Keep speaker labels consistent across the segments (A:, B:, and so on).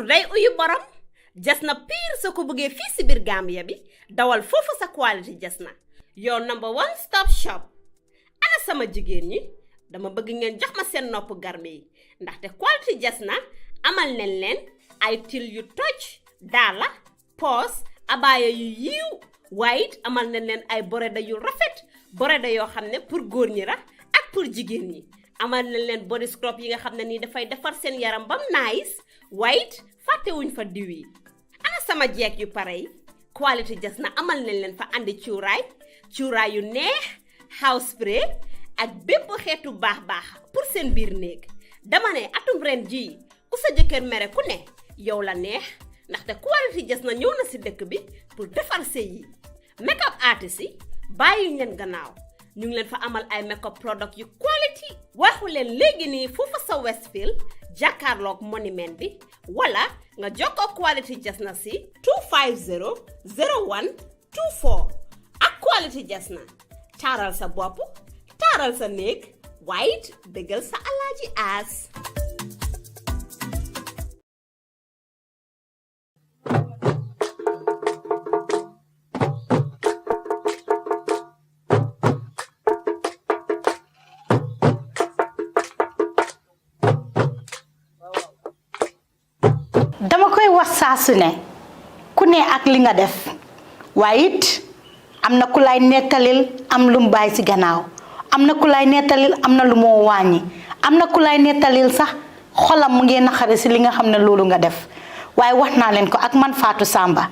A: tur day uyu borom jasna pire soo ko bëggee fii si biir Gambia bi dawal foofu sa quality jasna your number one stop shop. Ana sama jigéen ñi dama bëgg ngeen jox ma seen nopp garme yi ndaxte quality jasna amal nañ leen ay til yu toj daala poos abaaya yu yiiw waaye it amal nañ leen ay boreda yu rafet boreda yoo xam ne pour góor ñi la ak pour jigéen ñi amal nañ leen body scrub yi nga xam ne nii dafay defar seen yaram bam nice waaye it fàttewuñ fa diw yi. Ana sama jeeg yu pare yi quality jasna amal nañ leen fa andi cuuraay yu neex house spray ak bépp xeetu baax pour seen biir néeg dama ne atum ren jii ku sa jëkkër mere ku ne yow la neex ndaxte quality jasna ñëw na si dëkk bi pour defar sëy yi. Makeup artist yi bàyyi leen gannaaw ñu ngi leen fa amal ay makeup product yu quality waxu leen léegi nii foofa sa Westfield jàkkaarloog monument bi wala nga jokkoo quality jasna si 250 01 24 ak quality jasna taaral sa bopp taaral sa néeg waaye it bégal sa alaaji aas.
B: dama koy wax saa su ne ku ne ak li nga def waaye it am na ku lay nettalil am lu mu bàyyi si gannaaw am na ku lay nettalil am na lu moo wàññi am na ku lay nettalil sax xolam mu ngi naxari si li nga xam ne loolu nga def waaye wax naa leen ko ak man Fatou Samba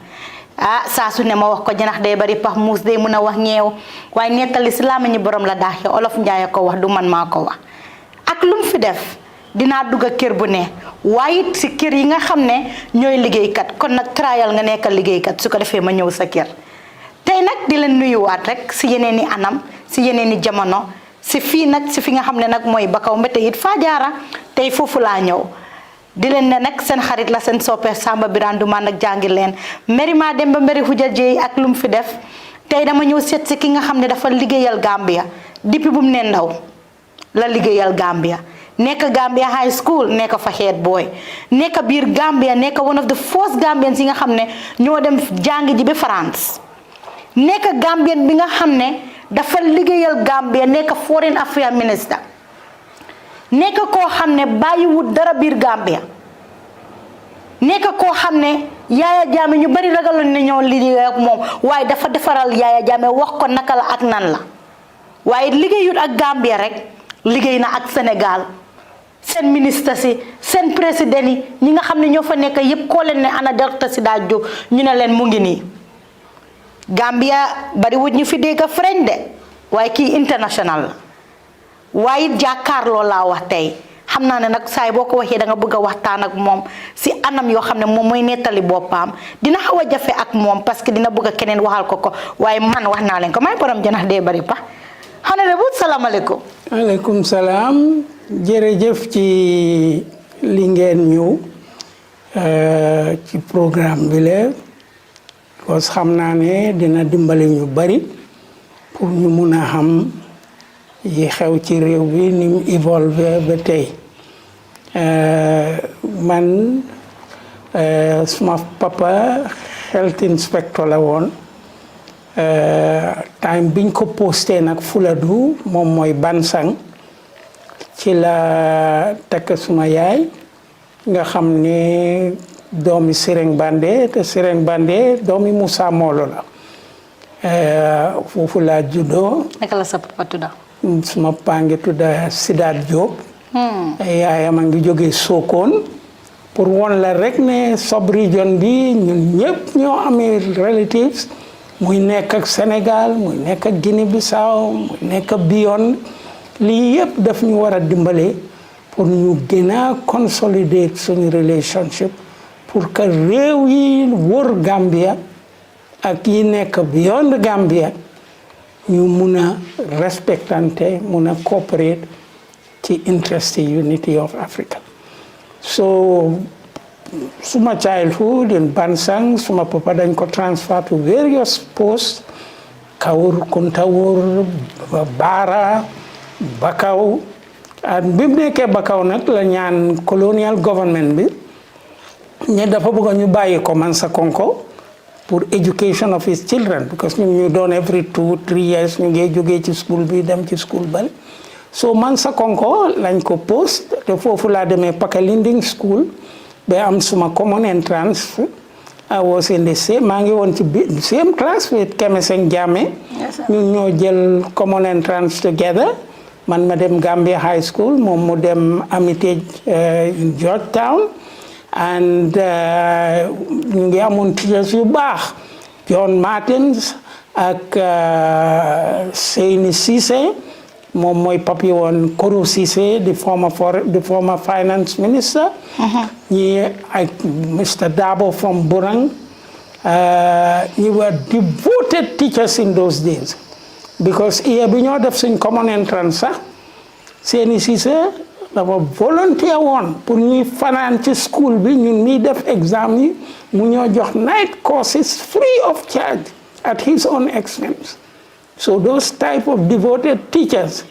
B: saa su ne ma wax ko janax day bari pax muus day mun a wax ñeew waaye nettali si làmmiñu borom la daaxee olof Njaay ko wax du man maa ko wax ak lu mu fi def dinaa dugg kër bu ne waaye si kër yi nga xam ne ñooy liggéeykat kon nag trial nga nekk liggéeykat su ko defee ma ñëw sa kër tey nag di leen nuyuwaat rek si yeneeni anam si yeneeni jamono si fii nag si fi nga xam ne nag mooy Bakaw mbete it Fajara tey foofu laa ñëw di leen ne nag seen xarit la seen soppe Samba Birane Duman nag jàngi leen meri maa dem ba mberi xuja jeey ak lu mu fi def tey dama ñëw seet si ki nga xam ne dafa liggéeyal Gambia depuis bu mu ne ndaw la liggéeyal Gambia nekk Gambia high school nekk fa head boy nekk biir Gambia nekk one of the first Gambians yi nga xam ne ñoo dem jàngi ji ba France nekk Gambian bi nga xam ne dafa liggéeyal Gambia nekk foreign affairs minister nekk koo xam ne bàyyiwut dara biir Gambia nekk koo xam ne Yahya Jammeh ñu bari ragaloon ne ñoo liggéey ak moom waaye dafa defaral Yahya Jammeh wax ko naka la ak nan la waaye liggéeyut ak Gambia rek liggéey na ak Sénégal seen ministre si seen président yi ñi nga xam ne ñoo fa nekk yépp koo leen ne ana Lamin Sidat Jobe ñu ne leen mu ngi nii Gambia bari wut ñu fi dégg French de waaye kii international la waaye jàkkaarloo laa wax tey xam naa ne nag saay boo ko waxee da nga bëgg a waxtaan ak moom si anam yoo xam ne moom mooy nettali boppam dina xaw a jafe ak moom parce que dina bëgg a keneen waxal ko waaye man wax naa leen ko may borom janax dee bari pa honorable salaamaaleykum.
C: aleykum salaam jërëjëf ci li ngeen ñëw ci programme bi la parce que xam naa ne dina dimbali ñu bari pour ñu mun a xam yi xew ci réew bi ni mu évolué ba tey man suma papa health inspector la woon time biñ ko posté nag Fuladu moom mooy Bansang ci la takk suma yaay nga xam ne doomi Sireng Bande te Sireng Bande doomi Moussa Molo la foofu laa juddoo.
B: naka la sa papa tudda?
C: suma paa ngi tudda Sidat Jobe. yaayam a ngi jógee Sokone pour won la rek ne sub-region bi ñun ñëpp ñoo amee relatives muy nekk ak Sénégal muy nekk ak Guinée-Bissau muy nekk ak Beyond lii yëpp daf ñu war a dimbale pour ñu gën a consolider suñu relationship pour que réew yi wër Gambia ak yi nekk Beyond Gambia ñu mun a respectante mun a cooperate ci interest unity of Africa. So suma childhood in Bansang suma papa dañ ko transfer to various posts Kawur Kuntawur Bara Bakaw ak bi mu nekkee Bakaw nag la ñaan colonial government bi ñe dafa bëgg ñu bàyyi ko Mansa Konko pour education of his children because ñu doon every 2-3 years ñu ngi jógee ci school bi dem ci school bal so Mansa Konko lañ ko post te foofu laa demee Pakalinding school ba am suma common entrance. I was in the same maa ngi woon ci same class with Kemeseng Jammeh ñu ñoo jël common entrance together man ma dem Gambia High School moom mu dem Armitage in Georgetown and ñu ngi amoon teachers yu baax John Martins ak Seyni Cissé moom mooy papi woon Koro Cissé the former finance minister ñi ak Mr. Dabo from Burang ñi were devoted teachers in those days because year bi ñoo def suñ common entrance sax Seyni Cissé dafa volunteer woon pour ñuy fanaan ci school bi ñun ñuy def exam yi mu ñoo jox night courses free of charge at his own expense so those type of devoted teachers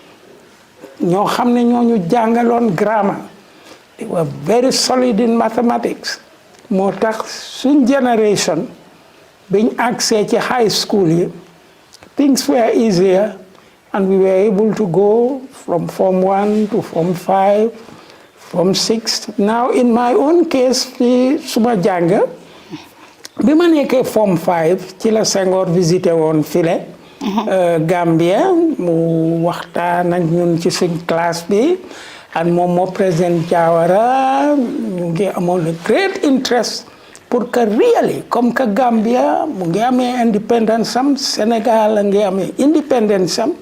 C: ñoo xam ne ñoo ñu jàngaloon grammar they were very solid in mathematics moo tax suñ generation biñ accès ci high school yi things were easier and we were able to go from Form 1 to Form 5, Form 6. Now, in my own case, suma jàng bi ma nekkee Form 5 ci la Senghor visité woon file Gambia mu waxtaan ak ñun ci suñ classe bi and moom moo président Jawara ñu ngi amoon a great interest pour que really comme que Gambia mu ngi amee independence am Sénégal ngi amee independence am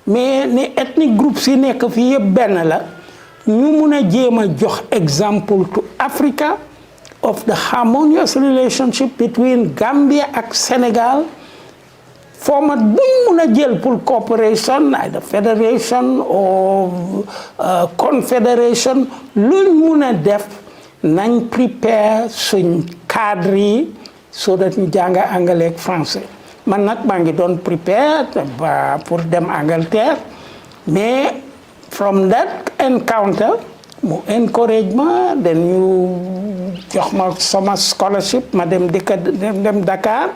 C: mais ne ethnic groups yi nekk fii yëpp benn la ñu mun a jéem a jox exemple to Africa of the harmonious relationship between Gambia ak Sénégal format buñ mun a jël pour cooperation either federation or confederation luñ mun a def nañ prepare suñ cadre yi so that ñu jàng anglais ak français man nag maa ngi doon prepare pour dem Angleterre mais from that encounter mu encourage ma then ñu jox ma sama scholarship ma dem Dakar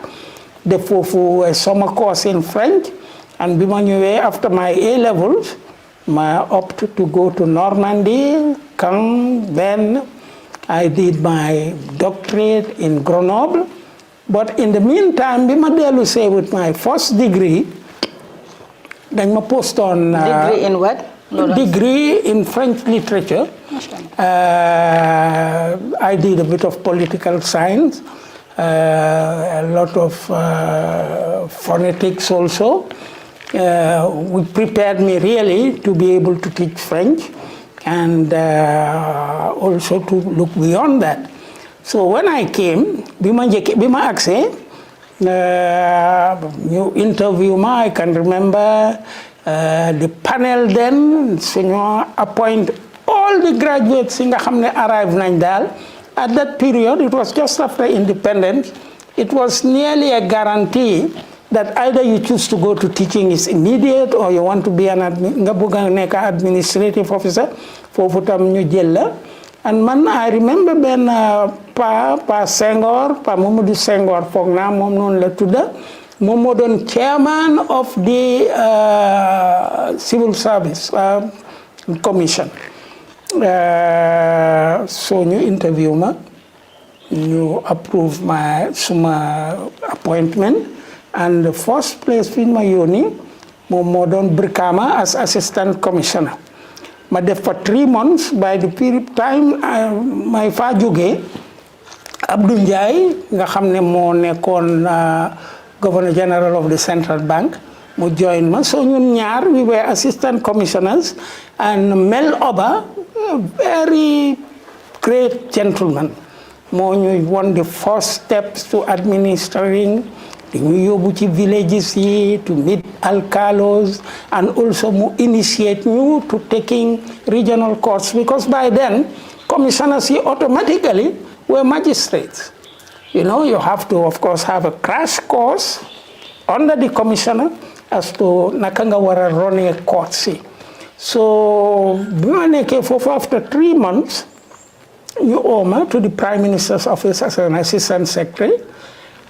C: def foofu summer course in French and bi ma ñëwee after my A levels ma opt to go to Normandy then I did my doctorate in Grenoble. But in the meantime, bi ma dellu see with my first degree, dañ ma post on...
B: Degree in what?
C: Degree in French literature. I did a bit of political science, a lot of phonetics also, which prepared me really to be able to teach French and also to look beyond that. So when I came, bi ma accès ñu interview ma I can remember the panel then suñu appoint all the graduates yi nga xam ne arrive nañ daal at that period it was just after independence it was nearly a guarantee that either you choose to go to teaching is immediate or you want to be nga bëgg a nekk administrative officer foofu tam ñu jël la and man I remember benn pa Senghor pa Momodou Senghor foog naa moom noonu la tudda moom moo doon chairman of the civil service commission so ñu interview ma ñu approve suma appointment and the first place fi ma yónni moom moo doon Brikama as assistant commissioner ma def for 3 months by the period time may fa jógee Abdou Ndiaye nga xam ne moo nekkoon governor general of the central bank mu join ma so ñun ñaar we were assistant commissioners and Mel Oba a very great gentleman moo ñu won the first steps to administering ñu yóbbu ci villages yi to meet alcalos and also mu initiate ñu to taking regional courts because by then commissioners yi automatically were magistrates. You know, you have to of course have a crash course under the commissioner as to naka nga war a running courts yi so bi ma nekkee foofu after 3 months ñu ooma to the Prime Minister's office as an assistant secretary.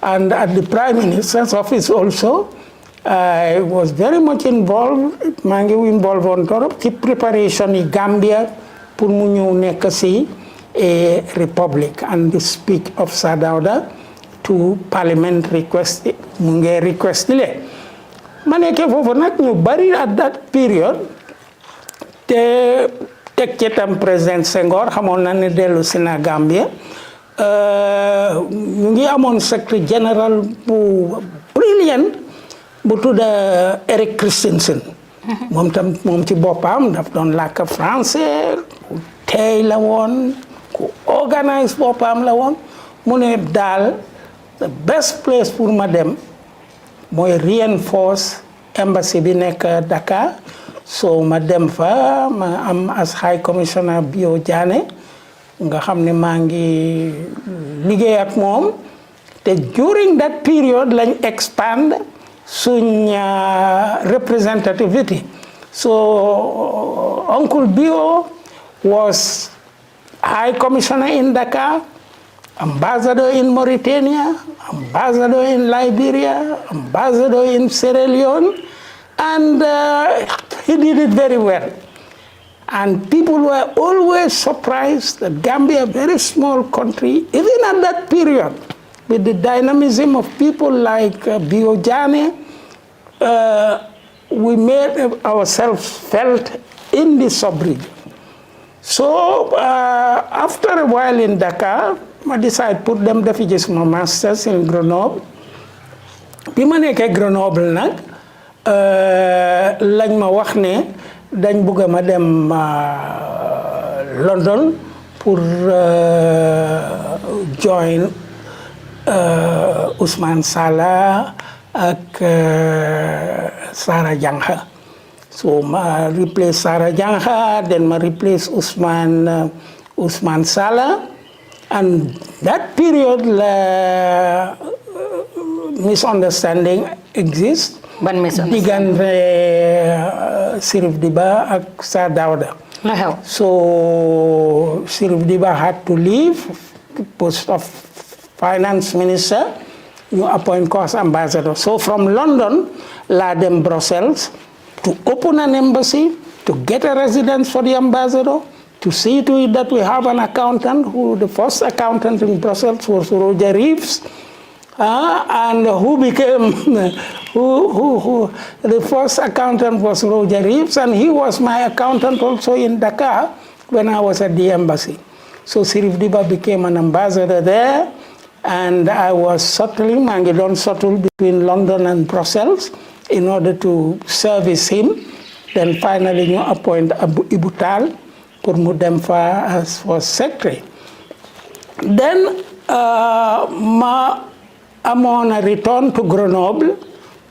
C: And at the Prime Minister's office also, I was very much involved, maa ngi involved on torop ci préparation yi Gambia pour mu ñëw nekk si a republic, and the speech of Sir Dawda to parliament request mu ngi request le ma nekkee foofu nag ñu bari at that period te teg ci tam président Senghor xamoon na ne dellu si na Gambia. ñu ngi amoon secretary général bu brilliant bu tudda Eric Christensen. moom ci boppam daf doon làkk français ku tey la woon ku organise boppam la woon mu ne daal the best place pour ma dem mooy reinforce embassy bi nekk Dakar, so ma dem fa ma am as High Commissioner Bio Jammeh nga xam ne maa ngi liggéey ak moom te during that period lañ expand suñ representativity. So Uncle Bio was High Commissioner in Dakar, Ambassador in Mauritania, Ambassador in Liberia, Ambassador in Sierra Leone, and he did it very well. And people were always surprised that Gambia, a very small country, even at that period, with the dynamism of people like Bio Jammeh, we made ourselves felt in the sub-region. So after a while in Dakar, I decided to put them my masters in Grenoble. Bi ma nekkee Grenoble nag lañ ma wax ne dañ bëgg ma dem London pour join Ousmane Sala ak Sarah Jangha. So ma replace Sarah Jangha, then ma replace Ousmane Sala, and that period la misunderstanding exists.
B: Ban misunderstanding?
C: Diggante Sirif Diba ak Sir Dawda. So Sirif Diba had to leave the post of finance minister. You appoint course ambassador. So from London, la dem Brussels to open an embassy, to get a residence for the ambassador, to see to it that we have an accountant, who the first accountant in Brussels was Roger Reeves, and who became, the first accountant was Roger Reeves, and he was my accountant also in Dakar when I was at the embassy. So Sirif Diba became an ambassador there, and I was settling, Mangidon settled between London and Brussels in order to service him. Then finally you appoint Abu Ibutal pour mu dem fa as was secretary. Then ma amoon a return to Grenoble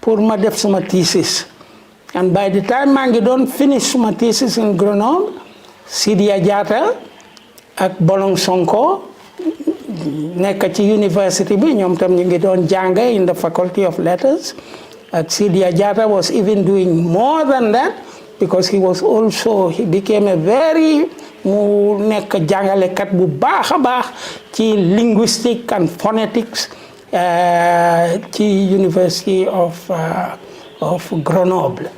C: pour ma def suma thesis. And by the time maa ngi doon finish suma thesis in Grenoble, Sidia Jatta ak Bolong Sonko nekk ci university bi ñoom tam ñu ngi doon jàng in the faculty of letters. Sidia Jatta was even doing more than that, because he became a very mu nekk jàngalekat bu baax a baax ci linguistic and phonetics ci University of Grenoble.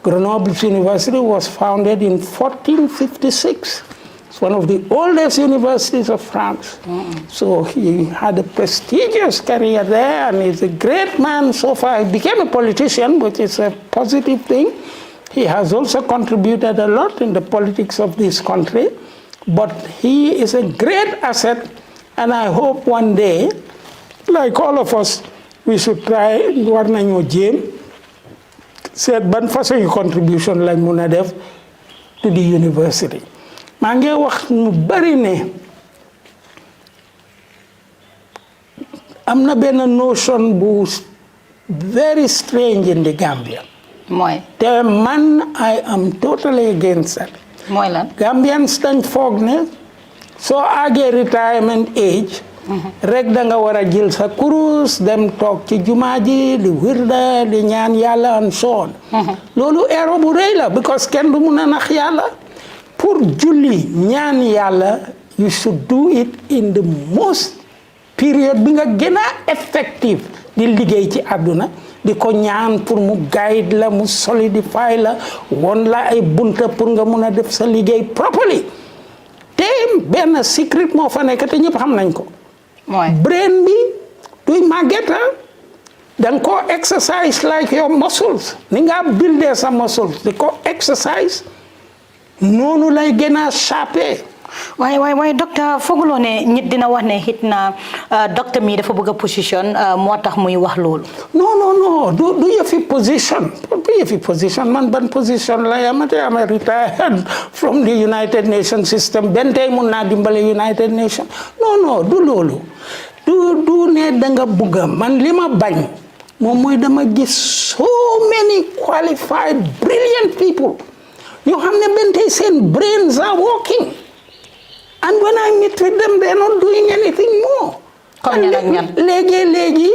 C: Grenoble University was founded in 1456. It's one of the oldest universities of France. So he had a prestigious career there, and he's a great man so far. He became a politician, which is a positive thing. He has also contributed a lot in the politics of this country, but he is a great asset, and I hope one day, like all of us, we should try war nañoo jéem seet ban façon contribution lañ mun a def to the university. maa ngi wax mu bari ne am na benn notion bu very strange in the Gambia.
B: mooy
C: te man I am totally against that.
B: mooy lan?
C: Gambians dañ foog ne soo àggee retirement age rek da nga war a jël sa kurus dem toog ci jumaa ji di wirda di ñaan yàlla and so on. Loolu erreur bu rëy la, because kenn du mun a nax yàlla. Pour julli ñaan yàlla you should do it in the most period bi nga gën a effective di liggéey ci àdduna di ko ñaan pour mu guide la mu solidify la won la ay bunta pour nga mun a def sa liggéey properly te benn secret moo fa nekk te ñëpp xam nañ ko brain bi duy màgget da nga ko exercise like your muscles ni nga buildee sa muscles di ko exercise noonu lay gën a sharpé
B: waaye docteur fooguloo ne nit dina wax ne xit na docteur mi dafa bëgg a position moo tax muy wax loolu.
C: non du yëfi position man ban position la yamate am retired from the United Nations system benn tey mun naa dimbale United Nations non du loolu du ne da nga bëgg man li ma bañ moom mooy dama gis so many qualified brilliant people ñoo xam ne benn tey seen brains are working. And when I meet with them, they're not doing anything more. Léegi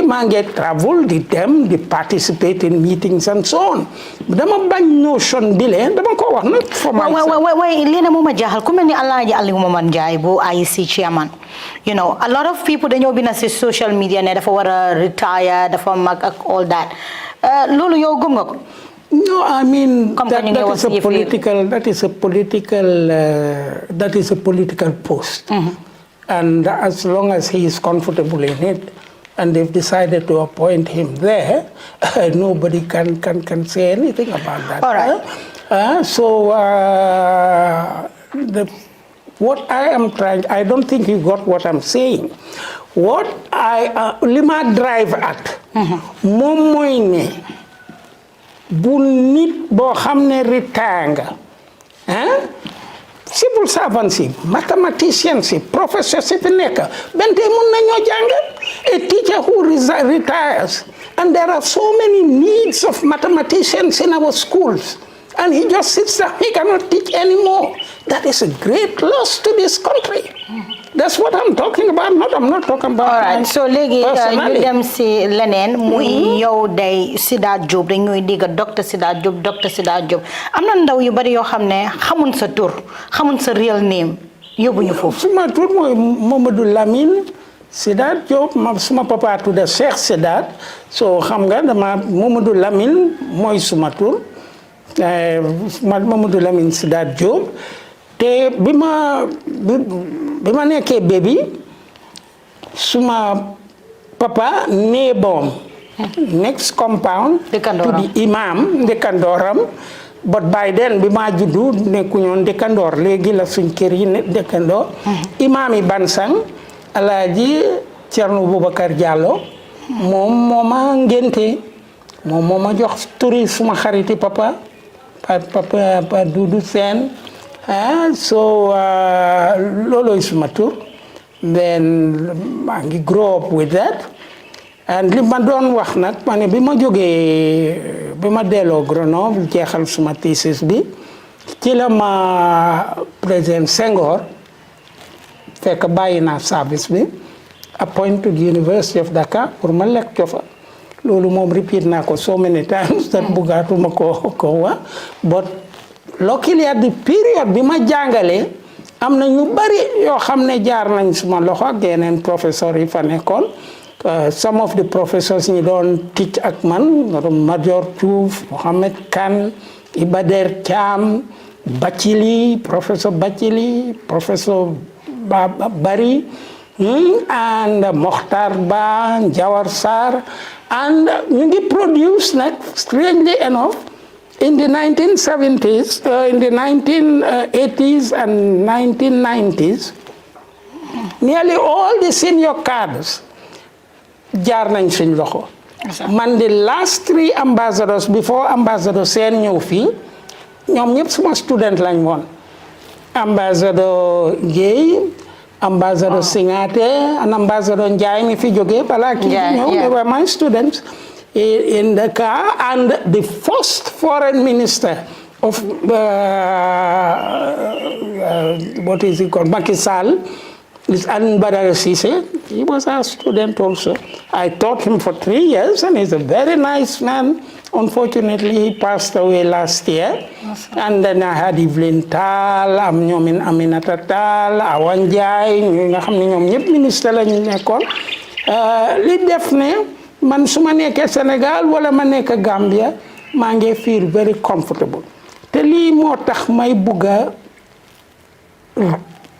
C: maa ngi travel di dem di participate in meetings and so on. Dama bañ notion bi le dama ko wax nag for myself.
B: Wait, lena mo ma jaaxal ku mel ni Alaaji Aliou Momar Njie bu IEC chairman. You know, a lot of people dañoo bind ci social media ne dafa war a retire, dafa mag ak all that. Loolu yow gëm nga ko?
C: No, I mean that is a political post, and as long as he is comfortable in it, and they've decided to appoint him there, nobody can say anything about that.
B: All right.
C: What I am trying, I don't think you got what I'm saying. What Lima drive at, moom mooy ne bu nit boo xam ne retire nga civil servants yi mathematicians yi professors yi fi nekk benn tey mun nañoo jàng a teacher who retires and there are so many needs of mathematicians in our schools and he just sits there, he cannot teach anymore. That is a great loss to this country. That's what I'm talking about. I'm not talking about.
B: All right. So léegi ñu dem si leneen muy yow day Sidat Jobe dañuy digga docteur Sidat Jobe am na ndaw yu bari yoo xam ne xamuñ sa tur xamuñ sa real name yóbbuñu foofu.
C: Suma tur mooy Momodou Lamin Sidat Jobe suma papa tudda Cheikh Sidat so xam nga dama Momodou Lamin mooy suma tur Momodou Lamin Sidat Jobe te bi ma nekkee bébé suma papa neighbor next compound to the imam dëkkandooram but by then bi ma juddu nekkuñoon dëkkandoor léegi la suñ kër yi ne dëkkandoor imam yi Bansang Alaaji Cerno Boubacar Diallo moom moo ma ngénte moom moo ma jox turi suma xariti papa Dudu Seen so lolo is my tour. Then I grow up with that. And li ma doon wax nag ma ne bi ma jógee bi ma delloo Grenoble jeexal suma thesis bi ci la ma président Senghor fekk bàyyi naa service bi appoint to the University of Dakar pour ma lecture fa loolu moom repeat naa ko so many times that buggaatuma ko wax but luckily at the period bi ma jàngalee am na ñu bari yoo xam ne jaar nañ suma loxo ak yeneen professeur yi fa nekkoon some of the professors ñi doon teach ak man Major Diouf Mohamed Kane Ibader Thiam professor Bacili professor Bari and Mokhtar Ba Jawar Sarr and ñu ngi produce nag strangely enough in the 1970s, in the 1980s and 1990s, nearly all the senior cadres jaar nañ suñ loxo. Man the last 3 ambassadors before Ambassador Sen ñëw fii ñoom ñëpp suma student lañ woon. Ambassador Guèye, Ambassador Singate, and Ambassador Ndiaye mi fi jógee balaa kii ñëw they were my students. In the car, and the first foreign minister of what is it called, Macky Sall, This Badara Cisse, he was our student also. I taught him for 3 years, and he's a very nice man. Unfortunately, he passed away last year. And then I had Evelyn Tal, Aminata Tal, Awan Jai, nga xam ne ñoom ñëpp ministre la ñu nekkoon. Li def ne man su ma nekkee Sénégal wala ma nekk Gambia maa ngi feel very comfortable. Te lii moo tax may bugga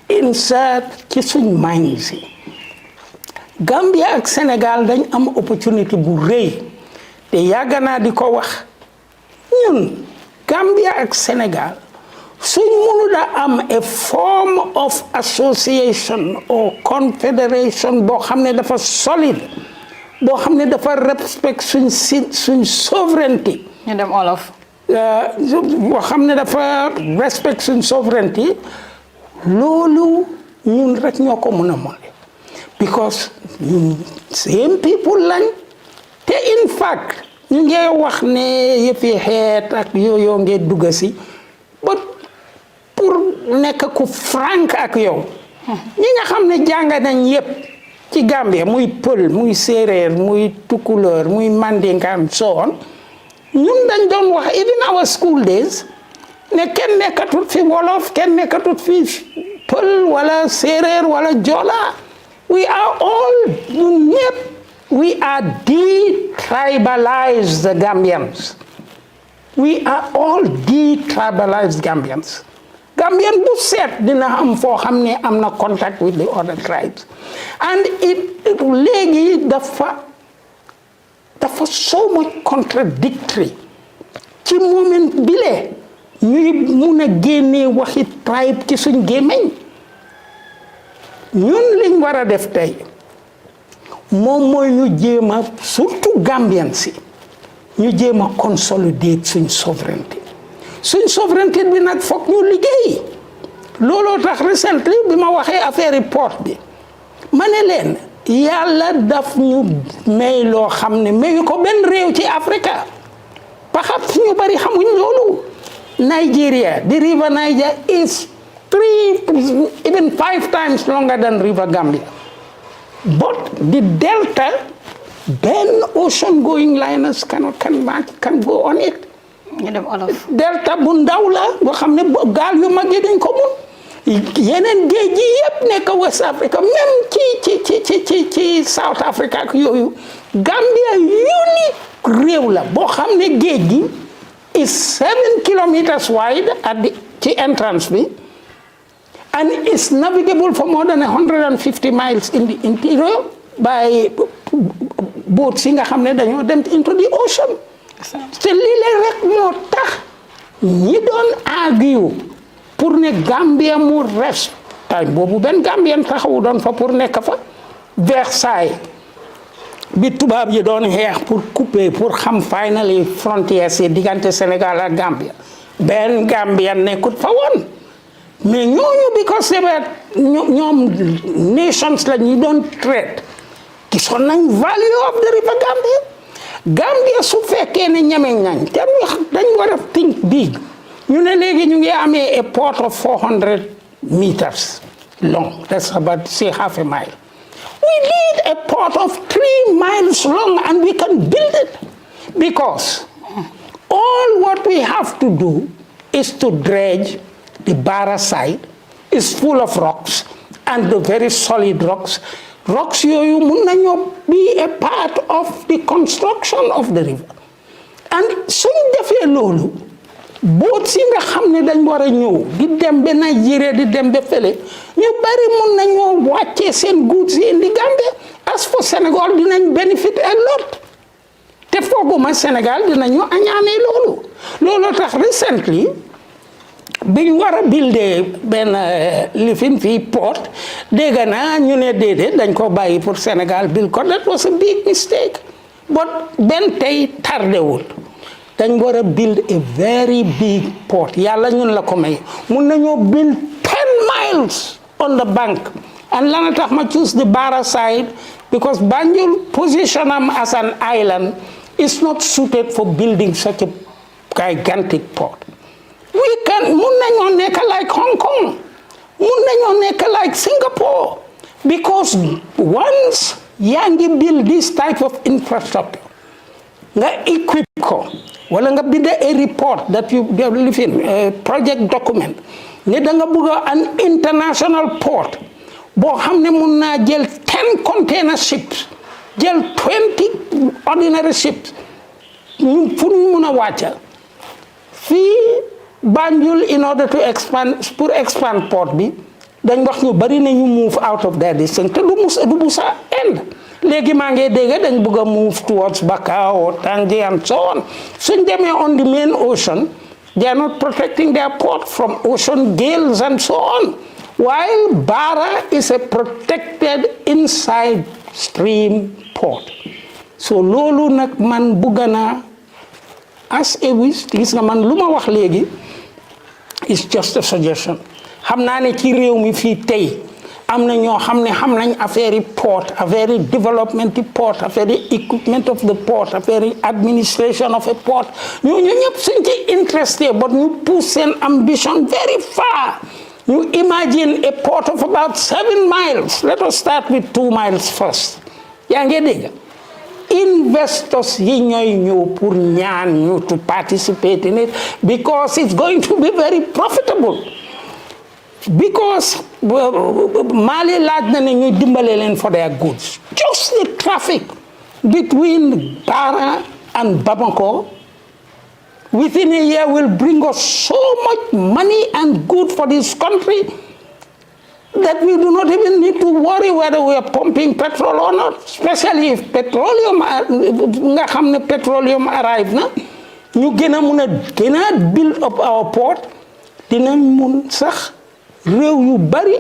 C: insert ci suñ minds yi Gambia ak Sénégal dañ am opportunity bu rëy te yàgg naa di ko wax ñun Gambia ak Sénégal suñ mënu da am a form of association or confederation boo xam ne dafa solide boo xam ne dafa respect suñ sovereignty
B: ñu dem olof
C: boo xam ne dafa respect suñ sovereignty loolu ñun rek ñoo ko mën a mole because ñun same people lañ te in fact ñu ngi wax ne yëfi xeet ak yooyu ngeen dugg si ba pour nekk ku frank ak yow ñi nga xam ne jàng nañ yëpp ci Gambie muy pël muy séeréer muy tukulóor muy mandinka and so on ñun dañ doon wax even our school days ne kenn nekkatut fi wolof kenn nekkatut fi pël wala séeréer wala jola we are all ñun ñëpp we are detribalized Gambians we are all detribalized Gambians Gambian bu seet dina am foo xam ne am na contact with the other tribes and it léegi dafa so much contradictory ci moment bile ñuy mun a génnee waxi tribe ci suñ gémmiñ ñun liñ war a def tey moom mooy ñu jéem a surtout Gambian si ñu jéem a consolider suñ souveraineté bi nag foog ñu liggéey looloo tax recently bi ma waxee affaire report bi ma ne leen yàlla daf ñu may loo xam ne mayu ko benn réew ci Africa perhaps ñu bari xamuñ loolu Nigeria, the river Niger is 3, even 5 times longer than river Gambia. But the delta, then ocean-going liners can go on it. Delta bu ndaw la boo xam ne gaal yu mag yi dañ ko mun yeneen géej yi yëpp nekk West Africa même ci South Africa ak yooyu Gambia unique réew la boo xam ne géej gi is 7 kilometers wide at the entrance bi and is navigable for more than 150 miles in the interior by boats yi nga xam ne dañoo dem into the ocean. te lii la rek moo tax ñi doon argue pour ne Gambia mu res time boobu benn Gambien taxawu doon fa pour nekk fa Versailles bi tubaab yi doon xeex pour couper pour xam finally frontières yi diggante Sénégal ak Gambia benn Gambien nekkut fa woon mais ñooñu because ñoom nations la ñu doon trade gisoon nañ value of the river Gambia su fekkee ne ñemeñ nañ te dañ war a think big ñu ne léegi ñu ngi amee a port of 400 meters long that's about say half a mile. We need a port of 3 miles long and we can build it because all what we have to do is to dredge the Barra side is full of rocks and the very solid rocks yooyu mun nañoo be a part of the construction of the river and suñ defee loolu boot si nga xam ne dañ war a ñëw di dem ba Nigeria di dem ba fële ñu bari mun nañoo wàccee seen goods yi indi Gambia as for Sénégal dinañ benefit a lot te fooguma Sénégal dinañu añaanee loolu tax recently biñ war a buildee benn lifin fii port dégg naa ñu ne déedéet dañ ko bàyyi pour Sénégal build ko that was a big mistake but benn tey tardewul dañ war a build a very big port yàlla ñun la ko may mun nañoo build 10 miles on the bank and lana tax ma choose the Barra side because Banjul position am as an island is not suited for building such a gigantic port. Mun nañoo nekk like Hong Kong mun nañoo nekk like Singapore because once yaa ngi build this type of infrastructure nga equip ko wala nga bind a report that you live in a project document ne da nga bëgg an international port boo xam ne mun naa jël 10 container ships jël 20 ordinary ships ñu pour ñu mun a wàcca fii Banjul in order to expand port bi dañ wax ñu bari na ñu move out of their distance te du musa end léegi maa ngi dégg dañ bëgg a move towards Bakau, Tangier and so on. Suñ demee on the main ocean, they are not protecting their port from ocean gales and so on. While Bara is a protected inside stream port. So loolu nag man bëgg naa as a wish gis nga man lu ma wax léegi is just a suggestion. xam naa ne ci réew mi fii tey am na ñoo xam ne xam nañ affaire yi port affaire yi development yi port affaire yi equipment of the port affaire yi administration of a port ñooñu ñëpp suñ ci interested but ñu pousse seen ambition very far. You imagine a port of about 7 miles. Let us start with 2 miles first. yaa ngi dégg investors yi ñooy ñëw pour ñaan ñu to participate in it because it's going to be very profitable. Because Mali laaj na ne ñuy dimbale leen for their goods. Just the traffic between Bara and Bamako within a year will bring us so much money and good for this country that we do not even need to worry whether we are pumping petrol or not. Especially if petroleum nga xam ne petroleum arrive na ñu gën a mun a build up our port dinañ mun sax réew yu bari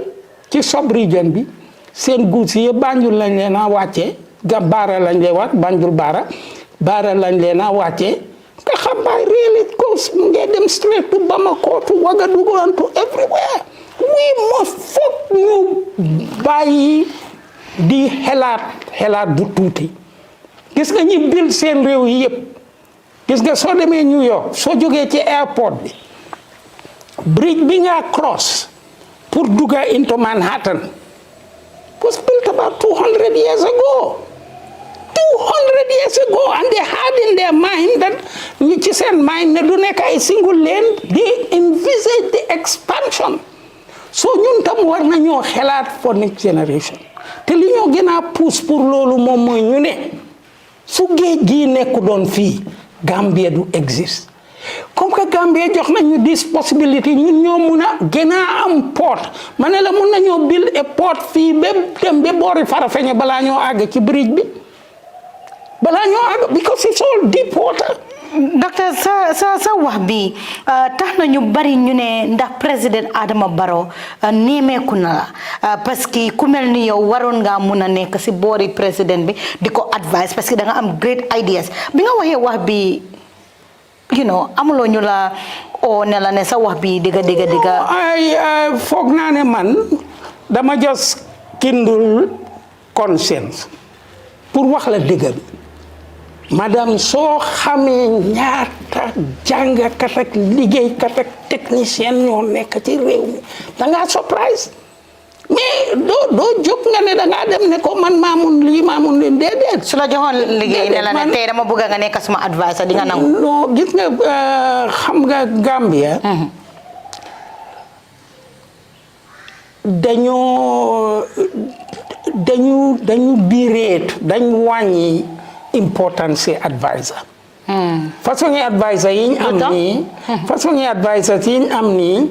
C: ci sub-region bi seen goods yi Banjul lañ leen a wàccee ga Bara lañ leen waat Banjul Bara lañ leen a wàccee nga xam by rail it goes ngay dem straight to Bamako to Ouagadougou and to everywhere. We must foog ñu bàyyi di xelaat bu tuuti gis nga ñi build seen réew yi yëpp gis nga soo demee New York soo jógee ci airport bi bridge bi nga cross pour dugga into Manhattan was built about 200 years ago. 200 years ago, and they had in their mind that ñu ci seen mind ne du nekk ay single lane. They envisaged the expansion. So ñun tam war nañoo xelaat for next generation te li ñoo gën a pousse pour loolu moom mooy ñu ne su géej gi nekku doon fii Gambia du exist. Comme que Gambia jox nañu this possibility ñun ñoo mun a gën a am port ma ne la mun nañoo build a port fii ba dem ba boori Farafenni balaa ñoo àgg ci bridge bi balaa ñoo àgg because it's all deep water.
B: Docteur sa wax bi tax na ñu bari ñu ne ndax président Adama Barrow néemeeku na la parce que ku mel ni yow waroon ngaa mun a nekk si boori président bi di ko advice parce que da nga am great ideas bi nga waxee wax bi amuloo ñu la oo ne la ne sa wax bi digga
C: ay foog naa ne man dama just kindul conscience pour wax la dëgg bi madame soo xamee ñaata jàngkat ak liggéeykat ak technicien ñoo nekk ci réew mi da ngaa surprise mais doo jóg nga ne da ngaa dem ne ko man maa mun lii maa mun leen déedéet.
B: su la joxoon liggéey ne la ne tey dama bëgg nga nekk suma advice di nga nangu.
C: non gis nga xam nga Gambia. dañu bireet dañ wàññi importance advisor. façon advisor yi ñu am nii. façon advisor yi ñu am nii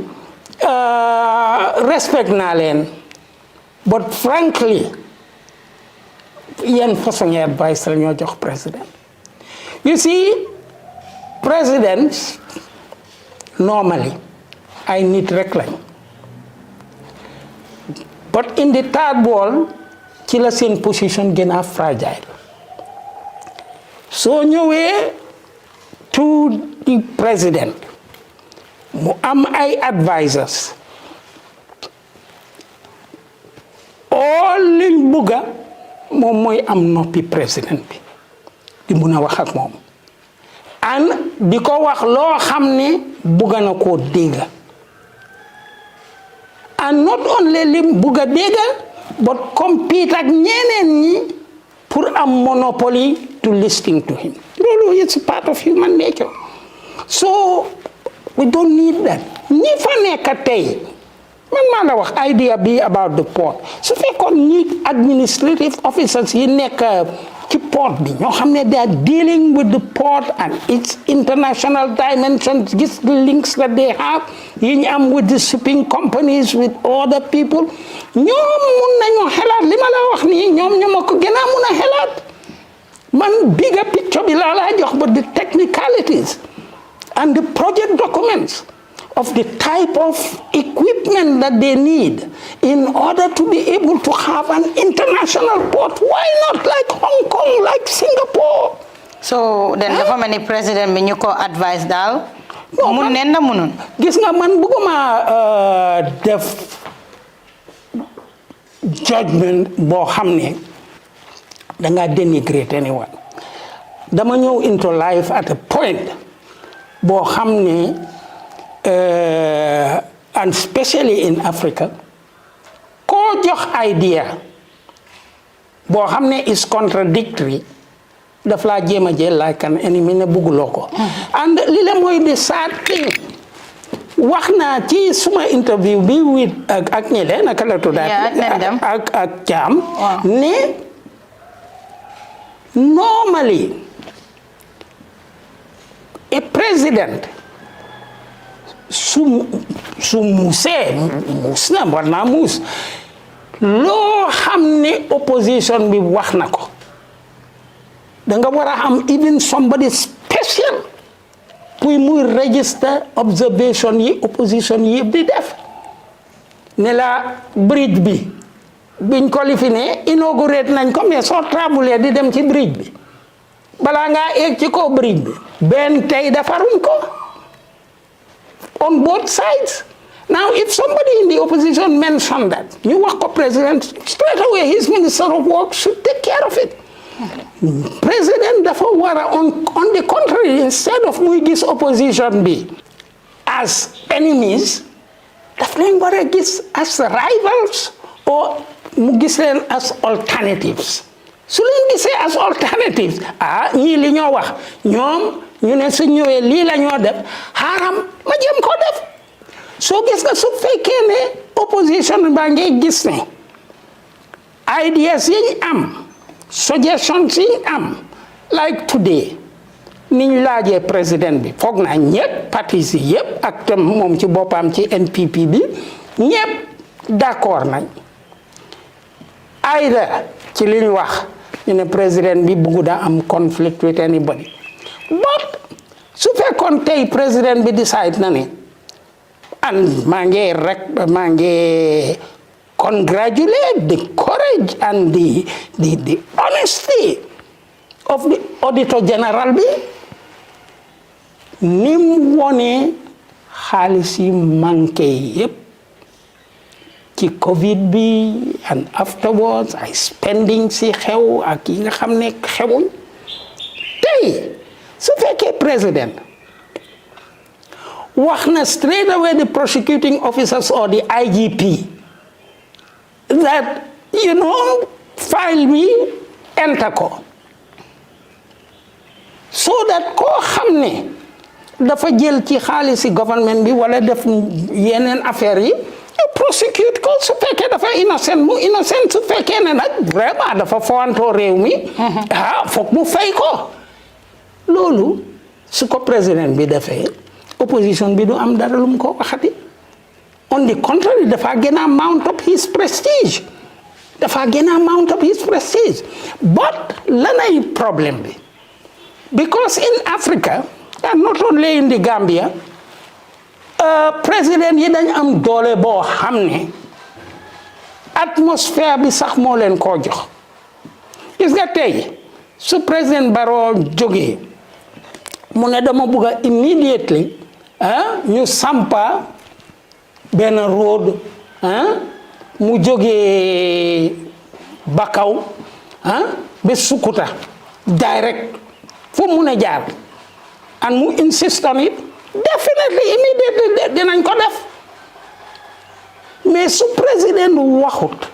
C: respect naa leen but frankly yan façon advisor ñoo jox président. You see presidents normally ay nit rek lañ but in the third world ci la seen position gën a fragile. soo ñëwee to the president mu am ay advisors all liñ bugga moom mooy am noppi président bi di mun a wax ak moom and di ko wax loo xam ne bugga na koo dégga and not only lim bugga dégga but compete ak ñeneen ñi pour am monopoly to listening to him. Loolu it's part of human nature. So we don't need that. Ñi fa nekk tey man maa la wax idea bi about the port su fekkoon ñi administrative officers yi nekk ci port bi ñoo xam ne they are dealing with the port and its international dimensions, gis the links that they have yi ñu am with the shipping companies, with other people, ñoom mun nañoo xelaat li ma la wax nii ñoom ñoo ma ko gën a mun a xelaat man bigger picture bi laa laa jox, but the technicalities and the project documents of the type of equipment that they need in order to be able to have an international port. Why not like Hong Kong, like Singapore?
B: So then dafa mel ni président bi ñu ko advice daal. mun neen na munun.
C: Gis nga man bëgguma def judgment boo xam ne da nga denigrate anyone. Dama ñëw into life at a point boo xam ne and especially in Africa, koo jox idea boo xam ne is contradictory daf laa jéem a jël like an enemy ne bugguloo ko. And li la mooy the sad thing wax naa ci suma interview bi with ak ñele naka la tuddaat ak Jam ne normally a president su musee mus na war naa mus loo xam ne opposition bi wax na ko danga war a am even somebody special pour muy register observation yi opposition yi yëpp di def ne la bridge bi biñ ko lifine inaugurate nañ ko mais soo traveler di dem ci bridge bi balaa ngaa egg ci kaw bridge bi benn tey defaruñ ko on both sides. Now, if somebody in the opposition mentioned that, you work for president, straight away his minister of works should take care of it. President therefore on the contrary, instead of muy gis opposition be as enemies, daf leen war a gis as rivals or mu gis leen as alternatives. Su leen gisee as alternatives, ñii li ñoo wax ñoom ñu ne su ñëwee lii la ñoo def xaaram ma jëm ko def soo gis nga su fekkee ne opposition baa ngi gis ne ideas yi ñu am suggestions yi ñu am like today niñ laajee président bi foog naa ñëpp partis yi yëpp ak tam moom ci boppam ci NPP bi ñëpp d'accord nañ either ci li ñu wax ñu ne président bi bëggu daa am conflict with anybody. But su fekkoon tey président bi decide na ne and maa ngi congratulate the courage and the honesty of the auditor general bi ni mu wone xaalis yi manqué yépp ci Covid bi and afterwards ay spending si xew ak yi nga xam ne xewuñ tey su fekkee président wax na straight away the prosecuting officers or the IGP that file bi enter ko so that koo xam ne dafa jël ci xaalisi government bi wala def yeneen affaire yi prosecute ko su fekkee dafa innocent mu innocent su fekkee ne nag vraiment dafa fowantoo réew mi foog mu fay ko loolu su ko président bi defee opposition bi du am dara lu mu ko waxati on the contrary dafa gën a mount up his prestige but lanay problème bi because in Africa and not only in the Gambia président yi dañ am doole boo xam ne atmosphère bi sax moo leen koo jox gis nga tey su président Barrow jógee mu ne dama bëgg a immediately ñu sampa benn road mu jógee Bakaw ba Sukuta direct fu mu mun a jaar and mu insist on it definitely immediately dinañ ko def mais su président waxut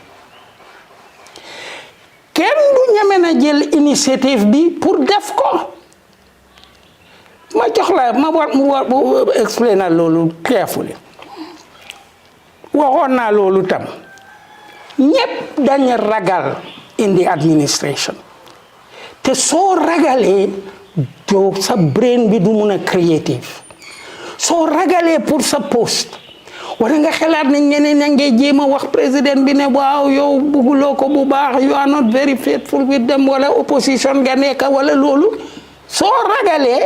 C: kenn du ñeme na jël initiative bi pour def ko ma jox la ma war explain na loolu carefully waxoon naa loolu tam ñépp dañ ragal in the administration te soo ragalee doo sa brain bi du mun a creative soo ragalee pour sa poste wala nga xalaat ne ñeneen ña ngay jéem a wax président bi ne waaw yow bugguloo ko bu baax you are not very faithful with them wala opposition nga nekk wala loolu soo ragalee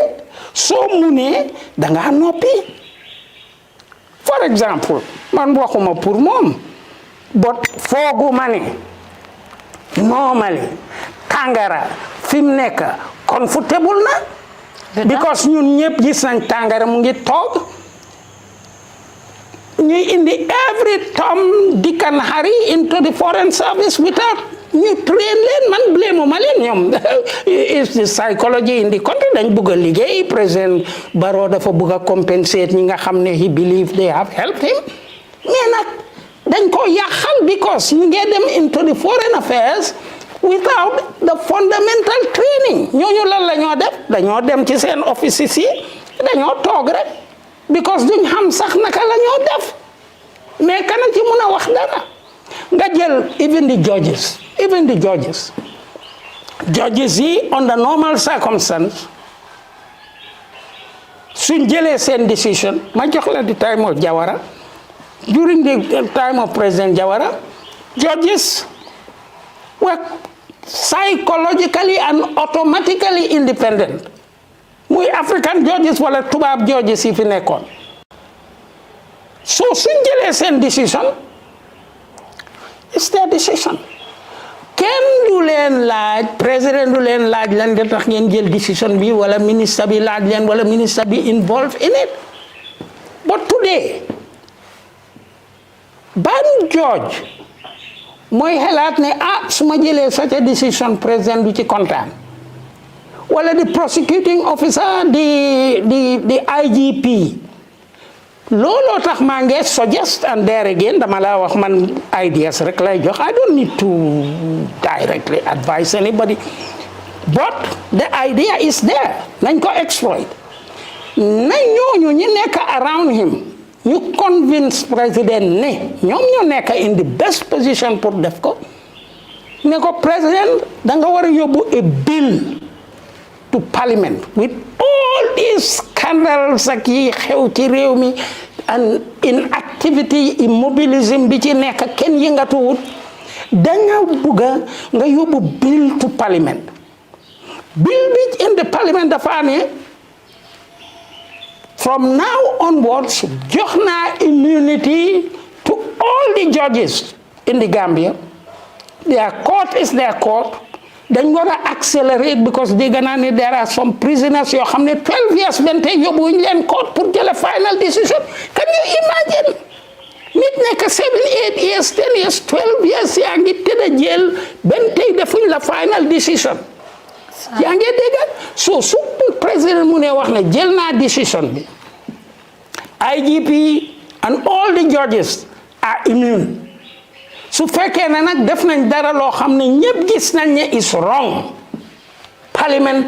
C: soo munee danga noppi for example man waxuma pour moom but fooguma ne normally Tangara fi mu nekk comfortable na because ñun ñëpp gis nañ Tangara mu ngi toog ñuy indi every Tom, Dick and Harry into the foreign service without ñu train leen man blame ma leen ñoom is the psychology in the country dañ bëgg a liggéey président Barrow dafa bëgg a compensate ñi nga xam ne he believe they have helped him mais nag dañ ko yàqal because ñu ngi dem into the foreign affairs without the fundamental training ñooñu lan la ñoo def dañoo dem ci seen offices yi dañoo toog rek because duñ xam sax naka la ñoo def mais kana ci mun a wax dara nga jël even the judges yi under normal circumstance suñ jëlee seen decision ma jox la the time of Jawara during the time of President Jawara judges were psychologically and automatically independent muy African judges wala tubaab judges yi fi nekkoon so suñ jëlee seen decision it's their decision kenn du leen laaj président du leen laaj lan de tax ngeen jël decision bi wala ministre bi laaj leen wala ministre bi involved in it but today ban judge mooy xalaat ne su ma jëlee such a decision président du ci kontaan wala the prosecuting officer the IGP looloo tax maa ngi suggest and there again dama la wax man ideas rek lay jox I don't need to directly advise anybody but the idea is there nañ ko exploit na ñooñu ñi nekk around him ñu convince président ne ñoom ñoo nekk in the best position pour def ko ne ko président da nga war a yóbbu a bill to parliament with all these scandals ak yi xew ci réew mi and inactivity immobilism bi ci nekk kenn yëngatuwut danga bugga nga yóbbu bill to parliament bill bi in the parliament dafa ne from now onwards jox naa immunity to all the judges in the Gambia their court is their court dañ war a accelerate because dégg naa ne there are some prisoners yoo xam ne 12 years benn tey yóbbuwuñ leen court pour jële final decision can you imagine nit nekk 7 8 years 10 years 12 years yaa ngi tëdd jël benn tey defuñ la final decision yaa ngi dégg so su président mu ne wax ne jël naa decision bi IGP and all the judges are immune su fekkee ne nag def nañ dara loo xam ne ñëpp gis nañ ne is wrong parliament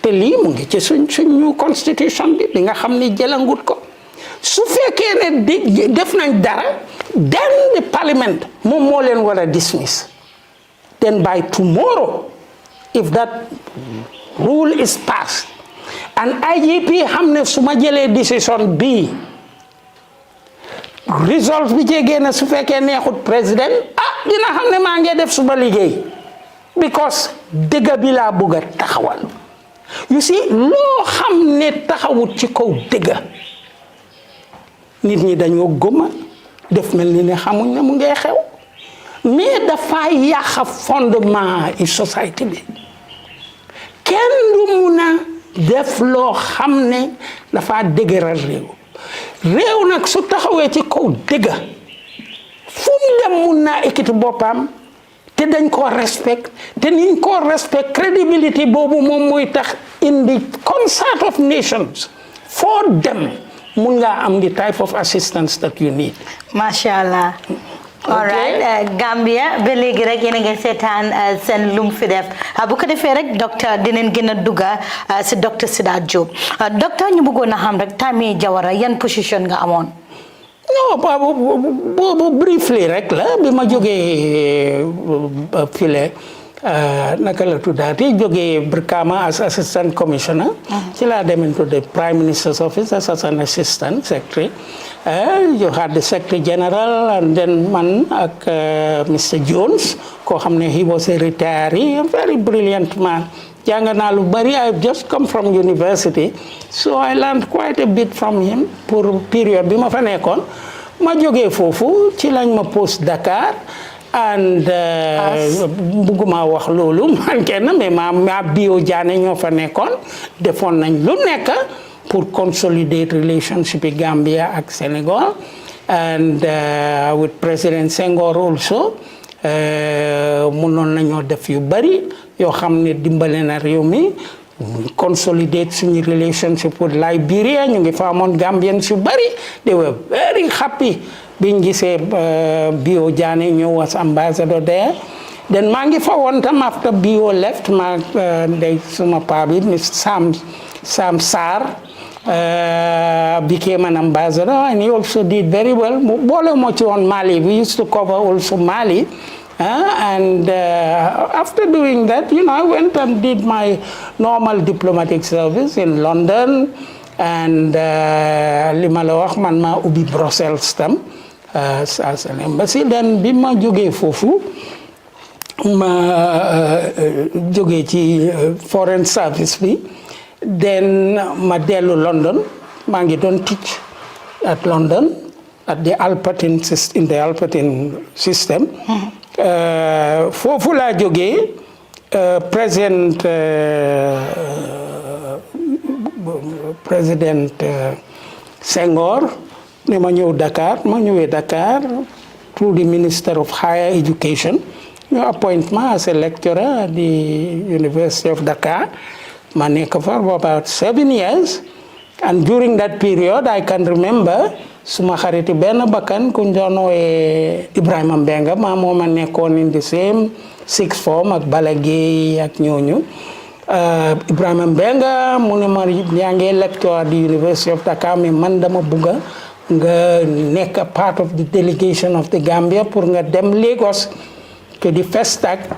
C: te lii mu ngi ci suñu constitution bi nga xam ne jëlangut ko su fekkee ne def nañ dara then the parliament moom moo leen war a dismiss then by tomorrow if that rule is passed and IGP xam ne su ma jëlee decision bii result bi ci génn su fekkee neexut président dina xam ne maa ngi def suma liggéey because dëgg bi laa bëgg a taxawal you see loo xam ne taxawut ci kaw dëgg nit ñi dañoo gëmma def mel ni ne xamuñ ne mu ngay xew mais dafa yàq fondement yi société bi kenn du mun a def loo xam ne dafa dëgëral réew nag su taxawee ci kaw dëgg fu mu dem mun naa ekkiti boppam te dañ koo respect te niñ koo respect crédibilité boobu moom mooy tax in the concert of nations foo dem mun ngaa am the type of assistance that you need.
B: macha allah all right Gambia ba léegi rek yéen a ngi seetaan seen Lumfi Deff bu ko defee rek docteur dinañ gën a dugga si docteur Sidat Jobe docteur ñu bëggoon a xam rek Tammy Jawara yan position nga amoon.
C: non boobu briefly rek la bi ma jógee file naka la tuddaati jógee Brikama as assistant commissioner. ci laa dem into the prime minister's office as an assistant secretary. You had the secretary general and then man ak Mr. Jones koo xam ne he was a retiree, a very brilliant man. jàng naa lu bari. I just come from university so I learned quite a bit from him pour période bi ma fa nekkoon. ma jógee foofu ci lañ ma poste Dakar and bugguma wax loolu man kenn mais ma bio jaane ñoo fa nekkoon defoon nañ lu nekk pour consolidate relationship bi Gambia ak Senegal and with President Senghor also mënoon nañoo def yu bari yoo xam ne dimbale na réew mi consolidate suñu relationship with Liberia ñu ngi fa amoon Gambians yu bari they were very happy biñ gisee Bio Jane ñëw as ambassador there then maa ngi fa woon tam after Bio left ma ndey suma paa bi Sam Sarr became an ambassador and he also did very well. boole moo ci woon Mali, we used to cover also Mali. And after doing that, I went and did my normal diplomatic service in London and li ma la wax man ma ubbi Brussels tam as an embassy. Then bi ma jógee foofu ma jógee ci foreign service bi then ma dellu London maa ngi doon teach at London at the Albertine system. Foofu laa jógee président Senghor ne ma ñëw Dakar ma ñëwee Dakar through the Minister of Higher Education ñu appointment as a lecturer at the University of Dakar. ma nekk fa for about 7 years and during that period I can remember suma xariti benn bakkan ku ñu doon woowe Ibrahima Mbenga maa moom a nekkoon in the same sixth form ak Bala Gueye ak ñooñu Ibrahima Mbenga mu ne ma yaa ngi lecture at the University of Dakar mais man dama bugga nga nekk part of the delegation of the Gambia pour nga dem Lagos to the FESTAC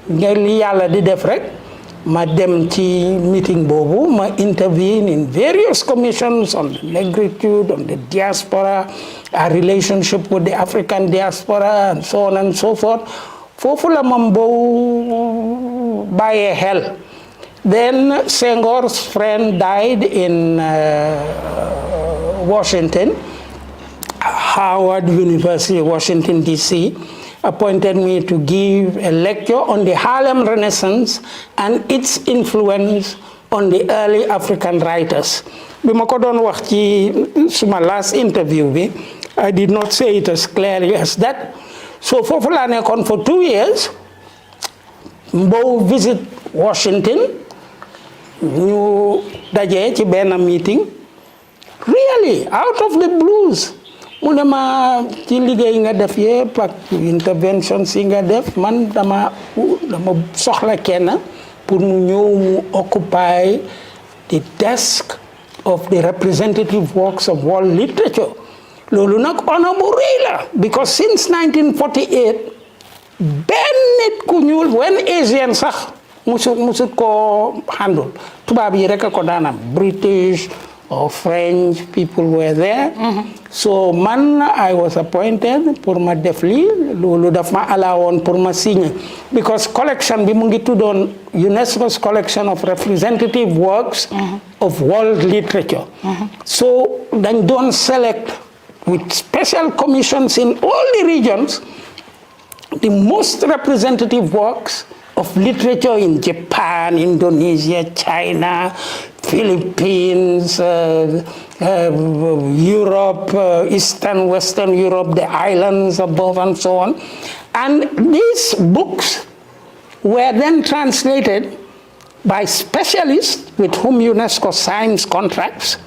C: nga li yàlla di def rek ma dem ci meeting boobu ma intervene in various commissions on the negritude, on the diaspora, our relationship with the African diaspora and so on and so forth. Foofu la ma Mbow bàyyee xel. Then Senghor's friend died in Washington, Howard University, Washington, D.C., appointed me to give a lecture on the Harlem Renaissance and its influence on the early African writers. Bi ma ko doon wax ci suma last interview bi, I did not say it as clearly as that. So foofu laa nekkoon for 2 years. Mbow visit Washington, ñu dajee ci benn meeting, really out of the blues. mu ne ma ci liggéey nga def yëpp ak intervention si nga def man dama soxla kenn pour mu ñëw mu occupy the desk of the representative works of world literature. loolu nag honor bu rëy la because since 1948 benn nit ku ñuul when Asian sax musut ko handle tubaab yi rek a ko daanam British or French people were there. So man I was appointed pour ma def lii loolu daf ma allowoon pour ma signer because collection bi mu ngi tuddoon UNESCO's collection of representative works of world literature. So dañ doon select with special commissions in all the regions the most representative works of literature in Japan, Indonesia, China, Philippines, Europe, Eastern, Western Europe, the islands above and so on. And these books were then translated by specialists with whom UNESCO signs contracts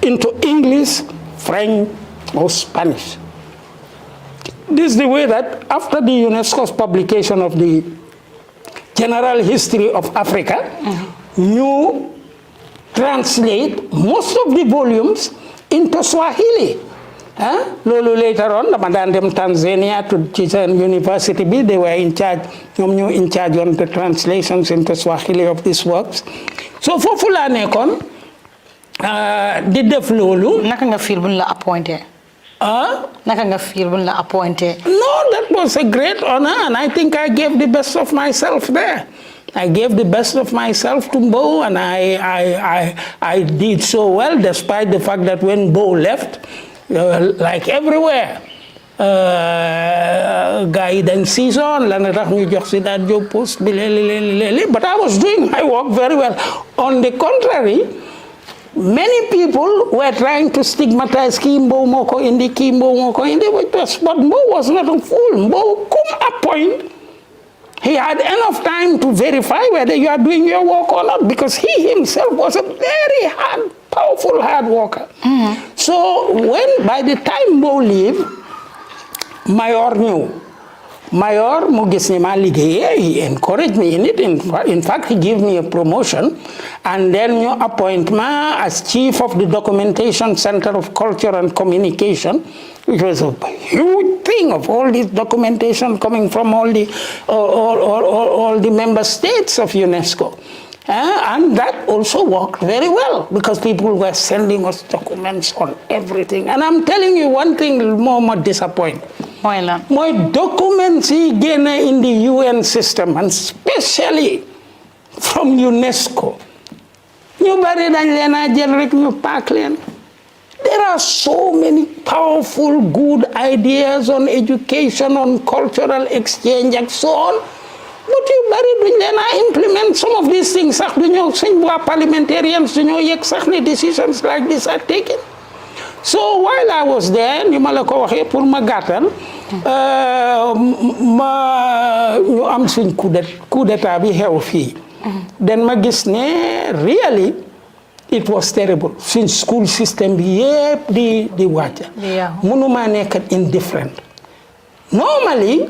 C: into English, French, or Spanish. this is the way that after the UNESCO's publication of the General History of Africa, you translate most of the volumes into Swahili. Lolo later on, dama daan dem Tanzania to Chichen University, they were in charge, in charge on the translations into Swahili of these works. So foofu laa nekkoon di def loolu.
B: Naka nga feel buñ la appointé? Naka nga feel buñ la appointé?
C: No, that was a great honor, and I think I gave the best of myself there. I gave the best of myself to Mbow, and I did so well, despite the fact that when Mbow left, like everywhere, guy then season, lana tax ñu jox Sidat Jobe post bi léegi, but I was doing my work very well. On the contrary, many people were trying to stigmatize kii Mbow moo ko indi, kii Mbow moo ko indi, but Mbow was not a fool. Mbow come appoint. He had enough time to verify whether you are doing your work or not, because he himself was a very hard, powerful hard worker. So when, by the time Mbow leave, Mayor knew. Mayor mu gis ni ma liggéey, he encouraged me in it. In fact, he gave me a promotion, and then you appoint me as chief of the Documentation Center of Culture and Communication, which was a huge thing of all this documentation coming from all the member states of UNESCO. And that also worked very well, because people were sending us documents on everything. And I'm telling you one thing more disappointing. My documents in the UN system, and especially from UNESCO, there are so many powerful, good ideas on education, on cultural exchange, and so on. But you implement some of these things. Parliamentarians, decisions like this are taken. So while I was there, ñu pour ma gàttal ñu am suñ coup d'état bi xew fii. Then ma gis ne really it was terrible. Suñ school system bi yépp di wàcc. Mënuma nekk indifferent. Normally,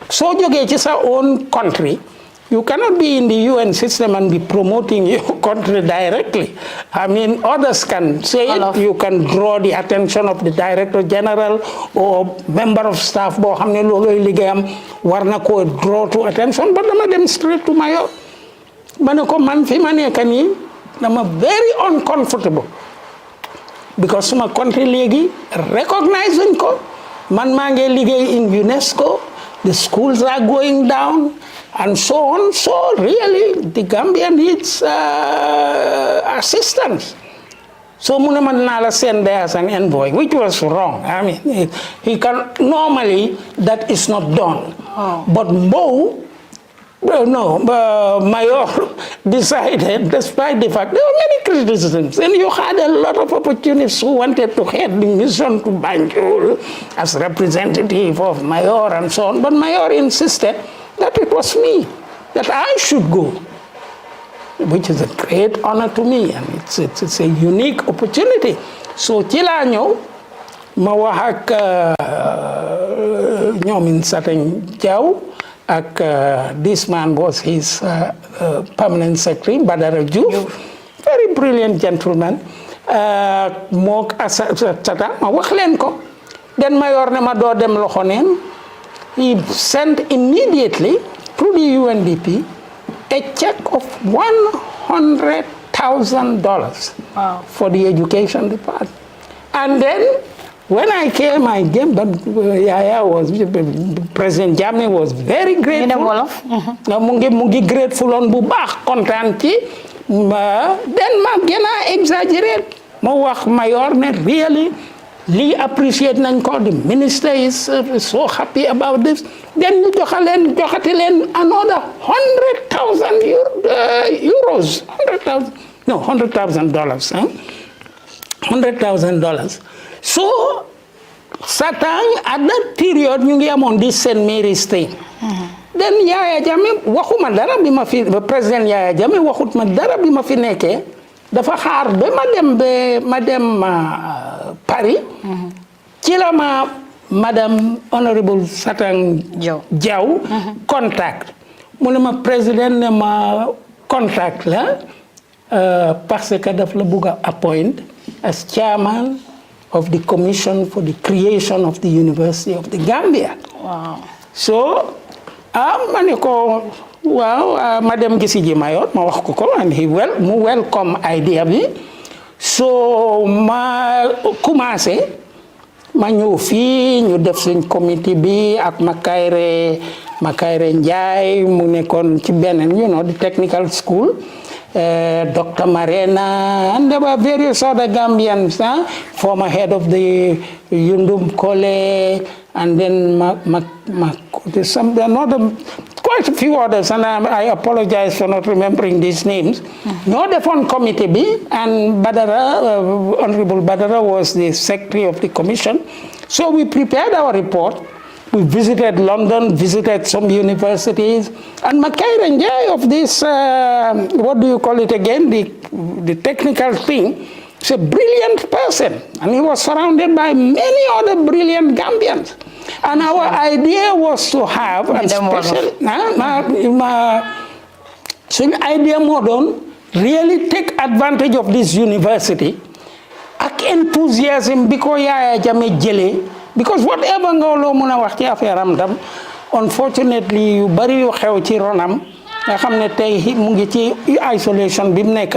C: soo jógee ci sa own country, you cannot be in the UN system and be promoting your country directly. I mean, others can say it. You can draw the attention of the Director General or member of staff boo xam ne looloy liggéeyam war na ko draw to attention, but dama dem straight to Mayor. Ma ne ko man fi ma nekk nii dama very uncomfortable, because suma country léegi recognizing ko, man maa ngi liggéey in UNESCO, the schools are going down, and so on. So really, the Gambia needs assistance. So Munamadnala sent there as an envoy, which was wrong. I mean, he can normally that is not done. But Mbow, Mayor decided, despite the fact there were many criticisms, and you had a lot of opportunists who wanted to head the mission to Banjul as representative of Mayor and so on. But Mayor insisted that it was me, that I should go, which is a great honor to me, and it's a unique opportunity. So ci laa ñëw ma wax ak ñoomin Satan Jaw ak this man was his permanent secretary, Badara Diouf, very brilliant gentleman. Mook Satan ma wax leen ko. Den Mayor ne ma doo dem loxo neen. He sent immediately through the UNDP a check of $100,000 for the education department. And then when I came, but Yahya was, President Jammeh was very grateful. Mu ngi grateful on bu baax kontaan ci. Then ma gën a exaggerate. Ma wax Mayor ne really, Lee appreciate nañ ko, the minister is so happy about this. Then ñu joxati leen another $100,000 euros. $100,000. $100,000. So Satan at that period ñu ngi amoon this St. Mary's thing. Then Yahya Jammeh waxuma dara bi ma fi président Yahya Jammeh waxut ma dara bi ma fi nekkee. Dafa xaar ba ma dem Paris. Ci la ma Madame Honorable Satang Diaw contact mu ne ma président ne ma contact la parce que daf la bugg a appoint as chairman of the commission for the creation of the University of the Gambia.
B: Wow.
C: So ma ne ko waaw ma dem gisi ji Mayotte ma wax ko and mu welcome idea bi. So ma commencé ma ñëw fii ñu def suñ comité bi ak Makayre Ndiaye mu nekkoon ci beneen the technical school, Dr. Marena, and there were various other Gambians, former head of the Yundum College, and then quite a few others, and I apologize for not remembering these names. No, the phone committee B, and Honorable Badara was the secretary of the commission. So we prepared our report. We visited London, visited some universities, and Makayre Ndiaye of this, what do you call it again, the technical thing, is a brilliant person, and he was surrounded by many other brilliant Gambians. And our idea was to have, and especially, so the idea modern, really take advantage of this university, ak enthusiasm because Yahya Jammeh jëlee, because whatever nga loo mën a wax ci affaire am tam, unfortunately yu bari yu xew ci ronam nga xam ne tey mu ngi ci isolation bi mu nekk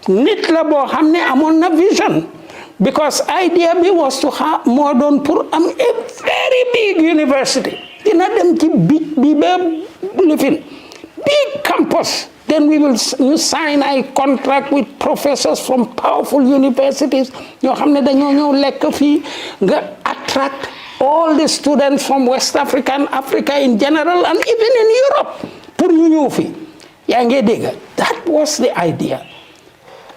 C: nit la boo xam ne amoon na vision. Because idea bi was to have moo doon pour am a very big university. Dina dem ci bi ba lifin big campus. Then we will sign a contract with professors from powerful universities. ñoo xam ne dañoo ñëw lekk fii nga attract all the students from West Africa and Africa in general and even in Europe pour ñu ñëw fii. yaa ngi dégg that was the idea.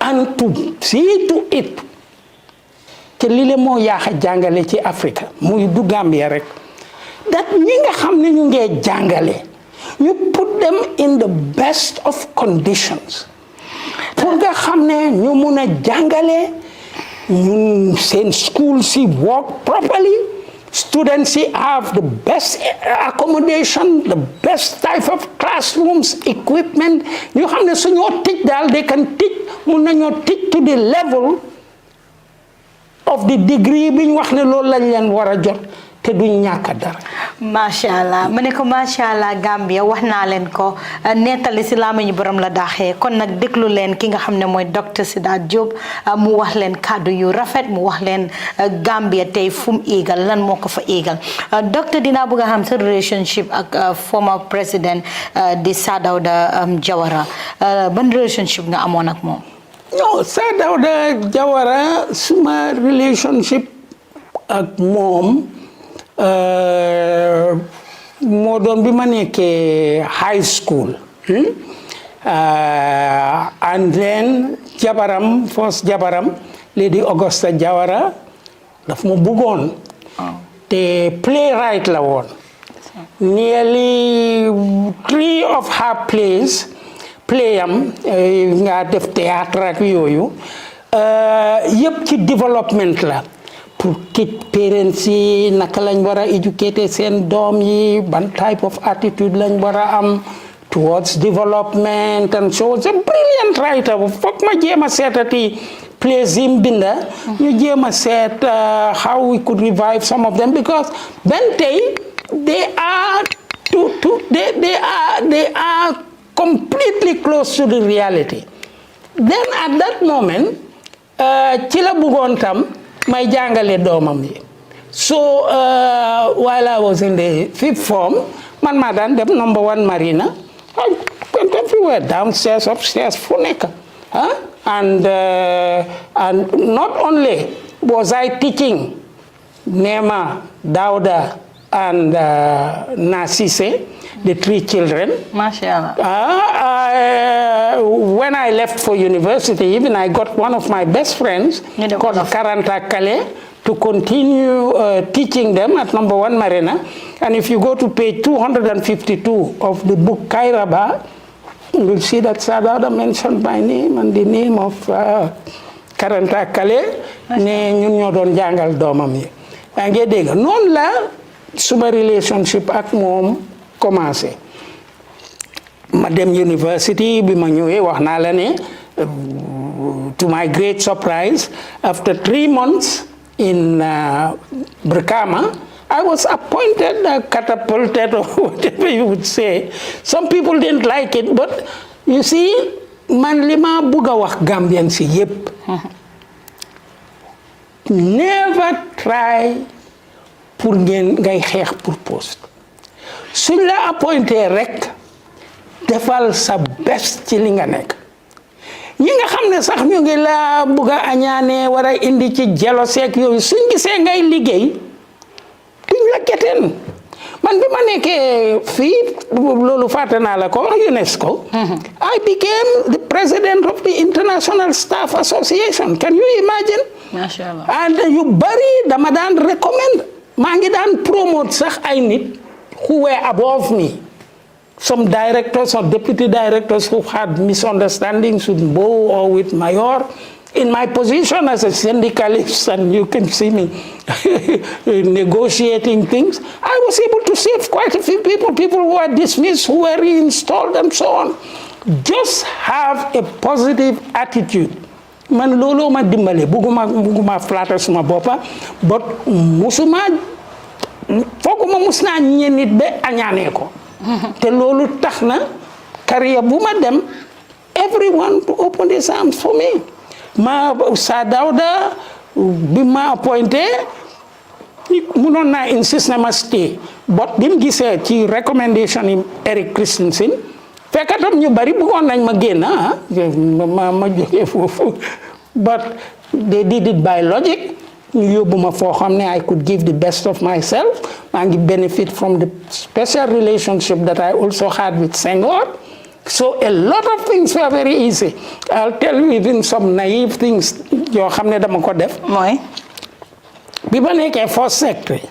C: And to see to it te lii moo yaaxa jàngale ci Afrique muy du Gambia rek that ñi nga xam ne ñu ngee jàngale ñu put them in the best of conditions pour nga xam ne ñu mun a jàngale ñun seen school si work properly, students have the best accommodation, the best type of classrooms, equipment. ñu xam ne suñoo teach daal they can teach mun nañoo teach to the level of the degree bi ñu wax ne loolu lañ leen war a jot te duñ ñàkk dara.
B: macha allah ma ne ko macha allah Gambia wax naa leen ko nettali si làmmiñu borom la daaxee kon nag déglu leen ki nga xam ne mooy docteur Sidat Jobe mu wax leen kàddu yu rafet mu wax leen Gambia tey fu mu éegal lan moo ko fa éegal docteur dinaa bëgg a xam sa relationship ak former président di Sir Dawda Jawara ban relationship nga amoon ak moom.
C: non Sir Dawda Jawara suma relationship ak moom moo doon bi ma nekkee high school and then first jabaram Lady Augusta Jawara daf ma bëggoon te playwright la woon nearly 3 of her plays playam nga def théâtre ak yooyu yëpp ci développement la pour teach parents yi naka lañ war a éduquer seen doom yi ban type of attitude lañ war a am towards development and so it's a brilliant writer foog ma jéem a seetati plays yi mu binda ñu jéem a seet how we could revive some of them because ben tey they are completely close to the reality. Then at that moment ci la bëggoon tam may jàngale doomam yi so while I was in the 5th form man maa daan dem number 1 Marina I went everywhere downstairs upstairs fu nekk and not only was I teaching Nema, Dawda and Nasise, the 3 children.
B: Mashallah.
C: When I left for university, even I got one of my best friends called Karanta Kale to continue teaching them at number 1 Marina. And if you go to page 252 of the book Kairaba, you will see that Sadada mentioned my name and the name of Karanta Kale. Ne ñun ñoo doon jàngal doomam yi. yaa ngi dégg noonu la suma relationship ak moom commencé ma dem university bi ma ñëwee wax naa la ne to my great surprise after 3 months in Brikama I was appointed, catapulted, or whatever you would say. Some people didn't like it, but you see, man lima buga wax Gambian si yep. Never try pour ngeen ngay xeex pour poste. Suñ la appointé rek defal sa best ci li nga nekk. ñi nga xam ne sax ñu ngi la buga añaane war a indi ci jealousy ak yooyu suñ gisee ngay liggéey duñ la geteen man bi ma nekkee fii loolu fàtte naa la ko wax UNESCO I became the president of the International Staff Association. Can you imagine?
B: Mashallah.
C: And yu bari dama daan recommend maa ngi daan promote sax ay nit who were above me. Some directors or deputy directors who had misunderstandings with Bo or with Mayor. In my position as a syndicalist, and you can see me negotiating things, I was able to save quite a few people who were dismissed, who were reinstalled, and so on. Just have a positive attitude. Man lolo ma dimbale buguma flatter suma boppa, but musuma foguma musna ñenit be añane ko. Te lolu taxna career buma dem everyone to open his arms for me. Ma Sadawda bi ma appointé munoon naa insist na ma stay but bi mu gisee ci recommendation yi Eric Christensen fekkatam ñu bari bëggoon nañ ma génn ma jógee foofu but they did it by logic ñu yóbbu ma foo xam ne I could give the best of myself maa ngi benefit from the special relationship that I also had with Senghor. So a lot of things were very easy. I'll tell you even some naive things yoo xam ne dama ko def.
B: mooy.
C: bi ma nekkee first secretary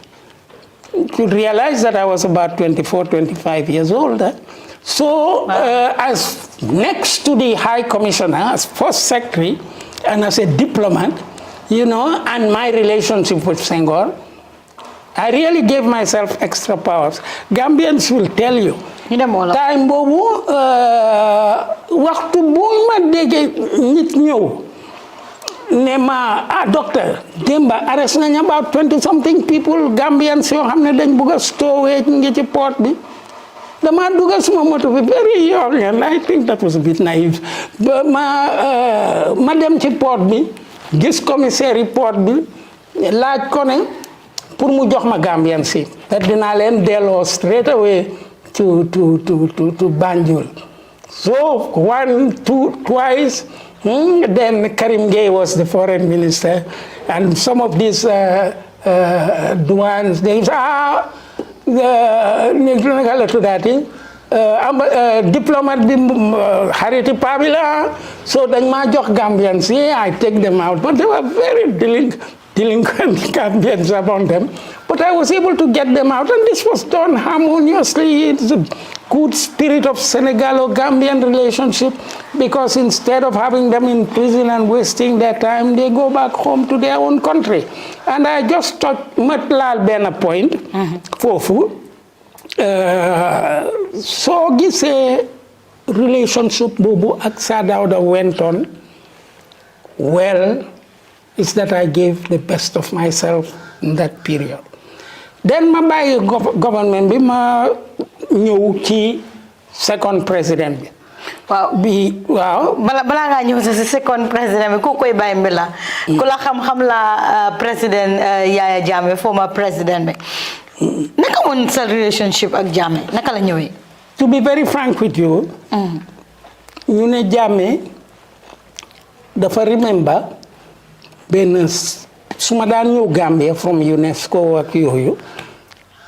C: to realize that I was about 24, 25 years old. So as next to the High Commissioner, as first secretary, and as a diplomat, you know, and my relationship with Senghor, I really gave myself extra powers. Gambians will tell you. Time boobu waxtu bu ma déggee nit ñëw ne ma docteur démba arrest nañ about 20 something people Gambians yoo xam ne dañ bëgg a stowee ngi ci port bi dama dugal suma moto bi very young and I think that was a bit naive ma dem ci port bi gis commissaire yi port bi laaj ko ne pour mu jox ma Gambian si te dinaa leen delloo straight away to Banjul. So 1, 2, twice, then Karim Gay was the foreign minister, and some of these douanes, they say, diplomat bi Hariti Pabila, so then ma jox Gambians, I take them out, but they were very delinquent Gambians among them. But I was able to get them out, and this was done harmoniously. It's a good spirit of Senegalo-Gambian relationship, because instead of having them in prison and wasting their time, they go back home to their own country. And I just thought, matlal ben point, fofu. So gisee relationship bobu ak Sadawda went on well. Is that I gave the best of myself in that period. Then ma bàyyi government bi ma ñëw ci second president bi. waaw
B: bala ngaa ñëw si second president bi ku koy bàyyi mbi la ku la xam-xam la président Yahya Jammeh former president bi naka woon sa relationship ak Jammeh naka la ñëwee.
C: To be very frank with you, ñu ne Jammeh dafa remember benn suma daan ñëw Gambia from UNESCO ak yooyu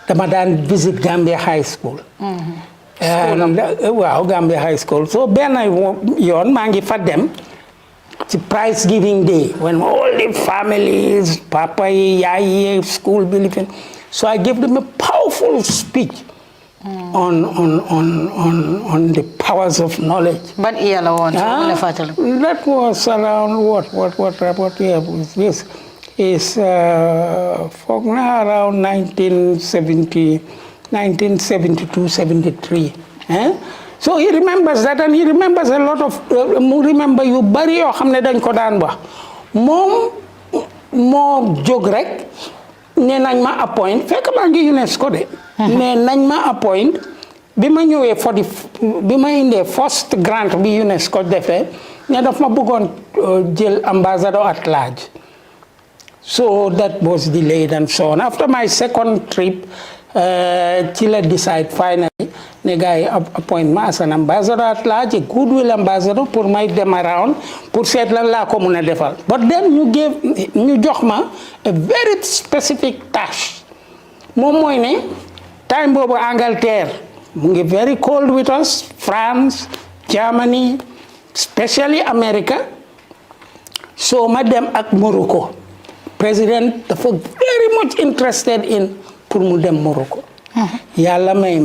C: dama daan visit Gambia High School. waaw Gambia High School so benn yoon maa ngi fa dem ci prize giving day when all the families papa yi yaay yi school bi li so I gave them a powerful speech on the powers of knowledge.
B: Ban year la woon?
C: That was around what year was this? is foog na around 1972, 73. So he remembers that, and he remembers a lot of mu remember yu bari yoo xam ne dañ ko daan wax moom moo jóg rek ne nañ ma appoint fekk maa ngi UNESCO de. ne nañ ma appoint bi ma ñëwee bi ma indee first grant bi UNESCO defee ne daf ma bëggoon jël ambassador at large. So that was delayed and so on. After my second trip, Chile decide finally, ne guy appoint me as an ambassador at large, a goodwill ambassador, pour my them around, pour seet lan laa ko mun a defal. But then ñu jox ma a very specific task. Moom mooy ne time boobu Angleterre mu ngi very cold with us, France, Germany, especially America. So ma dem ak Morocco. President dafa very much interested in pour mu dem Morocco. Yàlla may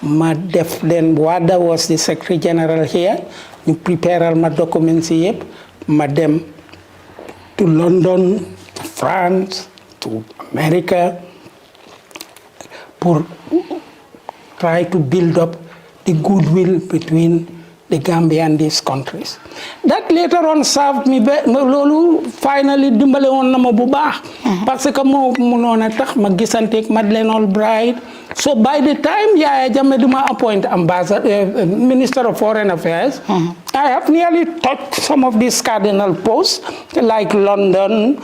C: ma def then Wada was the Secretary General here. ñu préparal ma documents yi yëpp ma dem to London, to France, to America pour try to build up the goodwill between the Gambia and these countries. That later on served me loolu finally dimbale woon na ma bu baax. parce que moo mënoon a tax ma gisanteeg Madeleine Albright. So by the time Yahya Jammeh di ma appoint ambassador, Minister of Foreign Affairs, I have nearly touched some of these cardinal posts like London,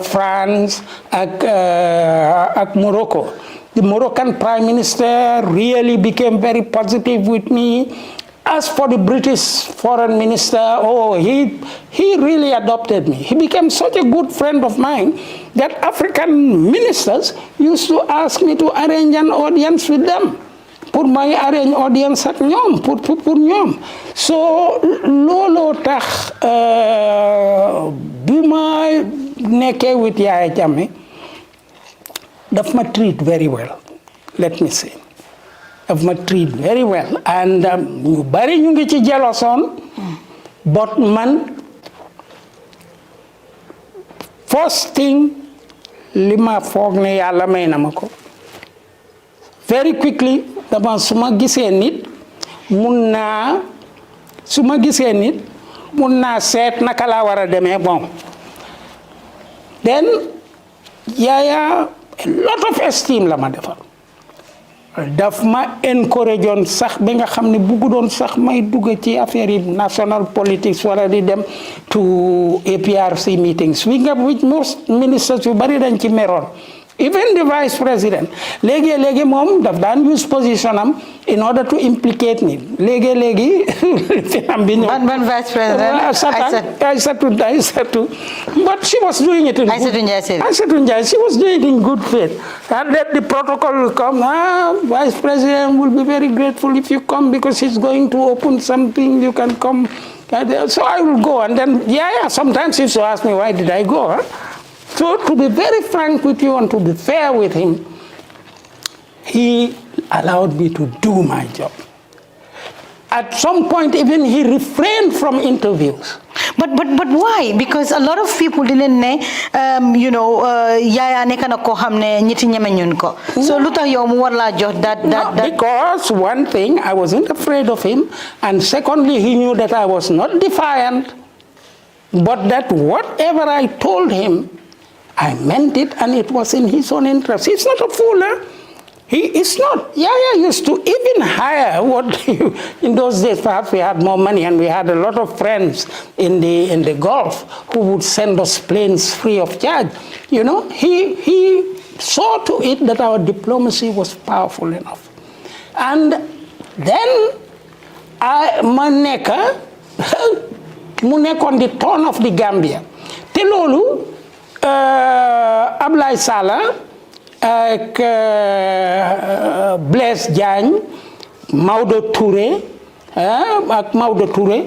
C: France, ak Morocco. The Moroccan Prime Minister really became very positive with me. As for the British Foreign Minister, he really adopted me. He became such a good friend of mine that African ministers used to ask me to arrange an audience with them. Pour may arrange audience ak ñoom pour ñoom. So looloo tax bi ma nekkee with Yahya Jammeh daf ma treat very well, let me say. Daf ma treat very well, and ñu bari ñu ngi ci jealousone, but man first thing li ma foog ne Yàlla may na ma ko very quickly dama su ma gisee nit mun naa seet naka laa war a demee bon then Yahya a lot of esteem la ma defal. Daf ma encourage on sax ba nga xam ne buggu doon sax may dugg ci affaire yi national politics wala di dem to APRC meetings which most ministers yu bari dañ ci meroon, even the vice president léegi moom daf daan use position am in order to implicate me léegi am bi ñëw
B: ban vice president
C: Aïssatou, but she was doing it in Aïssatou Ndiaye, she was doing it in good faith, and let the protocol will come. Vice president will be very grateful if you come because he's going to open something, you can come. So I will go, and then sometimes he used to ask me why did I go. So to be very frank with you and to be fair with him, he allowed me to do my job. At some point, even he refrained from interviews.
B: But why? Because a lot of people didn't know, Yahya nekk na ko xam ne ñiti ñeme ñun ko. So lu tax yow mu war laa jox that.
C: Because one thing, I wasn't afraid of him, and secondly, he knew that I was not defiant, but that whatever I told him, I meant it, and it was in his own interest. He's not a fool, huh? He is not. Yahya used to even hire in those days, perhaps we had more money and we had a lot of friends in the Gulf who would send us planes free of charge. He saw to it that our diplomacy was powerful enough. And then ma nekk mu nekkoon the tone of the Gambia. Te loolu Ablaye Sallah ak Blaise Diagne, Momodou Touré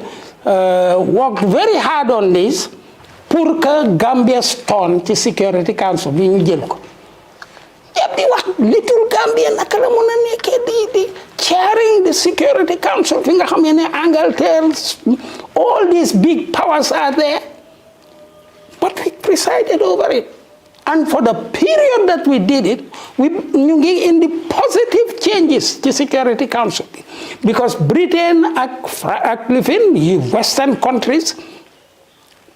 C: worked very hard on this pour que Gambia's tone ci Security Council bi ñu jël ko. Yëpp di wax little Gambia naka la mën a nekkee di chairing the Security Council fi nga xam ne Angleterre, all these big powers are there. But presided over it. And for the period that we did it, ñu ngi indi positive changes to Security Council because Britain ak lifin yi Western countries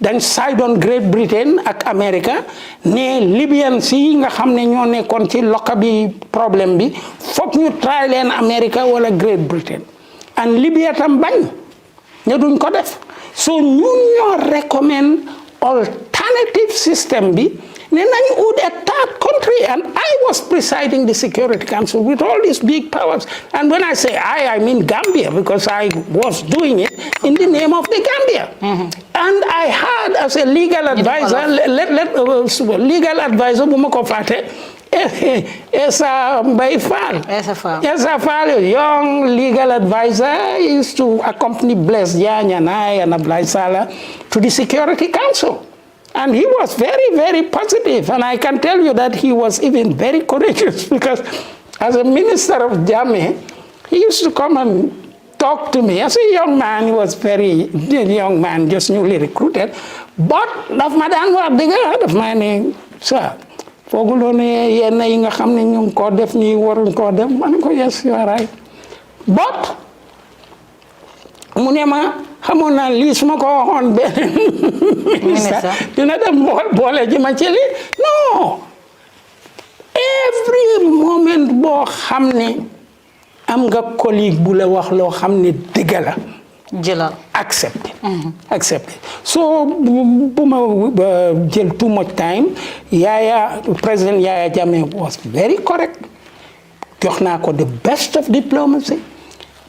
C: dañ side on Great Britain ak America ne Libyans yi nga xam ne ñoo nekkoon ci lokka bi problème bi foog ñu try leen America wala Great Britain and Libya tam bañ ne duñ ko def so ñun ñoo recommend alternative system bi ne nañ ut a third country and I was presiding the Security Council with all these big powers and when I say I mean Gambia because I was doing it in the name of the Gambia and I had as a legal advisor legal advisor bu ma ko fàtte Esa Fall, young legal advisor, used to accompany Bless Janya and I and Ablai Sala to the Security Council. And he was very, very positive. And I can tell you that he was even very courageous because as a minister of Jammeh, he used to come and talk to me. As a young man, he was very young man, just newly recruited. But daf ma daan wax dëgg daf ma ne sa fooguloo ne yenn yi nga xam ne ñu ngi ko def nii waruñ koo def man ko yes you are right. But mu ne ma xamoon naa lii su ma ko waxoon benn ministre dina dem boole ji ma ci li non every moment boo xam ne am nga collègue bu la wax loo xam ne dëgg la jëlal accepté so bu ma jël too much time President Yahya Jammeh was very correct jox naa ko the best of diplomacy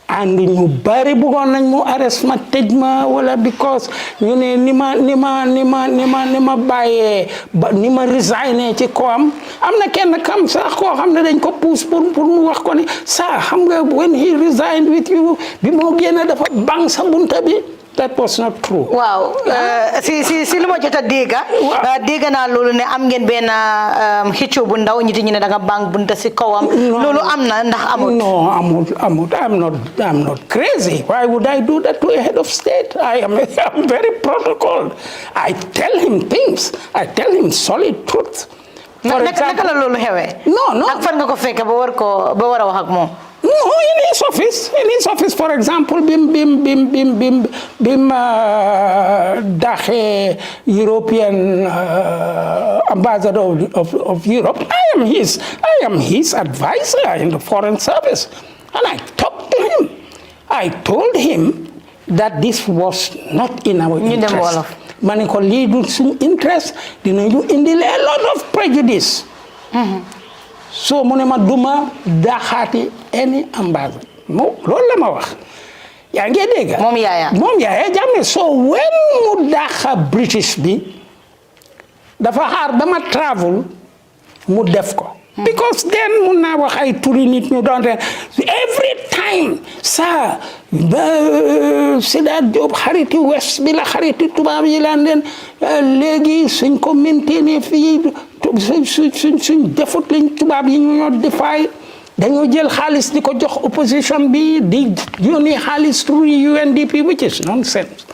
C: and ñu bari bëggoon nañ mu arrest ma tëj ma wala because ñu ne ni ma bàyyee ni ma resigné ci kawam am na kenn kam sax koo xam ne dañ ko pousse pour mu wax ko ne sa xam nga when he resigned with you bi moo génn dafa bang sa bunta bi that was not true.
B: Wow. Si lu ma jot a dégg naa loolu ne am ngeen benn xëccoo bu ndaw ñiti ñu ne da nga bang bunta si kawam loolu am na ndax amut.
C: No, amut. I'm not crazy. Why would I do that to a head of state? I'm very protocol. I tell him things. I tell him solid truth.
B: For example, naka la loolu xewee?
C: No.
B: Ak fan nga ko fekk ba war a wax ak moom?
C: No, in his office, for example, bim daxe European ambassador of Europe. I am his advisor in the foreign service, and I talked to him. I told him that this was not in our interest. Mane ko lii du suñu interest dinañu indil a lot of prejudice. So mu ne ma duma daxaati any ambassador loolu la ma wax yaa ngi dégg
B: moom Yahya
C: Jammeh so when mu daxa British bi dafa xaar dama travel mu def ko because then mun naa wax ay turi nit ñu doon every time sa Sidat Jobe xariti West bi la xariti tubaab yi laan leen léegi suñ ko maintenir fii suñ defut lañ tubaab yi ñoo defaay dañoo jël xaalis di ko jox opposition bi di yónnee xaalis through UNDP which is nonsense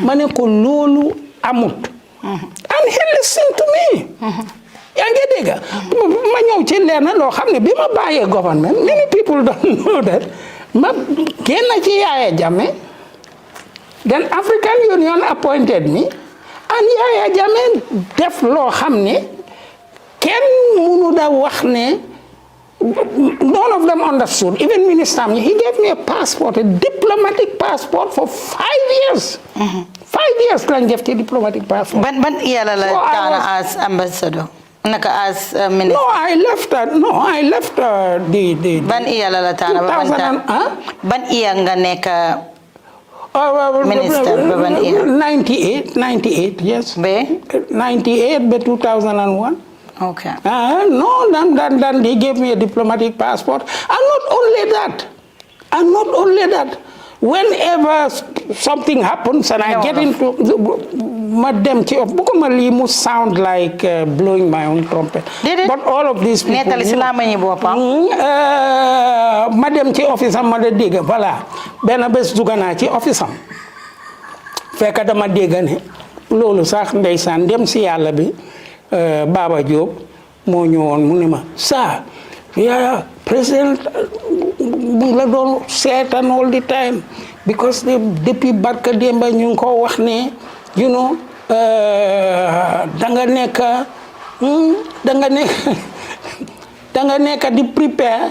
C: ma ne ko loolu amut and he listened to me yaa ngi dégg ma ñëw ci leer na loo xam ne bi ma bàyyee government many people don't know that ma génn ci Yahya Jammeh then African Union appointed me and Yahya Jammeh def loo xam ne kenn mënu da wax ne none of them understood even Minister he gave me a passport a diplomatic passport for 5 years 5 years lañ def ci diplomatic passport
B: ban yàlla la taana as ambassador naka as minister
C: no I left the
B: ban yàlla la taana ban iya nga nekk minister ban iya
C: 98 yes
B: be
C: 98 be 2001
B: okay
C: no then they gave me a diplomatic passport and not only that whenever something happens and I get into madam ci bëgguma lii mu sound like blowing my own trumpet but all of these people
B: nettali si laa mañi boppam
C: ma dem ci office am ma da dégg voilà benn bés dugg naa ci office am fekk dama dégg ne loolu sax ndeysaan dem si yàlla bi Baba Jobe moo ñëwoon mu ne ma saa yaa président mu la doon seetaan all the time because depuis barka démba ñu ngi ko wax ne you know da nga nekk di prepare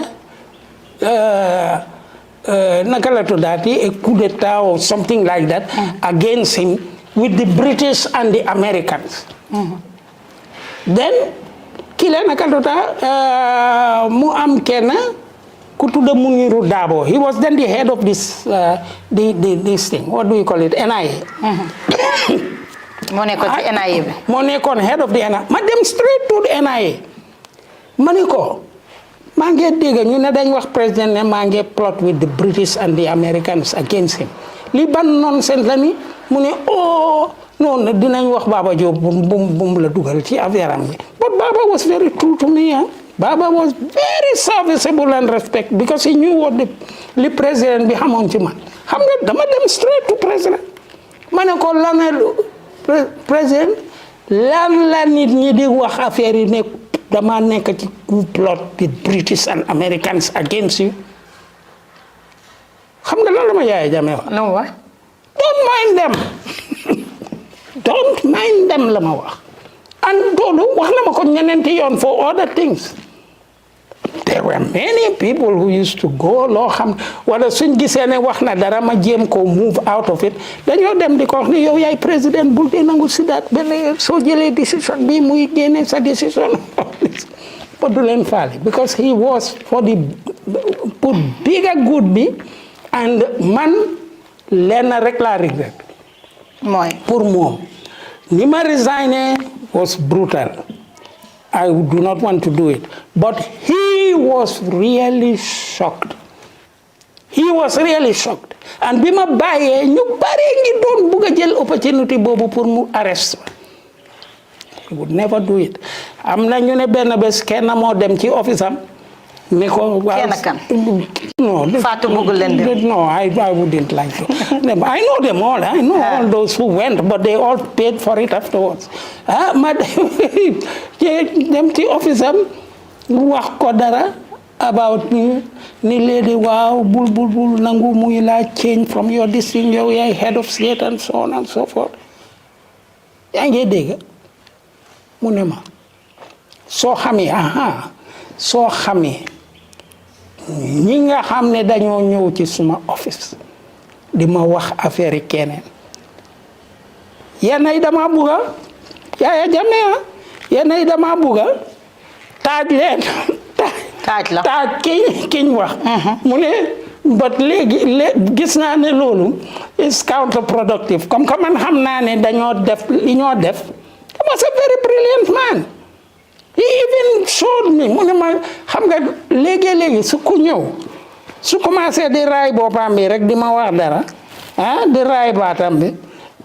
C: naka la tuddaati a coup d'état or something like that against him with the British and the Americans. Then kile naka tudda mu am kenn ku tudda Muniru Dabo. He was then the head of this this thing. What do you call it? NIA.
B: moo nekkoon ci NIA bi.
C: moo nekkoon head of the NIA. ma dem straight to the NIA. ma ne ko maa ngi dégg ñu ne dañ wax président ne maa ngi plot with the British and the Americans against him li ban nonsense la ni mu ne oh non dinañ wax Baba Jobe bu la dugal ci affaire am yi but Baba was very true to me. Baba was very serviceable and respect because he knew what li président bi xamoon ci man xam nga dama dem straight to président ma ne ko président lan la nit ñi di wax affaire yi ne dama nekk ci plot with British and Americans against you xam nga lan la ma Yahya Jammeh wax.
B: lu mu wax.
C: don't mind them don't mind them la ma wax and loolu wax na ma ko ñeneenti yoon for other things. There were many people who used to go loo xam wala suñ gisee ne wax na dara ma jéem ko move out of it dañoo dem di ko wax ne yow yaay président bul dee nangu Sidat benn soo jëlee décision bi muy génne sa décision ba du leen faale because he was for the pour bigger good bi and man lenn rek laa regret
B: mooy
C: pour moom ni ma resigné was brutal. I do not want to do it. But he was really shocked. He was really shocked. And bima baye ñu bari ngi doon bëgg jël opportunity bobu pour mu arrest. He would never do it. Am na ñu ne benn bés kenn moo dem ci office am ne ko
B: kenn kan
C: no
B: Fatou bëggul leen dem.
C: No, I wouldn't like to. I know them all. I know all those who went, but they all paid for it afterwards. Ma dem ci office am wax ko dara about ni lady waaw bul nangu muy la change from your district yow yaay head of state and so on and so forth. Yaa ngi dégg mu ne ma soo xamee ñi nga xam ne dañoo ñëw ci suma office di ma wax affaire yi keneen yenn yi dama bugga Yahya Jammeh yenn yi dama bugga taaj leen taaj kiñ wax mu ne but léegi gis naa ne loolu is counterproductive comme que man xam naa ne dañoo def li ñoo def he was a very brilliant man. He even showed me mu ne ma xam nga léegi su ku ñëw su commencé di raay boppam bi rek di ma wax dara di raay baatam bi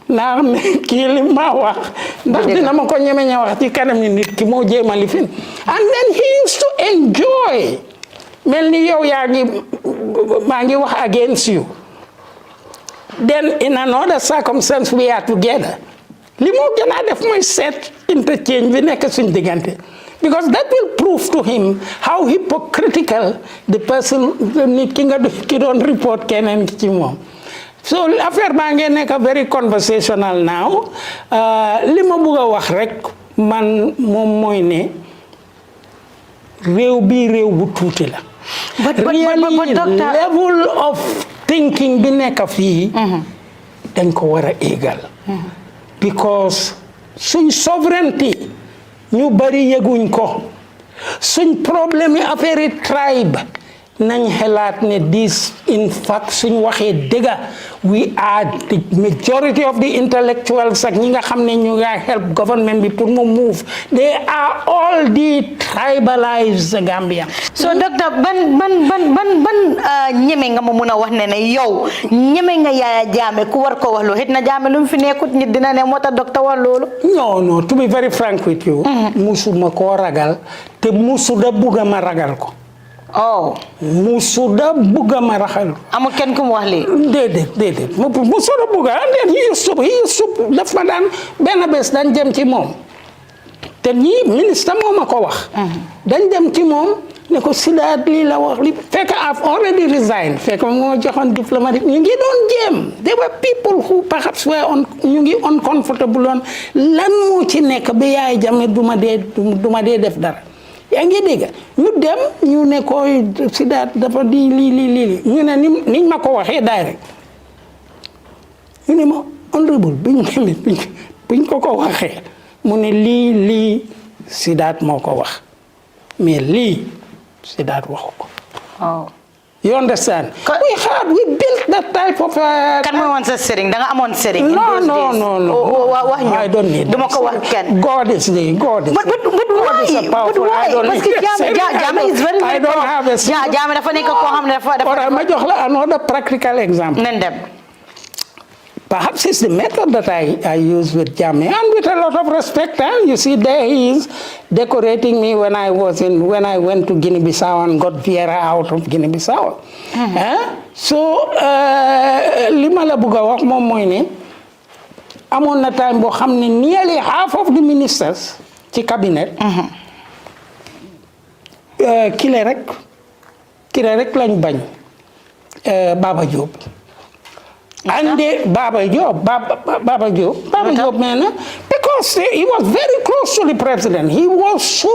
C: naa xam ne kii li ma wax ndax dina ma ko ñeme wax ci kanam ni nit ki moo jéem a lifin and then he used to enjoy mel ni yow maa ngi wax against you then in another circumstance we are together li moo gën a def mooy set interchange bi nekk suñ diggante because that will prove to him how hypocritical the person nit ki doon report keneen ki ci moom so affaire baa ngeen nekk very conversational now li ma bëgg a wax rek man moom mooy ne réew bu tuuti la really level of thinking bi nekk fii dañ ko war a égal because suñ sovereignty ñu bari yëguñ ko suñ problème yi affaire tribe nañ xelaat ne this in fact suñ waxee dëgga we are the majority of the intellectuals ak ñi nga xam ne ñu nga help government bi pour mu move they are all the tribalized Gambia.
B: So docteur ban ñeme nga ma mun a wax ne yow ñeme nga Yahya Jammeh ku war ko wax loolu xit na Jammeh lu mu fi nekkut nit dina ne moo tax docteur wax loolu.
C: No to be very frank with you musuma koo ragal te musu da bugga ma ragal ko.
B: oh
C: musuda bugga ma raxal
B: amul kenn ku mu wax lii
C: déedéet musuda bugga and he used to daf ma daan benn bés dañ dem ci moom te ñii ministre moo ma ko wax dañ dem ci moom ne ko Sidat lii la wax li fekk I've already resigned fekk moo joxoon diplomatique ñu ngi doon jéem there were people who perhaps were ñu ngi uncomfortable on lan moo ci nekk ba Yahya Jammeh du ma dee def dara yaa ngi dégg ñu dem ñu ne ko Sidat dafa di lii ñu ne niñ ma ko waxee direct ñu ne ma honorable biñ ko waxee mu ne lii Sidat moo ko wax mais lii Sidat waxu ko.
B: oh
C: you understand. we built that type of.
B: kan mooy woon sa sëriñ da nga amoon sëriñ.
C: no.
B: wax ñu
C: I don't need.
B: duma ko wax kenn.
C: God is there. God is powerful. I don't need.
B: Parce que Jammeh is very
C: I don't have a.
B: Jammeh dafa nekk koo xam ne dafa.
C: ma jox la another practical example.
B: nen dem.
C: Perhaps it's the method that I use with Jammeh, and with a lot of respect. You see, there he is decorating me when I went to Guinea-Bissau and got Vieira out of Guinea-Bissau. So, li ma la bëgg a wax moom mooy ne amoon na time boo xam ne nearly half of the ministers ci cabinet. kile rek lañ bañ Baba Jobe. And Baba Jobe, man, because he was very close to the president. He was so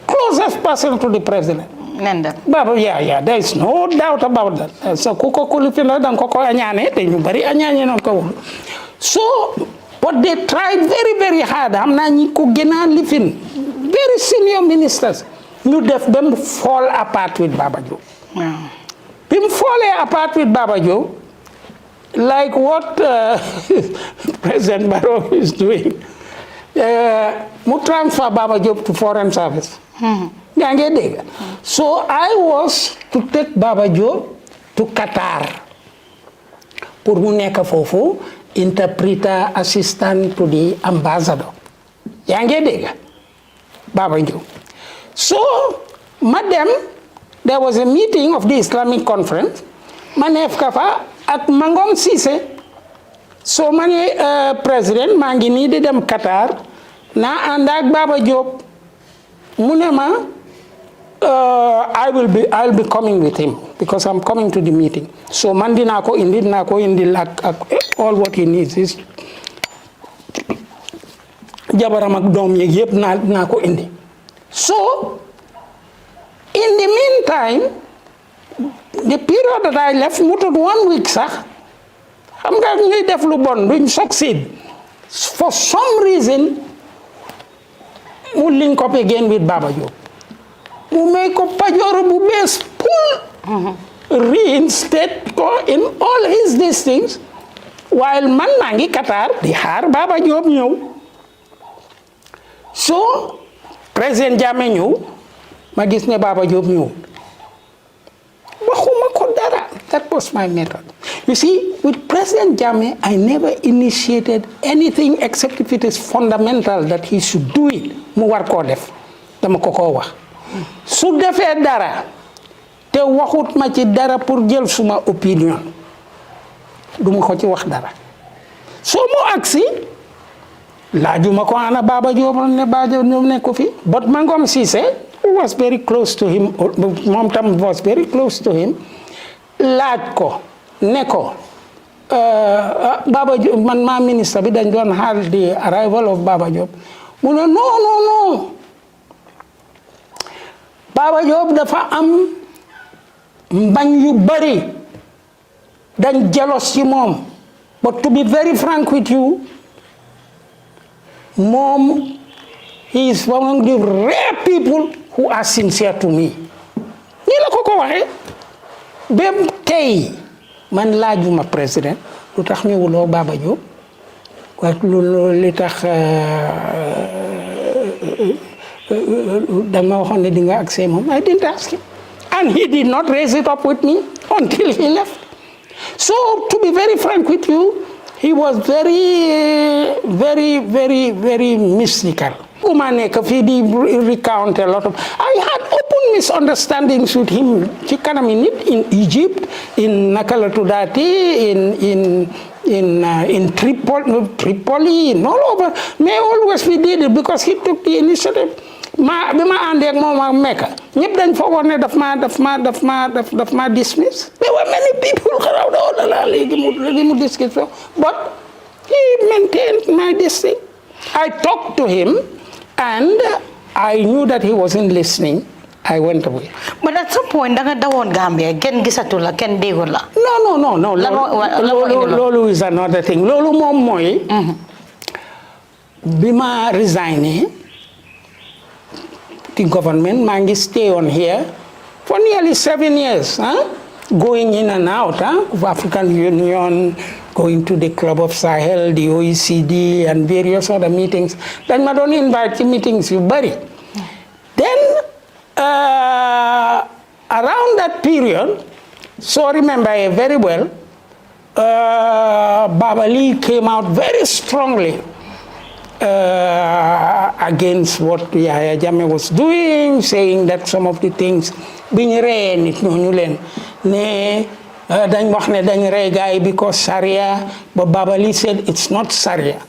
C: closest person to the president. Baba, yeah, there is no doubt about that. So, so, but they tried very, very hard. Very senior ministers. You def them fall apart with Baba Jobe. Him falling apart with Baba Jobe, like what President Barrow is doing, mu transfer Baba Jobe to foreign service. So I was to take Baba Jobe to Qatar pour mu nekk foofu interpreter assistant to the ambassador. yaa ngi dégg Baba Jobe. So madam, there was a meeting of the Islamic conference. ma neef ka fa ak Mangom Cissé. So ma ne président maa ngi nii di dem Qatar naa ànd ak Baba Jobe mu ne ma I'll be coming with him because I'm coming to the meeting. So man dinaa ko indi ak all what he needs is jabaram ak doom yeeg yëpp naa ko indi. So in the meantime, the period that I left mutut 1 week sax xam nga ñuy def lu bon duñ succeed. For some reason mu link up again with Baba Jobe. mu may ko pajoor bu bees pour reinstate ko in all his these things while man maa ngi Qatar di xaar Baba Jobe ñëw. So président Jammeh ñëw ma gis ne Baba Jobe ñëw waxuma ko dara. That was my method. You see, with President Jammeh, I never initiated anything except if it is fundamental that he should do it. Mu war koo def dama ko wax. Su defee dara te waxut ma ci dara pour jël suma opinion duma ko ci wax dara. So mu agsi laajuma ko ana Baba Jobe ne Baba Jobe ne ko fi. But Mangom Cissé, who was very close to him, moom tam was very close to him, laaj ko ne ko Baba Jobe man maa ministre bi dañ doon xaar the arrival of Baba Jobe mu ne non Baba Jobe dafa am mbañ yu bari dañ jealous ci moom. But to be very frank with you, moom he is one of the rare people who are sincere to me. nii la ko waxee ba tey man laajuma président lu tax ñëwuloo Baba Jobe waaye li tax dama waxoon ne di nga accès moom. I didn't ask him and he did not raise it up with me until he left. So to be very frank with you, he was very mystical. bëgguma nekk fii di recount a lot of I had open misunderstandings with him ci kanami nit in Egypt in naka la tuddaati in Tripoli in all over mais always we did it because he took the initiative bi ma àndee ak moom ak Mecca ñëpp dañ foogoon ne daf ma dismiss there were many people around léegi mu dismiss but he maintained my distance. I talked to him and I knew that he wasn't listening. I went away.
B: But at some point, danga dawon Gambia, ken gisatu la, ken dégul la.
C: No. Lolo is another thing. Lolo mom moy. Bima resigning. The government mangi stay on here for nearly 7 years, going in and out of African Union, going to the Club of Sahel, the OECD, and various other meetings. Then I don't invite the meetings you bury. Then around that period, so remember very well, Babali came out very strongly against what Yahya Jammeh was doing, saying that some of the things being ran it ne dañ wax ne dañ rey gaay because Sharia, but Babali said it's not Sharia.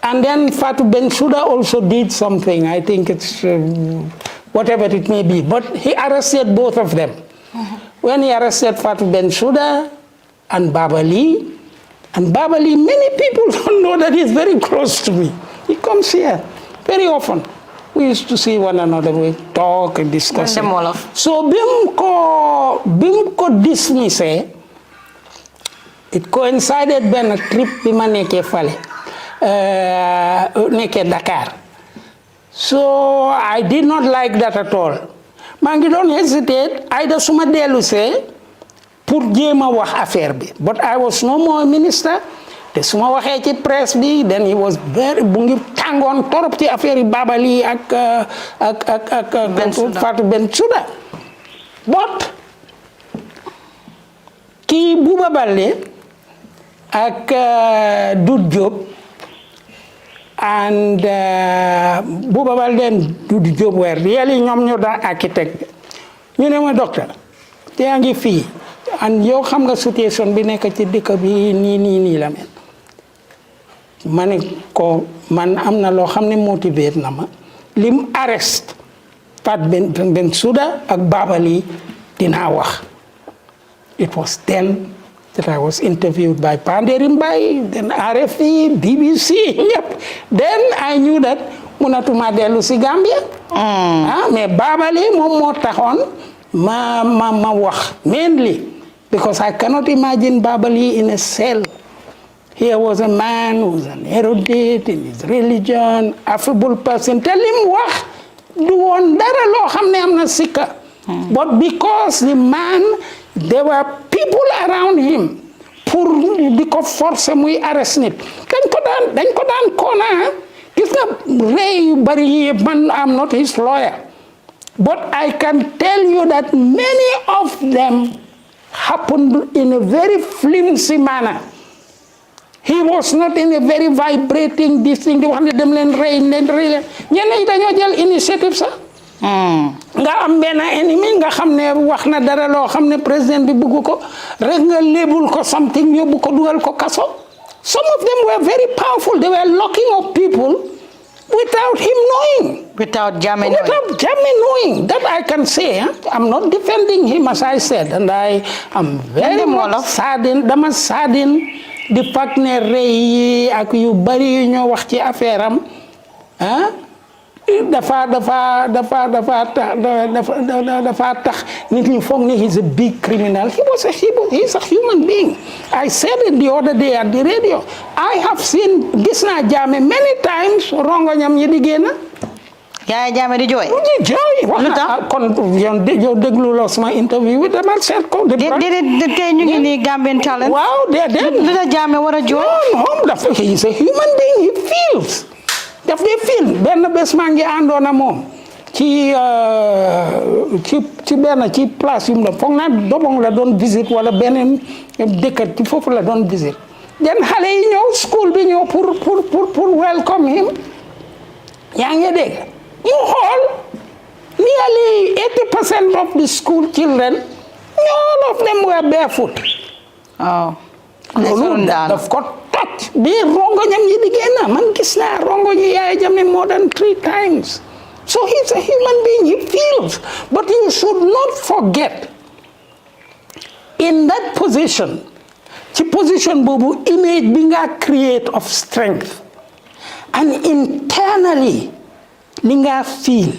C: And then Fatou Bensouda also did something, I think it's whatever it may be, but he arrested both of them. When he arrested Fatou Bensouda and Babali, many people don't know that he's very close to me. He comes here very often. We used to see one another, we talk and discuss. So bim ko dismissé, it coincided with a trip bima neke fale, neke Dakar. So I did not like that at all. Mangi don't hesitate, either suma delu se pour jema wax affaire bi. But I was no more minister. Te suma waxee ci presse bi, then he was very bungi tàngoon torop ci affaire yi Babali ak Fatou Bensouda. But ki Bouba Baldé ak Doudou Diop and Bouba Baldé and Doudou Diop were really ñoom ñoo daan architect. Ñu ne ma docteur te yaa ngi fii and yow xam nga situation bi nekk ci dëkk bi nii la mel. Man ko man am na loo xam ne motivé na ma lim arrest Fatou Bensouda ak Babali dinaa wax. It was then that I was interviewed by Panderim Bay, then RFI, BBC, then I knew that munatuma dellu si Gambia. Mais Babali moom moo taxoon ma wax mainly because I cannot imagine Babali in a cell. Here was a man who was an erudite in his religion, affable person. Tell him wax du woon dara loo xam ne am na sikka. But because the man, there were people around him pour di ko forcer muy arrest nit. dañ ko daan koona gis nga rey yu bari yi man I'm not his lawyer. But I can tell you that many of them happened in a very flimsy manner. He was not in a very vibrating this thing. Di wax ne dem leen rey leen ñenn ñi dañoo jël initiative sax. Nga am benn ennemi nga xam ne wax na dara loo xam ne président bi bëgg ko rek nga label ko something yóbbu ko dugal ko kaso. Some of them were very powerful. They were locking up people without him knowing. Without Jammeh knowing. That I can say. I'm not defending him as I said. And I am very much saddened. Dama saddened the fact ne rey yi ak yu bari yu ñoo wax ci affaire am dafa tax nit ñi foog ne he's a big criminal. He's a human being. I said it the other day at the radio. I have seen gis naa Jammeh many times rongoñam yi di génn.
B: Yahya Jammeh di jooy.
C: Di jooy. Kon yow déglu loo sama interview bi dama seet ko.
B: Déedéet tey ñu ngi nii Gambian Talents.
C: Waaw déedéet.
B: Lu tax Jammeh war a jooy.
C: Non he's a human being. He feels. daf dee feel benn bés maa ngi àndoon ak moom ci place yu mu doon foog naa Dobong la doon visite wala beneen dëkkat ci foofu la doon visite. den xale yi ñëw school bi ñëw pour welcome him yaa ngi dégg mu xool nearly 80% of the school children all of them were barefoot.
B: Oh.
C: loolu daf ko toj bi rongoñam yi di génn man gis naa rongoñ yi Yahya Jammeh more than 3 times. So he's a human being, he feels. But you should not forget, in that position, the position bobu image being a create of strength. And internally, linga feel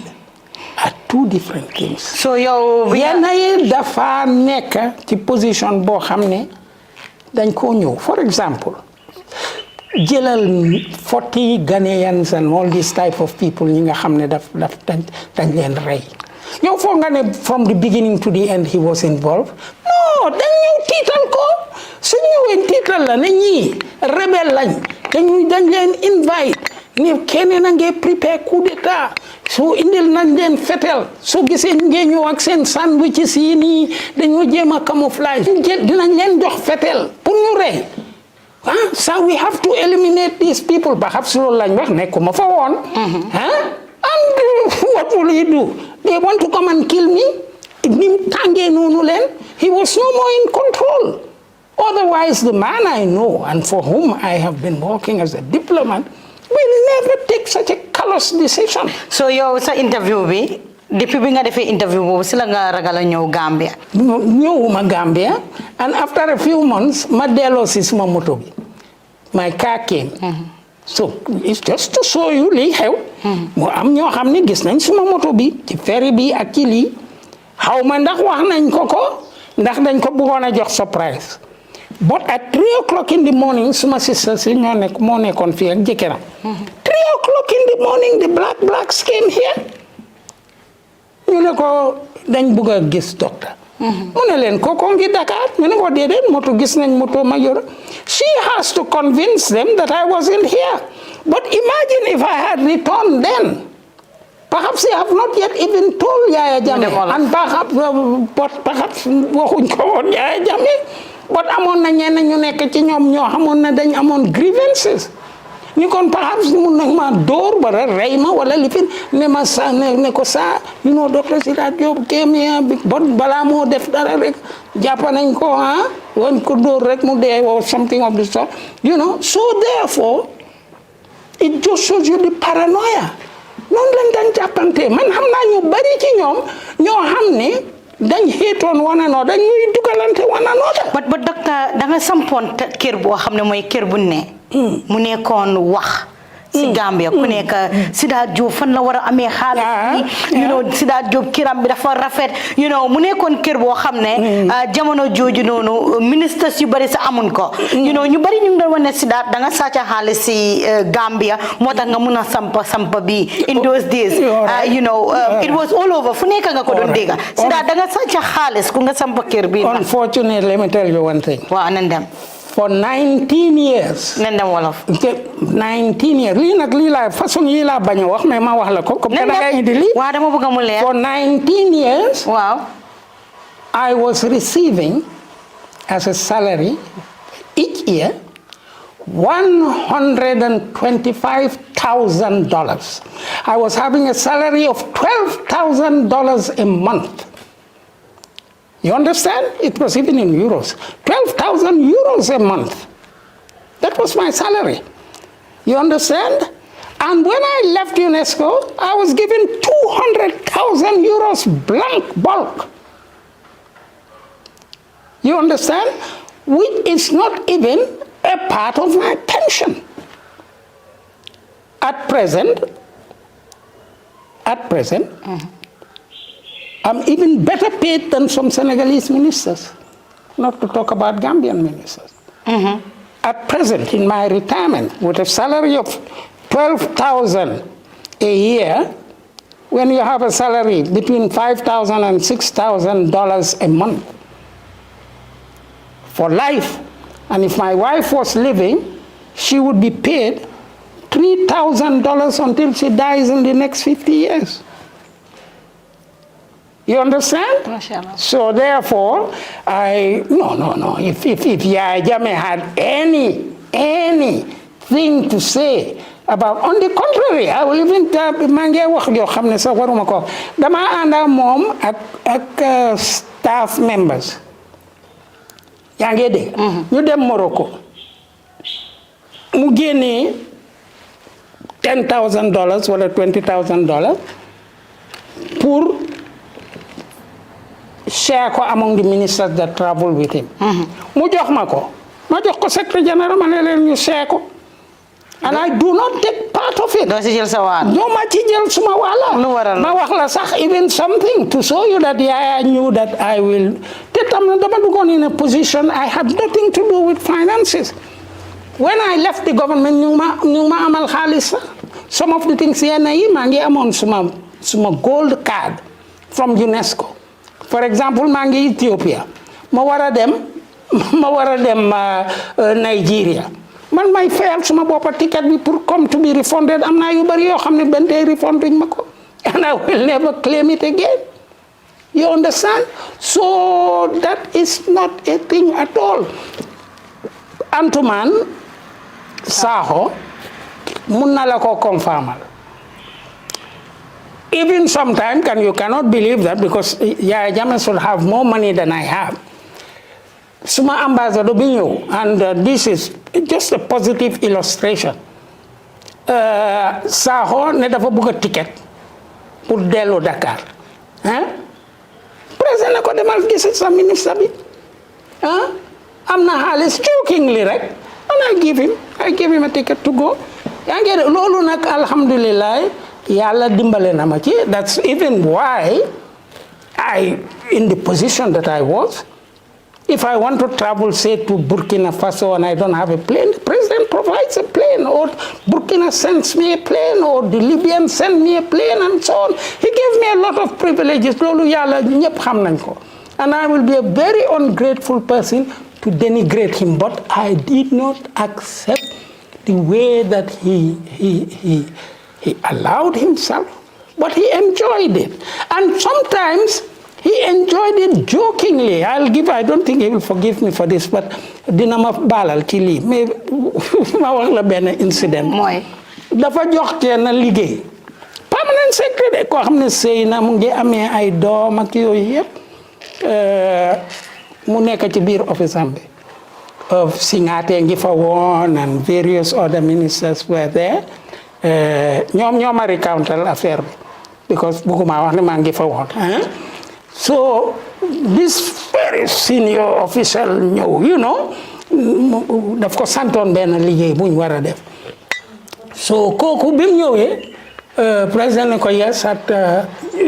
C: are 2 different things.
B: So yow
C: yanaye dafa nek ci position bo xamne dañ ko ñew. For example, jëlal 40 Ghanaians and all these type of people ñi nga xam ne dañ leen rey yow foog nga ne from the beginning to the end he was involved. No, dañ ñëw tiital ko su ñëwee tiital la ne ñii rebelle lañ dañ leen invite ni keneen a ngee prepare coup d'état so indil nañ leen fetel soo gisee ngeen ñëw ak seen sandwiches yi nii dañoo jéem a camouflage dinañ leen jox fetel pour ñu rey. So we have to eliminate these people. Perhaps and what will he do? They want to come and kill me? He was no more in control. Otherwise, the man I know and for whom I have been working as a diplomat will never take such a callous decision.
B: So yow sa interview bi depuis bi nga defee interview boobu si la nga ragal a ñëw Gambia.
C: ñëwuma Gambia, and after a few months ma delloo si suma moto bi. My car came. So it's just to show you li xew. mu am ñoo xam ne gis nañ suma moto bi ci ferry bi ak ci lii xaw ma ndax wax nañ ko ndax dañ ko bëggoon a jox surprise. But at 3 o'clock in the morning, suma sister si moo nekkoon fii ak jëkkëram. 3 o'clock in the morning, the blacks came here. ñu ne ko dañ bëgg a gis docteur. mu ne leen kooku ngi Dakar ñu ne ko déedéet moto gis nañ moto ma yor. She has to convince them that I wasn't here. But imagine if I had returned then. Perhaps they have not yet even told Yahya Jammeh. And perhaps waxuñ ko woon Yahya Jammeh. But amoon na ñenn ñu nekk ci ñoom ñoo xamoon na dañ amoon grievances. ñu kon perhaps mun na ma door wala rey ma wala lifin ne ma sa ne ko sa Dr. Sidat Jobe came here but balaa moo def dara rek jàpp nañ ko wañ ko door rek mu dee or something of the sort. So therefore it just shows you the paranoia. noonu lañ dañ jàppante man xam naa ñu bari ci ñoom ñoo xam ne dañ xeetoon one another ñuy dugalante one another.
B: but docteur da nga sampoon kër boo xam ne mooy kër bu ne. mu nekkoon wax. si Gambia ku nekk Sidat Jobe fan la war a amee xaalis. Sidat Jobe kiram bi dafa rafet. mu nekkoon kër boo xam ne. jamono jooju noonu ministres yu bari sa amun ko. ñu bari ñu ngi doon wane Sidat da nga sàcc xaalis si Gambia moo tax nga mun a sampa bi in those days. It was all over fu nekk nga ko doon dégg. Sidat da nga sàcc xaalis ku nga sampa kër bi.
C: Unfortunately, let me tell you one thing.
B: waaw nañ dem.
C: For 19 years.
B: nañ dem wolof.
C: 19 years lii nag lii laa façon yii laa bañ a wax mais ma wax la ko. comme que da nga indi lii.
B: waaw dama bëgg mu leer.
C: For 19 years.
B: waaw.
C: I was receiving as a salary each year $125,000. I was having a salary of $12,000 a month. You understand? It was even in euros. 12,000 euros a month. That was my salary. You understand? And when I left UNESCO, I was given 200,000 euros blank bulk. You understand? Which is not even a part of my pension. At present, I'm even better paid than some Senegalese ministers, not to talk about Gambian ministers. At present, in my retirement, with a salary of $12,000 a year, when you have a salary between $5,000 and $6,000 a month for life, and if my wife was living, she would be paid $3,000 until she dies in the next 50 years. You understand?
B: Mashallah.
C: So therefore, no. If Yahya Jammeh had anything to say about. On the contrary, I will even maa ngi wax yoo xam ne sax waruma ko damaa ànd ak moom ak staff members yaa ngi dégg. ñu dem Morocco mu génnee $10,000 wala $20,000 pour share ko among the ministers that travel with him. mu jox ma jox ko secretary general ma ne leen ñu share ko. And I do not take part of it.
B: doo ci jël sa wàll.
C: No ma ci jël suma wàll.
B: lu waral
C: ma wax la sax even something to show you that I knew that I will. te tam na dama duggoon in a position I had nothing to do with finances. When I left the government ñu ma amal xaalis sax. Some of the things yenn yi maa ngi amoon suma gold card from UNESCO. For example maa ngi Ethiopia ma war a dem Nigeria. Man may fayal suma boppa ticket bi pour come to be refunded am naa yu bari yoo xam ne benn tey refund duñ ma ko and I will never claim it again. You understand? So that is not a thing at all. Antuman Saho mun na la ko confirmal. Even sometimes, and you cannot believe that because Yahya Jammeh should have more money than I have. Suma ambassador bi ñëw, and this is just a positive illustration. Saho ne dafa bëgg a ticket pour dellu Dakar. Président ne ko demal gis sa ministre bi. Am na xaalis jokingly rek, and I give him a ticket to go. yaa ngi loolu nag alhamdulillah yàlla dimbale na ma ci. That's even why in the position that I was. If I want to travel, say, to Burkina Faso and I don't have a plane, the president provides a plane, or Burkina sends me a plane, or the Libyans send me a plane, and so on. He gave me a lot of privileges. Loolu yàlla ñëpp xam nañ ko. And I will be a very ungrateful person to denigrate him, but I did not accept the way that he allowed himself, but he enjoyed it. And sometimes he enjoyed it jokingly. I don't think he will forgive me for this, but dina ma baalal ci lii mais ma wax la benn incident.
B: mooy.
C: dafa jox kenn liggéey. permanent secretary koo xam ne sëy na mu ngi amee ay doom ak yooyu yëpp mu nekk ci biir office am bi. Singate ngi fa woon and various other ministers were there. ñoom ma recountal affaire bi because bëgguma wax ne maa ngi fa woon. So this very senior official ñëw, you know, daf ko santoon benn liggéey bu ñu war a def. So kooku bi mu ñëwee président ne ko yes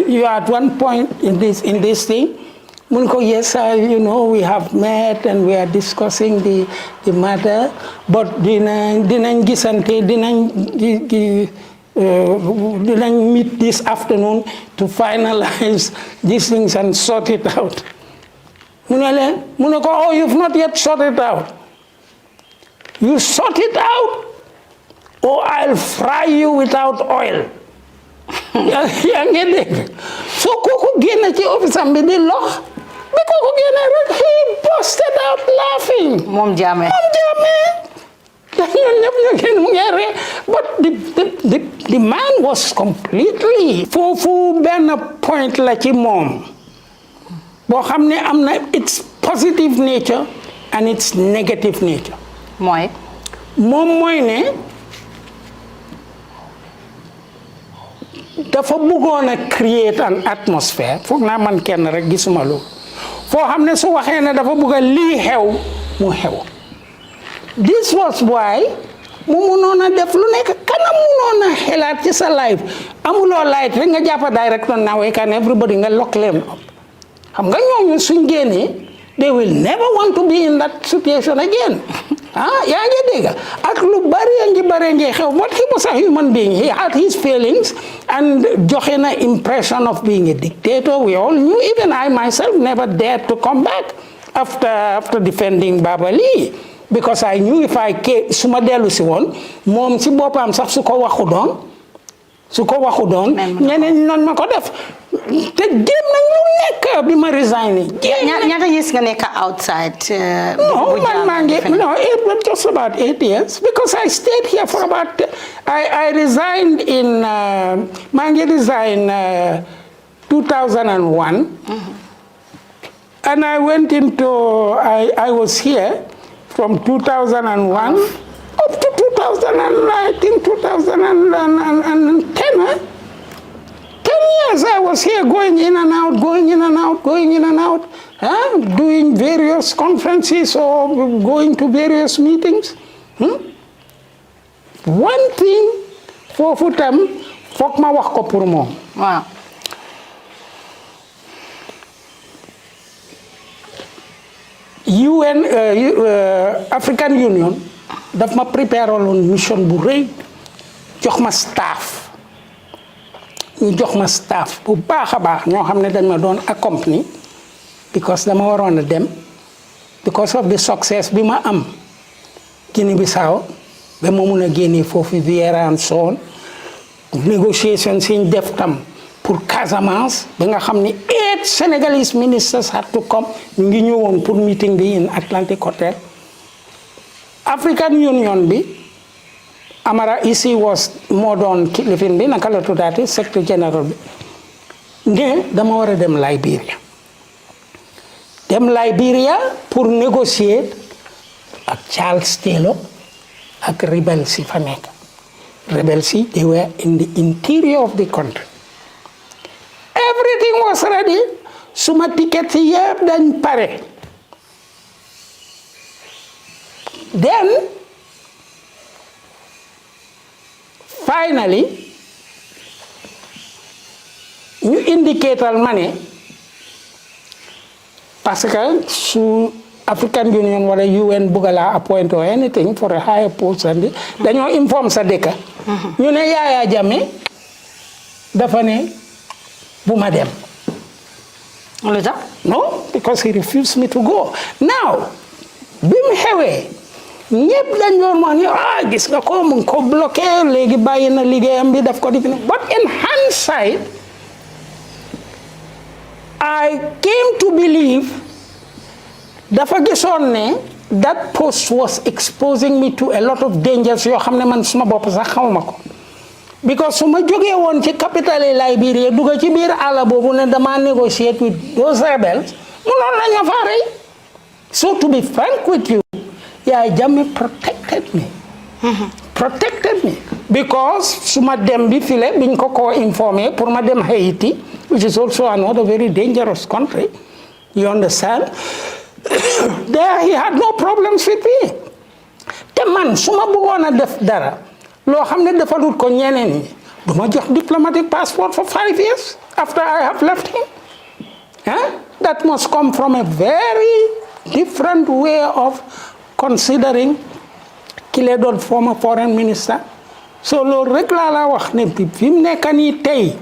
C: you at one point in this thing mu ne ko yes you know we have met and we are discussing the matter but dinañ gisante dinañ meet this afternoon to finalize these things and sort it out. mu ne ko oh you've not yet sorted it out. You sort it out or I'll fry you without oil. yaa ngi dégg so kooku génn ci office am bi di lox bi kooku génn rek he busted out laughing.
B: moom Jammeh.
C: But the man was completely foofu benn point la ci moom boo xam ne am na its positive nature and its negative nature.
B: mooy.
C: moom mooy ne dafa bëggoon a create an atmosphere foog naa man kenn rek gisuma loolu foo xam ne su waxee ne dafa bëgg a lii xew mu xew. This was why mu munoon a def lu nekk kana munoon a xelaat ci sa life amuloo light rek nga jàppa director now and everybody nga lock leen up xam nga ñooñu suñ génnee they will never want to be in that situation again. yaa ngi dégg ak lu bari ngi xew but he was a human being. He had his feelings and joxe na impression of being a dictator. We all knew, even I myself never dared to come back after defending Baba Lee. Because I knew if I came suma dellu si woon moom si boppam sax su ko waxu doon ñeneen noonu ma ko def te jéem nañ lu nekk bi ma resigné.
B: ñaata years nga nekk outside.
C: No, just about 8 years because I stayed here for about. I resigned in. maa ngi resign 2001. And I went into. I was here from 2001 up to 2010. 10 years I was here going in and out, doing various conferences or going to various meetings. One thing, foofu tam foog ma wax ko pour moom.
B: Waaw.
C: UN African Union daf ma préparé woon mission bu rëy jox ma staff. ñu jox ma staff bu baax a baax ñoo xam ne dañ ma doon accompagner because dama waroon a dem because of the success bi ma am Guinée-Bissau ba ma mun a génnee foofu Vieira and so on négociation siñ def tam pour Casamance ba nga xam ne 8 Senegalese ministers had to come ñu ngi ñëwoon pour meeting bi in Atlantic Hotel. African Union bi Amara ici was moo doon kilifin bi naka la tuddaati secrétaire général bi ne dama war a dem Liberia pour négocier ak Charles Taylor ak rebels yi fa nekk. Rebels yi they were in the interior of the country. Everything was ready suma ticket yi yëpp dañ pare. Then finally ñu indicatal ma ne parce que su African Union wala UN bugga laa appoint or anything for a higher post and dañoo inform sa dëkk ñu ne Yahya Jammeh dafa ne bu ma dem.
B: Lu tax?
C: No, because he refused me to go. Now bi mu xewee ñëpp dañ doon wax ni gis nga ko mu ngi ko bloqué léegi bàyyi na liggéeyam bi daf ko def but in hindsight I came to believe dafa gisoon ne that post was exposing me to a lot of dangers yoo xam ne man suma bopp sax xawma ko because su ma jógee woon ci capitale Liberia dugga ci biir àll boobu ne dama negotiate with those rebels munoon nañu fa rey. So to be frank with you, Yahya Jammeh protected me. Protected me. Because suma dem bi file biñ ko informé pour ma dem Haiti, which is also another very dangerous country. You understand? There he had no problems with me. Te man suma bëggoon a def dara loo xam ne defalut ko ñeneen ñi du ma jox diplomatic passport for 5 years after I have left him. That must come from a very different way of considering ki la doon former foreign minister. So loolu rek laa la wax ne fi mu nekk nii tey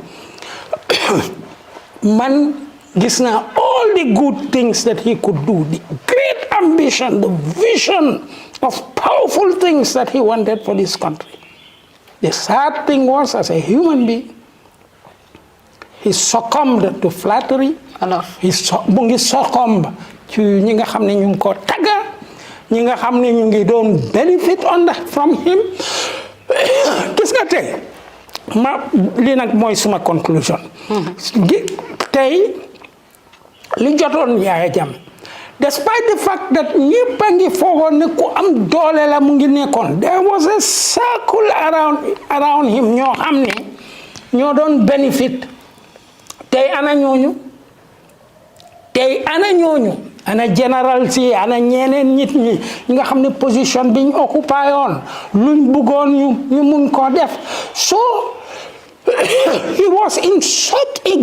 C: man gis naa all the good things that he could do, the great ambition, the vision of powerful things that he wanted for this country. The sad thing was, as a human being, he succumbed to flattery. mu ngi succumb ci ñi nga xam ne ñu ngi ko tagga ñi nga xam ne ñu ngi doon benefit from him. Gis nga tey li nag mooy suma conclusion. Tey li jotoon Yahya Jammeh despite the fact that ñëpp a ngi foogoon ne ku am doole la mu ngi nekkoon, there was a circle around him ñoo xam ne ñoo doon benefit. Tey ana ñooñu ana général si ana ñeneen nit ñi nga xam ne position bi ñu occupé yoon luñ bëggoon ñu mun koo def. So he was in such a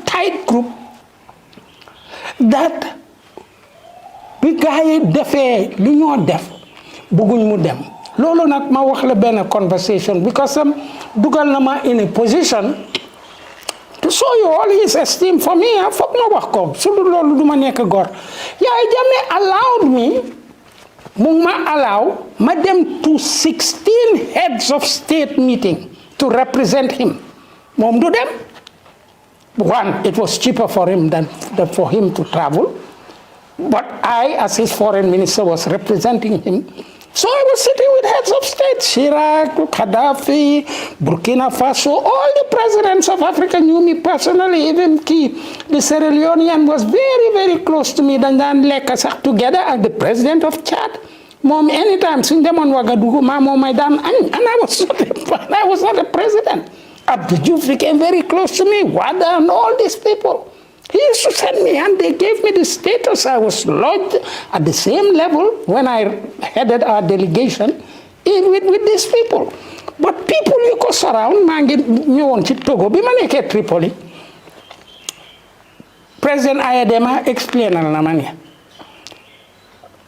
C: tight group that bi gars yi defee lu ñoo def bëgguñ mu dem. Loolu nag ma wax la benn conversation because dugal na ma in a position to show you all his esteem for me. Foog ma wax ko su dul loolu du ma nekk góor. Yahya Jammeh allowed me mu ma allow ma dem to 16 heads of state meeting to represent him. Moom du dem One, it was cheaper for him than for him to travel. But I, as his foreign minister, was representing him. So I was sitting with heads of state, Chirac, Gaddafi, Burkina Faso, all the presidents of Africa knew me personally, even the Sierra Leonean was very, very close to me. Then Lekasak together as the president of Chad. Mom, anytime, Sindemon Wagadugu, Mamo, my dad, and I was not a president. Abdou Diouf became very close to me, Wada and all these people. He used to send me, and they gave me the status. I was lodged at the same level when I headed our delegation with these people. But people you go surround, you want to Togo, Bimaneke Tripoli. President Ayadema explained na mania.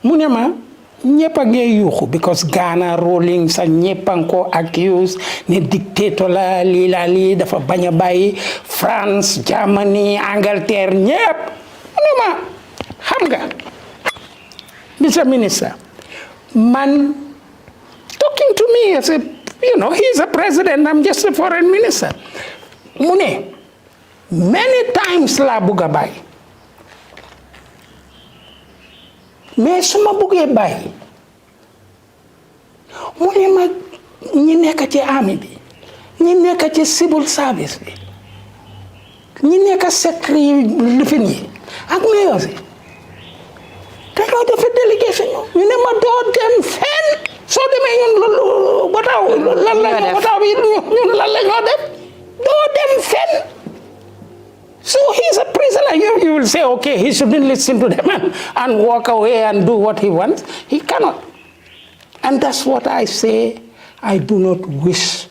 C: Munema, ñepa nge yuxu because Ghana rolling sa ñepa ko accused ne dictator la li dafa baña bayyi France, Germany, Angleterre ñep munema xam nga Mr. Minister man talking to me as a he's a president, I'm just a foreign minister mune many times la buga bayyi mais suma buggee bàyyi mu ne ma ñi nekk ci army bi ñi nekk ci civil service bi ñi nekk secret lifin yi ak mayors yi dañoo defe délégation ñu ne ma doo dem fenn soo demee ñun wataaw lan la wataaw bi ñun lan la ñoo def doo dem fenn. So he's a prisoner. You will say, okay, he shouldn't listen to them and walk away and do what he wants. He cannot. And that's what I say. I do not wish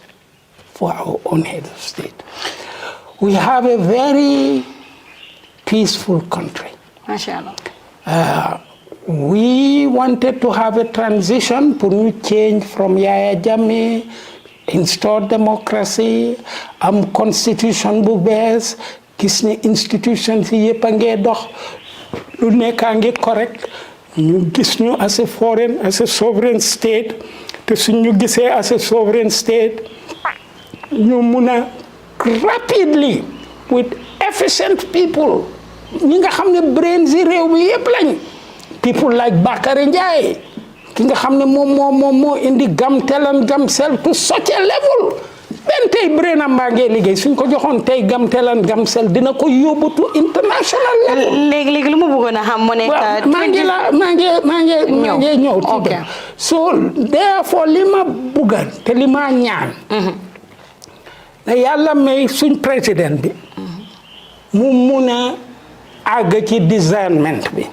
C: for our own head of state. We have a very peaceful country.
B: MashaAllah.
C: We wanted to have a transition, to change from Yahya Jammeh, install democracy, constitution bu bees, gis ne institutions yi yëpp a ngee dox lu nekk a ngi correct ñu gis ñu as a sovereign state te suñ ñu gisee as a sovereign state ñu mun a rapidly with efficient people ñi nga xam ne brains yi réew mi yëpp lañ people like Bakary Ndiaye ki nga xam ne moo indi Gamtel to such a level ben tey brain am baa ngee liggéey suñ ko joxoon tey Gamtel dina ko yóbbu to international level.
B: léegi lu ma bëggoon a xam mu nekk
C: maa ngi ñëw ci so therefore li ma bëggal te li ma ñaan na yàlla may suñ président bi mu mun a àgg ci discernment bi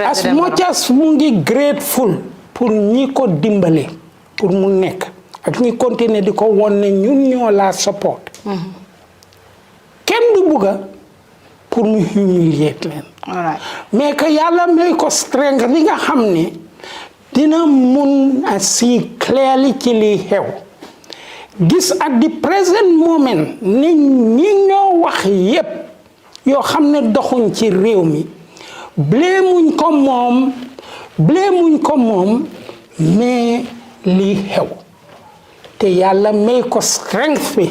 C: as much as mu ngi grateful pour ñi ko dimbale pour mu nekk ak ñi continuer di ko won ne ñun ñoo la support kenn du bugga pour mu humilier leen mais que yàlla may ko strength li nga xam ne dina mun a see clearly ci li xew gis at the present moment ni ñi ñoo wax yépp yoo xam ne doxuñ ci réew mi blémuñ ko moom mais li xew te yàlla may ko strength bi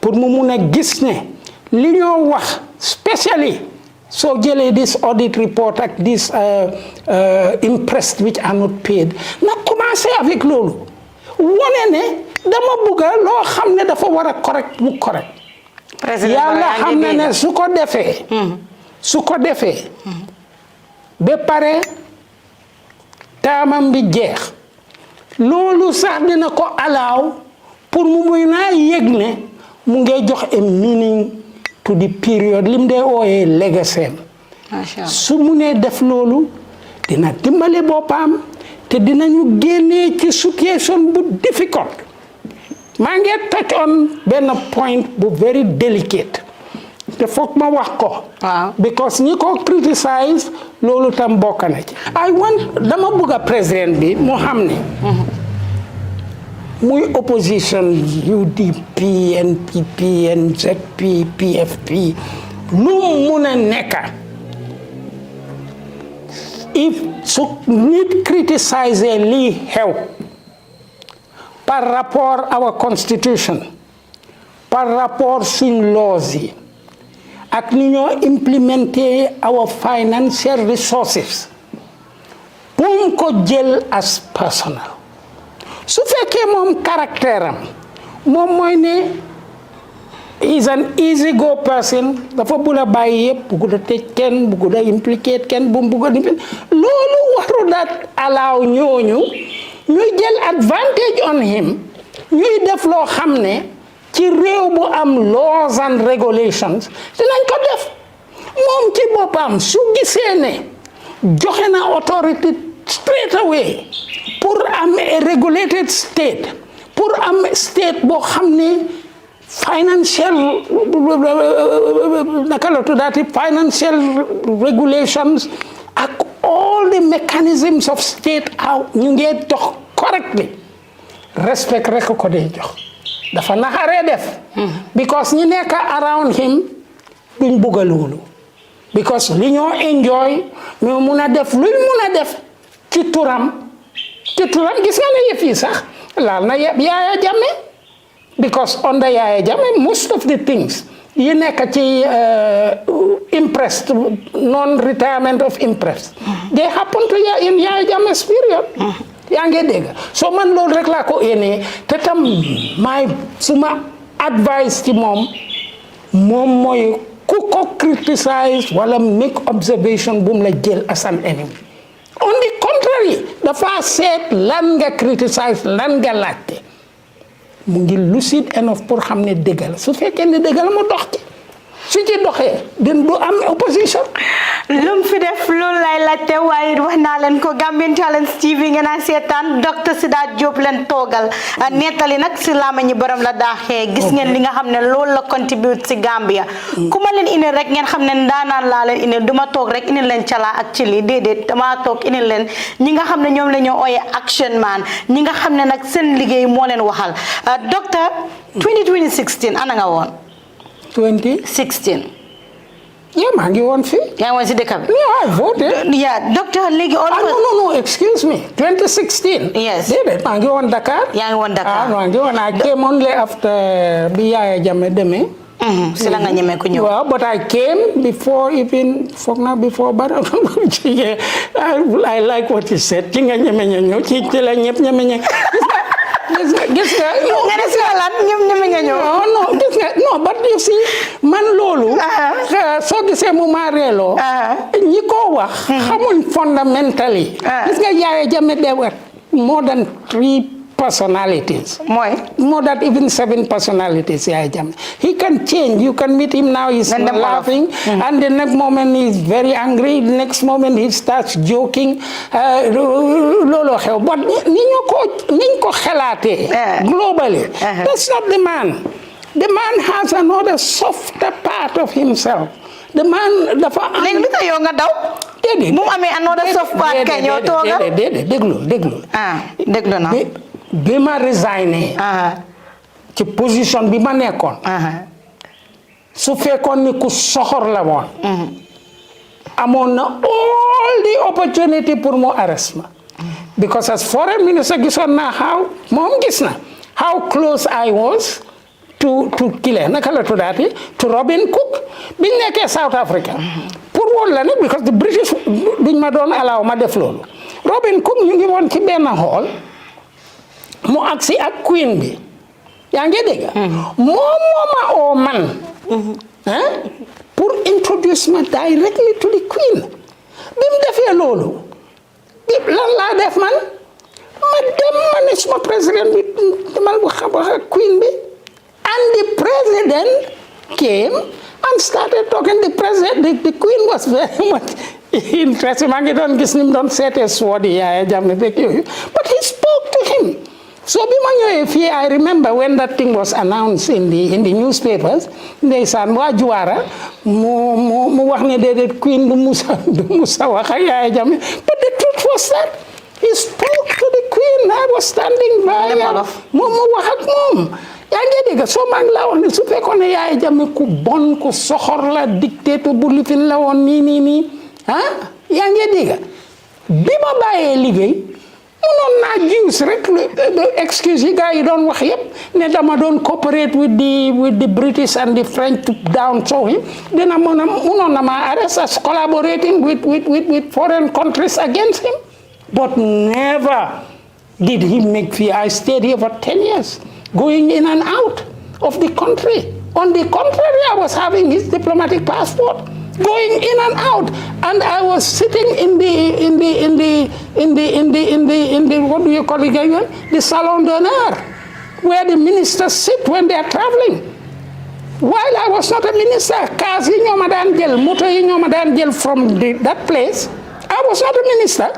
C: pour mu mun a gis ne li ñoo wax especially soo jëlee this audit report ak this impressed which are not paid na commencé avec loolu wone ne dama bugga loo xam ne dafa war a correct mu correct yàlla xam ne ne su ko defee ba pare taamam bi jeex loolu sax dina ko alaaw pour mu muy naa yëg ne mu ngay jox a meaning to the period lim dee ooyee legacy su mu nee def loolu dina dimbale boppam te dinañu génnee ci situation bu difficult maa ngi touch on benn point bu very delicate te foog ma wax ko because ñi ko criticize loolu tam bokk na ci dama bëgg a président bi mu xam ne muy opposition UDP NPP NZP PFP lu mun a nekka if su nit criticize lii xew par rapport our constitution par rapport suñ laws yi ak ni ñoo implementer our financial resources bu ko jël as personal su fekkee moom caractère am moom mooy ne is an easy go person dafa bugg a bàyyi yëpp bugg a tëj kenn bugg a implicate kenn bu mu bugg a loolu waru daat allow ñooñu ñuy jël advantage on him ñuy def loo xam ne ci réew bu am laws and regulations dinañ ko def moom ci boppam su gisee ne joxe na authority straight away pour am a regulated state pour am state boo xam ne financial naka la tuddaati financial regulations ak all the mechanisms of state aw ñu ngee dox correctly respect rek ko dee jox dafa naxaree def because ñi nekk around him duñ bugga loolu because li ñoo enjoy ñoo mun a def luñ mun a def ci turam gis nga ne yëf yi sax laal na Yahya Jammeh because under Yahya Jammeh most of the things yi nekk ci impressed non-retirement of impressed they happen to in Yahya Jammeh's period yaa ngi dégg so man loolu rek laa ko éenee te tam suma advice ci moom mooy ku ko criticize wala make observation bu mu la jël as an enemy on the contrary dafa seet lan nga criticize lan nga laajte mu ngi lucide enough pour xam ne dëgg la su fekkee ne dëgg la mu dox ci su ci doxee den du am opposition
B: Lumfi Deff loolu lay laajte waaye wax naa leen ko Gambian Talents TV ngeen a seetaan Dr Sidat Jobe leen toogal nettali nag si laama ñi borom la daaxee gis ngeen li nga xam ne loolu la contribute si Gambia ku ma leen indil rek ngeen xam ne ndaanaan laa leen indil duma toog rek indil leen calaa ak ci lii déedéet dama toog indil leen ñi nga xam ne ñoom la ñoo ooyee action man ñi nga xam ne nag seen liggéey moo leen waxal docteur 2016 ana nga woon 2016
C: yeah, maa ngi woon fii.
B: yaa ngi woon si dëkk bi.
C: Yeah, I voted.
B: Yeah, doctor léegi.
C: no, excuse me. 2016.
B: Yes.
C: Déedéet, maa ngi woon Dakar.
B: yaa ngi woon Dakar.
C: maa ngi woon. I came only after bi Yahya Jammeh demee.
B: si la nga ñemee ku ñëw.
C: Well, but I came before even before Barrow. I like what he said. Ci nga ñeme ñëw ci la ñëpp ñeme ñëw. Gis nga
B: nga ne si lan ñëpp ñeme nga ñëw.
C: non gis nga non but you see man loolu. soo gisee mu maa reeloo. ñi ko wax. xamuñ fundamentally. gis nga Yahya Jammeh there were more than 3 personalities. More than even 7 personalities, Yahya Jammeh. He can change. You can meet him now, he's laughing. And the next moment he's very angry. The next moment he starts joking. Lolo xew. But niñ ko xelaate globally. That's not the man. The man has another softer part of himself. The man dafa
B: léegi lu tax yow nga daw.
C: déedéet
B: mu amee another soft part kay ñoo toogal.
C: déedéet déglu.
B: déglu na.
C: bi ma resigné. ci position bi ma nekkoon. su fekkoon ni ku soxor la woon. amoon na all the opportunity pour mu arrest ma. because as foreign minister gisoon naa moom gis na how close I was to kile naka la tuddaati to Robin Cook biñ nekkee South Africa. pour woon la ne because the British duñ ma doon allow ma def loolu. Robin Cook ñu ngi woon ci benn hall mu agsi ak queen bi yaa ngi dégg. moom ma oo man. pour introduce ma directly to the queen. bi mu defee loolu lan laa def man ma dem ma ne suma président bi demal wax ak queen bi. And the president came and started talking. The queen was very much interested. maa ngi doon gis ni mu doon seetee sword Yahya Jammeh beeg yooyu. But he spoke to him. So bi ma ñëwee fii I remember when that thing was announced in the newspapers. Ndeysaan waa Juwaara mu wax ne déedéet queen du musa wax ak Yahya Jammeh. But the truth was that he spoke to the queen. I was standing by. mu wax ak moom. yaa ngi dégg soo maa ngi laa wax ne su fekkoon ne Yahya Jammeh ku bon ku soxor la dictateur bu lifin la woon nii yaa ngi dégg bi ma bàyyee liggéey munoon naa use rek excuse yi gars yi doon wax yëpp ne dama doon cooperate with the British and the French to down so him dina mënoon na ma arrest as collaborating with foreign countries against him, but never did he make fear. I stayed here for 10 years, going in and out of the country. On the contrary, I was having his diplomatic passport, going in and out, and I was sitting in the what do you call it again? The salon d'honneur, where the ministers sit when they are traveling. While I was not a minister, cars yi ñoo ma daan jël, moto yi ñoo ma daan jël from that place. I was not a minister,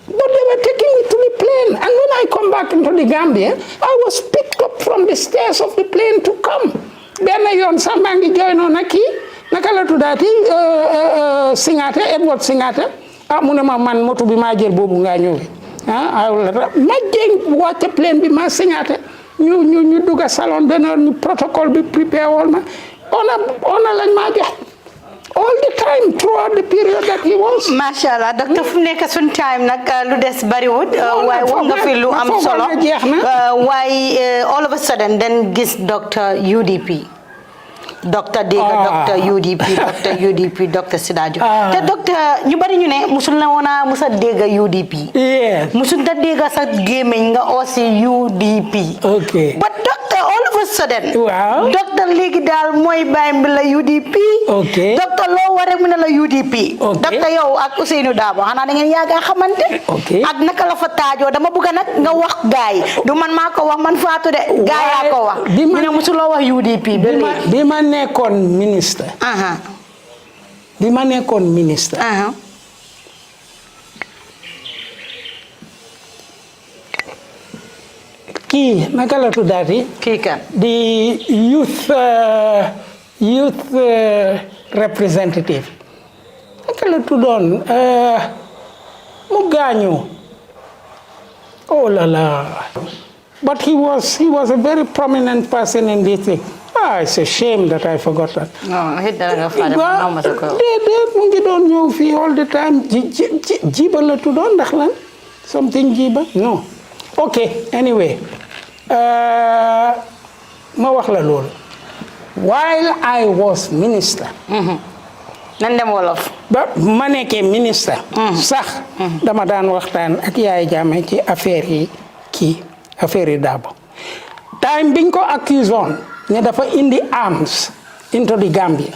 C: but they were taking me to the plane. And when I come back into the Gambia, I was picked up from the stairs of the plane to come. Benn yoon sax maa ngi join on ak kii naka la tuddaati Singate Edward Singate mu ne ma man moto bi maa jël boobu ngaa ñëwee ma jéem wàcce plane bi ma Singate ñu dugg salon d'honneur ñu protocole bi prepare wol ma ona lañ maa jox all the time throughout the period that he was.
B: Masha Allah docteur fu nekk suñ time nag lu des bariwut waaye wax nga fi lu am solo waaye all of a sudden then gis docteur UDP docteur Sidat Jobe te docteur ñu bari ñu ne musul na woona musa dégg UDP musul ta dégg sa gémmiñ nga aussi UDP but doctor all of a sudden docteur léegi daal mooy bàyyi bi la UDP docteur loo war rek mu ne la UDP docteur yow ak Ousseynou Dabo xanaa da ngeen yàgg a xamante ak naka la fa taajoo dama bëgg nag nga wax gaay du man maa ko wax man Fatou de gaay yaa ko wax ñu ne musuloo wax UDP
C: bi ma nekkoon ministre kii naka la tuddaati
B: kii kan
C: di youth representative naka la tuddoon mu gaañu oh la la but he was a very prominent person in this thing. It's a shame that I forgot that. Mu ngi doon ñëw fii all the time jiba la tuddoon ndax lan something jiba no okay anyway ma wax la loolu while I was minister
B: nan dem wolof
C: ba ma nekkee ministre sax dama daan waxtaan ak Yahya Jammeh ci affaire yi Dabo time biñ ko accuse on ne dafa indi arms into the Gambia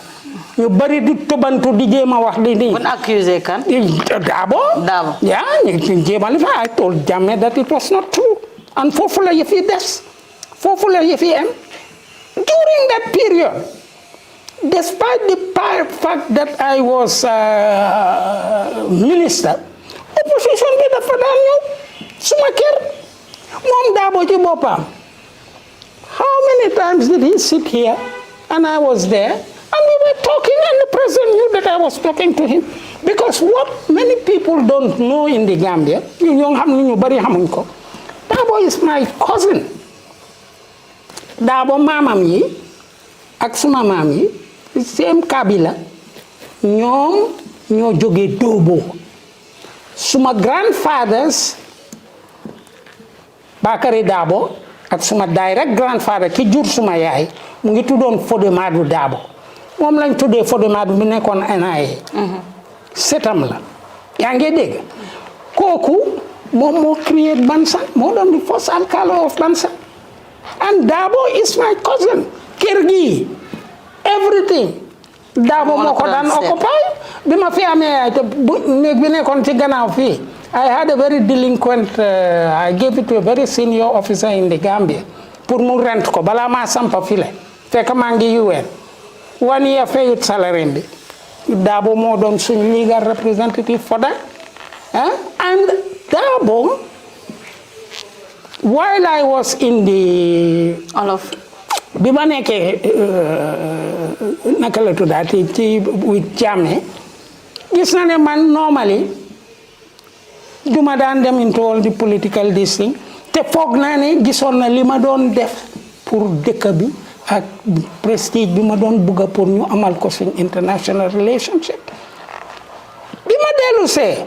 C: ñu bari di tobantu di jéem a wax di
B: kon accusé kan
C: Dabo ñu jéem a li fa I told Jammeh that it was not true and foofu la yëf yi des foofu la yëf yi am during that period despite the fact that I was minister opposition bi dafa daan ñëw suma kër moom Dabo ci boppam how many times did he sit here and I was there and we were talking and the president knew that I was talking to him because what many people don't know in the Gambia ñu xam ni ñu bari xamuñ ko Dabo is my cousin Dabo maamam yi ak suma maam yi same kabila ñoom ñoo jógee Dóobo suma grandfathers Bakary Dabo ak suma direct grandfather ki jur suma yaay mu ngi tuddoon Fodemadu Dabo moom lañ tuddee Fodemadu bi nekkoon NIA setam la yaa ngi dégg kooku moom moo créé Bansan moo doon di first alcalde of Bansan and Dabo is my cousin kër gi everything Dabo moo ko daan occupy bi ma fi amee néeg bi nekkoon ci gannaaw fii I had a very delinquent I gave it to a very senior officer in the Gambia pour mu rent ko balaa maa sampa file fekk maa ngi UN 1 year fayut salary bi Dabo moo doon suñ legal representative for that and Dabo while I was in the bi ma nekkee naka la tuddaati ci with Jammeh gis na ne man normally duma daan dem into all the political this thing te foog naa ne gisoon na li ma doon def pour dëkk bi ak prestige bi ma doon bugga pour ñu amal ko suñ international relationship bi ma dellu see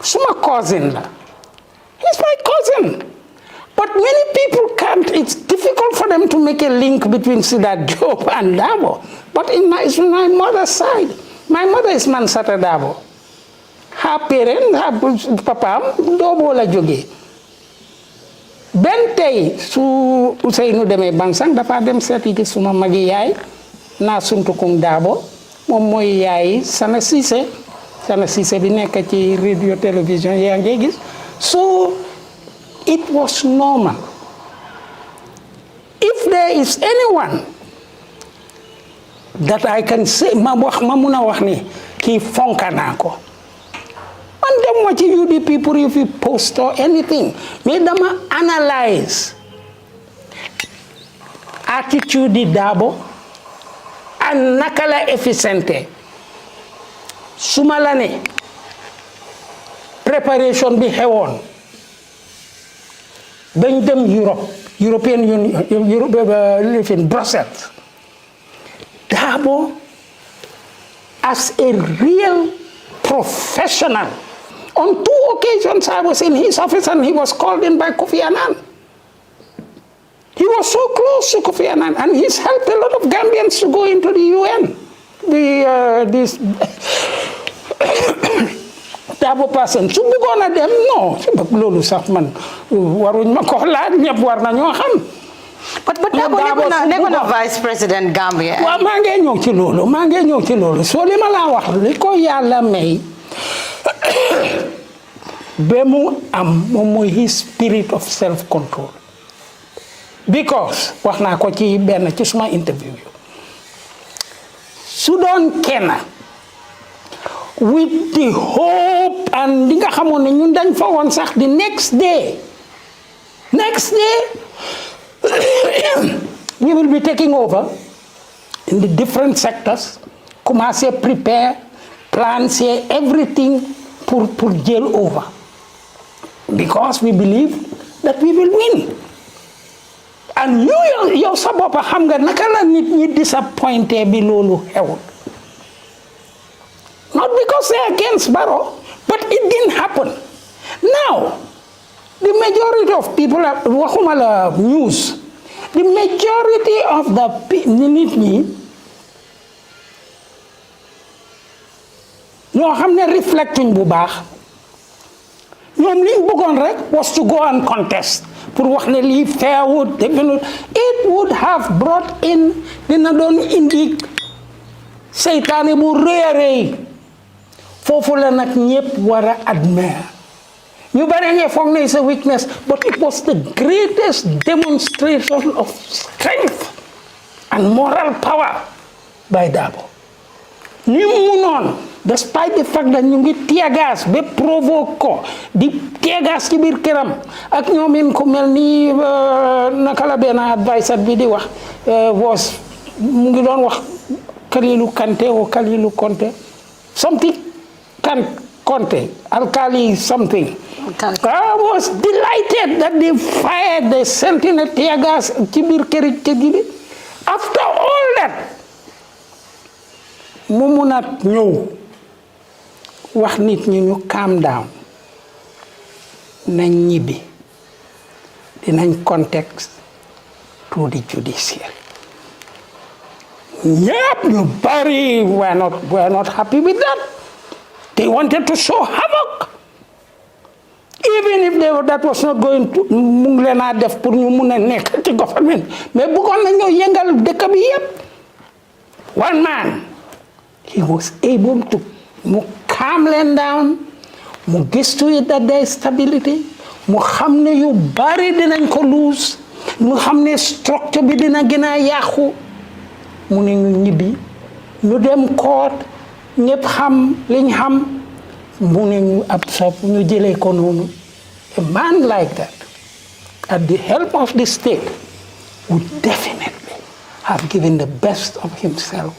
C: suma cousin la But many people can't. It's difficult for them to make a link between Sidat Jobe and Dabo. But it's my mother's side. My mother is Mansata Dabo. Her parents, her papa, Dobo la jógee. Ben tey su Ousseynou demee Bansang dafa dem seeti ci suma magi yaay naa Suntukung Dabo moom mooy yaay Sana Cissé bi nekk ci radio télévision yaa ngi gis. So it was normal. If there is anyone that I can say ma mun a wax ni kii fonka naa ko man dem ma ci UDP pour yu fi post or anything mais dama analyse attitude di Dabo ak naka la efficiente suma la ne préparation bi xewoon bañ dem European Union live in Brussels. Dabo as a real professional. On 2 occasions I was in his office and he was called in by Kofi Annan. He was so close to Kofi Annan and he's helped a lot of Gambians to go into the UN. This Dabo person su bëggoon a dem non loolu sax man waruñ ma ko laaj ñëpp war nañoo xam.
B: But Dabo nekkoon na vice président Gambia.
C: waaw maa ngi ñëw ci loolu soo li ma laa wax li ko yàlla may ba mu am moom mooy his spirit of self control. Because wax naa ko ci benn ci suma interview su doon kenn with the hope and li nga xamoon ne ñun dañ fa woon sax the next day we will be taking over in the different sectors commencer prepare plan say everything pour jël over because we believe that we will win and yow sa bopp xam nga naka la nit ñi disappointé bi loolu xewul. Not because they're against Barrow, but it didn't happen. Now, the majority of people, waxuma la news, the majority of the nit ñi ñoo xam ne reflecting bu baax ñoom liñ bëggoon rek was to go and contest pour wax ne lii fairwood it would have brought in dina doon indi seytaane bu rëy foofu la nag ñëpp war a admire ñu bare ngeen foog ne it's a weakness but it was the greatest demonstration of strength and moral power by Dabo ni mu noon despite the fact that ñu ngi teagaas ba provoque ko di teagaas ci biir këram ak ñoomin ku mel ni naka la benn advisor bi di wax mu ngi doon wax Kalilu Konte something Conte, Alkali something. I was delighted that they fired the sentinel tear gas after all that. mu mun a ñëw wax nit ñi ñu calm down nañ ñibbi dinañ context to the judiciary. Yep, you bari were not happy with that. They wanted to show havoc. Even if that was not going to munglena def pour ñu mëna nek ci government, mais bëggon nañu yëngal dëkk bi yépp. One man, he was able to calm them down, mu gis to it that there is stability, mu xamne yu bari dinañ ko lose, mu xamne structure bi dina gëna yaxu. Mu ne ñu ñibbi ñu dem court ñëpp xam liñ xam mu ne ñu absorb ñu jëlee ko noonu. A man like that at the help of the state would definitely have given the best of himself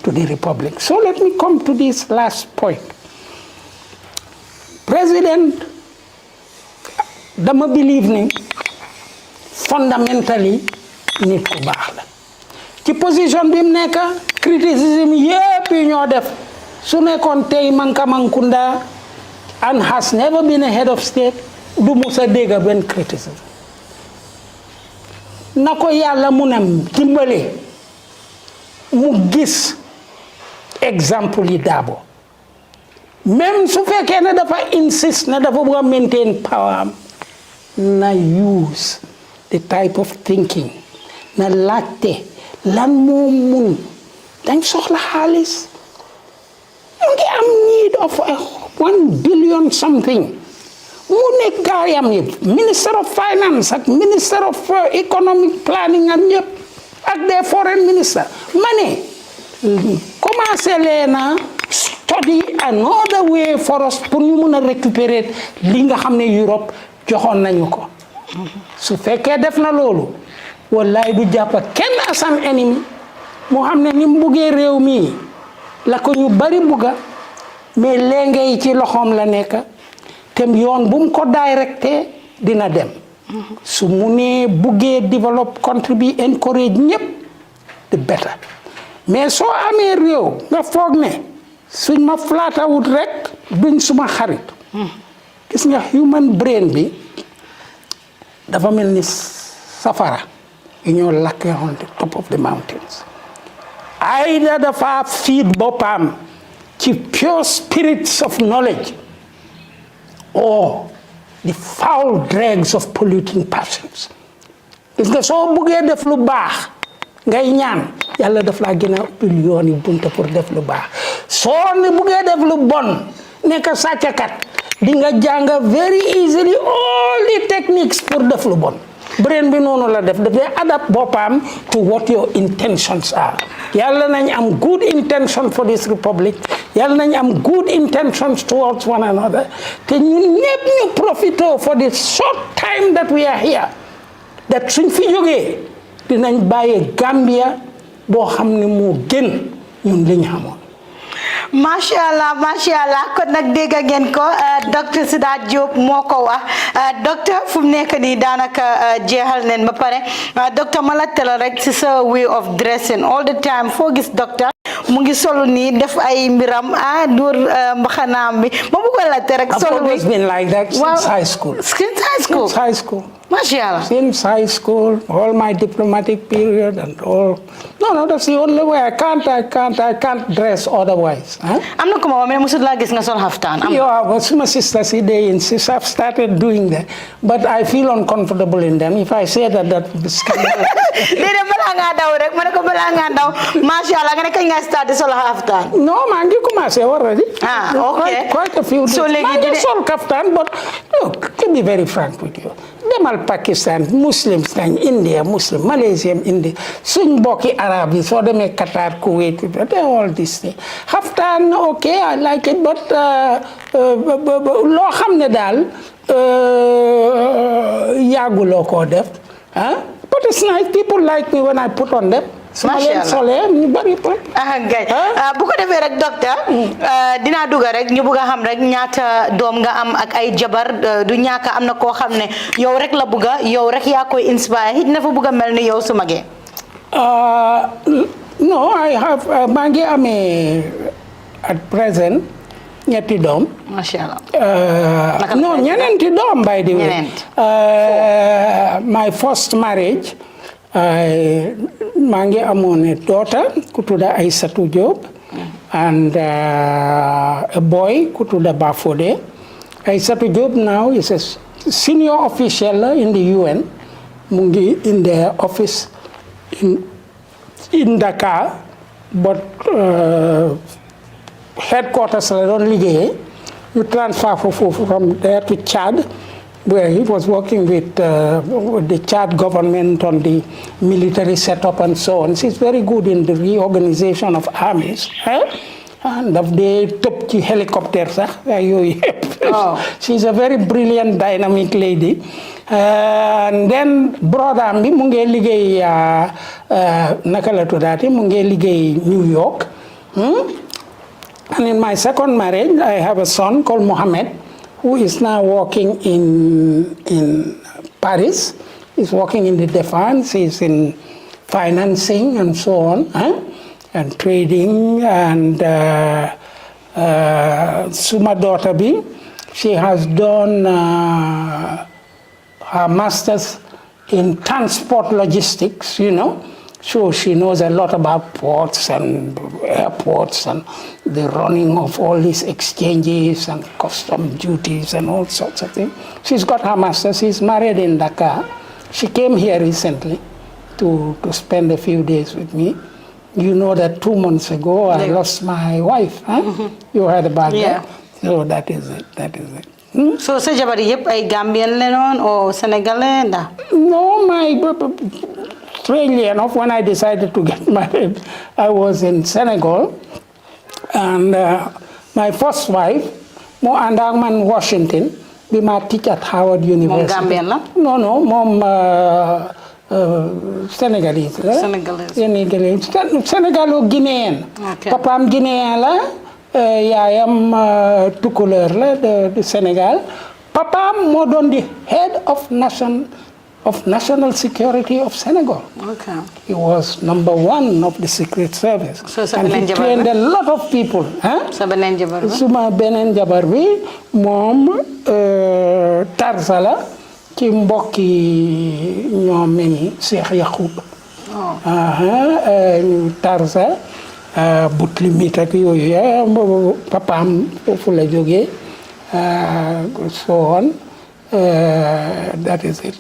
C: to the republic. So let me come to this last point. President, dama believe ne fundamentally nit ku baax la. ci position bi mu nekk criticism yépp yi ñoo def su nekkoon tey Mankamakunda and has never been a head of state du musa dégg benn criticism na ko yàlla mun a dimbale mu gis exemple yi Darboe même su fekkee ne dafa insist ne dafa bëgg a maintain power am na use the type of thinking na laajte lan moo mun dañ soxla xaalis ñu ngi am need of 1 billion something mu nekk gaayam yëpp minister of finance ak minister of economic planning ak ñëpp ak des foreign minister ma ne commencé leena study another way for us pour ñu mun a récupérer li nga xam ne Europe joxoon nañu ko su fekkee def na loolu wallaay du jàppa kenn asam ennemi moo xam ne ni mu buggee réew mi la ko ñu bari bugga mais léegi yi ci loxoom la nekk te yoon bu mu ko directé dina dem su mu nee buggee develop contribute encourage ñëpp the better mais soo amee réew nga foog ne suñ ma flattawut rek duñ suma xarit gis nga human brain bi dafa mel ni safara yu ñoo lakkee on the top of the mountains ayda dafa feed boppam ci pure spirits of knowledge or the foul dregs of polluting passions gis nga soo buggee def lu baax ngay ñaan yàlla daf laa gën a ubbil yoon yi bunta pour def lu baax soo ne buggee def lu bon nekk sàccakat di nga jàng very easily all the techniques pour def lu bon brain bi noonu la def dafay adapt boppam to what your intentions are yàlla nañ am good intention for this republic yàlla nañ am good intentions towards one another te ñun ñëpp ñu profito for the short time that we are here that suñ fi jógee dinañ bàyyi Gambia boo xam ne moo gën ñun liñ xamoon
B: macha allah kon nag dégg ngeen ko docteur Sidat Jobe moo ko wax docteur fu mu nekk nii daanaka jeexal neen ba pare docteur ma laajte la rek ci sa way of dressing all the time foo gis docteur mu ngi solu nii def ay mbiram dóor mbaxanaam bi ma bëgg a laajte rek solu bi.
C: I've always been like that since high school.
B: Since high school.
C: Since high school.
B: Masha Allah.
C: Since high school, all my diplomatic period and all. No, that's the only way. I can't dress otherwise. Huh?
B: I'm not coming. I'm not gis nga sol haftan.
C: Yeah, but my sisters, they insist. I've started doing that, but I feel uncomfortable in them. If I say that would be scandalous.
B: Dede bala nga daw rek man ko bala nga daw. Masha Allah, nga kay nga start sol haftan.
C: No, man, you commencé already.
B: Okay.
C: Quite a few.
B: So legi
C: sol kaftan, but look, to be very frank with you. Demal Pakistan, Muslims nañ India, Muslim, Malaysia, India, suñ mbokki Arab yi soo demee Qatar, Kuwait, they all this thing. Haftan, okay, I like it, but loo xam ne daal yàgguloo koo def, but it's nice. People like me when I put on them.
B: Masha
C: Allah. Ñu bari bu
B: ko defee rek docteur dinaa dugga rek ñu bëgg a xam rek ñaata doom nga am ak ay jabar du ñaaka am na koo xam ne yow rek la bëgga yow rek yaa koy inspire it na fa bëgg a mel ni yow su magee.
C: No, I have maa ngi amee at present ñetti doom.
B: Masha Allah.
C: No, ñeneenti doom by the way. My first marriage maa ngi amoon a daughter ku tudda Aïssatou Jobe and a boy ku tudda Bafode. Aïssatou Jobe now is a senior official in the UN mu ngi in the office in Dakar but headquarters la doon liggéeyee ñu transfer foofu from there to Chad where he was working with the Chad government on the military setup and so on. She's very good in the reorganization of armies. And daf dee tëb ci helicopter sax yooyu yëpp. She's a very brilliant, dynamic lady. And then brother bi mu ngi liggéey naka la tuddaati mu ngi liggéey New York. And in my second marriage, I have a son called Mohammed, who is now working in Paris. He's working in the defense, he's in financing and so on, and trading. And Suma daughter B, she has done her master's in transport logistics, you know. So she knows a lot about ports and airports and the running of all these exchanges and custom duties and all sorts of things. She's got her master's. She's married in Dakar. She came here recently to spend a few days with me. You know that 2 months ago I lost my wife. Huh? Mm-hmm. You heard about that? So that is it.
B: So sa jabar yep ay Gambian la non or Senegalais nda?
C: No, strangely enough, when I decided to get married, I was in Senegal, and my first wife, Mo Andangman Washington, be my teacher at Howard University.
B: Mom Gambian la?
C: No, Mom Senegalese. Senegalo-Guinean.
B: Okay.
C: Papa am Guinean la, yaayam Tukuleur la de Senegal. Papa mo doon the head of national security of Senegal.
B: Okay.
C: He was #1 of the Secret Service.
B: So
C: and he trained a lot of people.
B: Sa benen jabar bi?
C: Suma benen jabar bi moom Tarzala ci mbokki ñoomin Cheikh Yacoub. Tarza Boutlimit ak yooyu papaam foofu la jógee so on. That is it.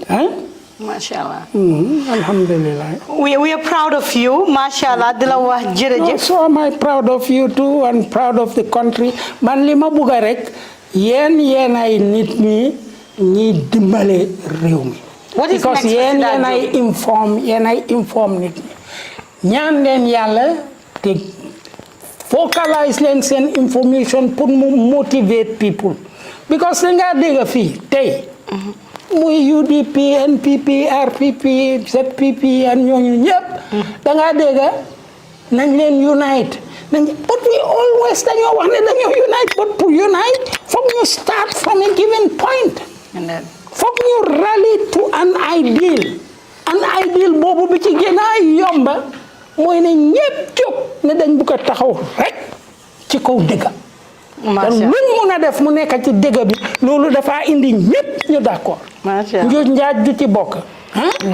B: Mashallah.
C: Alhamdulillah.
B: We are proud of you. Mashallah. Dila wax jërëjëf.
C: So am I proud of you too and proud of the country. Man li ma bëgg rek yéen ay nit ñi dimbale réew mi.
B: What is
C: because
B: next
C: yéen ay inform nit ñi. Ñaan leen Yàlla te focalize leen seen information pour mu motivate people. Because li nga dégg fii tey muy UDP NPP RPP ZPP and ñooñu ñëpp da nga dégg nañ leen unite but we always dañoo wax ne dañoo unite but pour unite foog ñu start from a given point foog ñu rally to an ideal boobu bi ci gën a yomba mooy ne ñëpp jóg ne dañ bëgg a taxaw rek ci kaw dëgg luñ mun a def mu nekk ci dëgg bi loolu dafa indi ñëpp ñu d'accord njuuj njaaj du ci bokk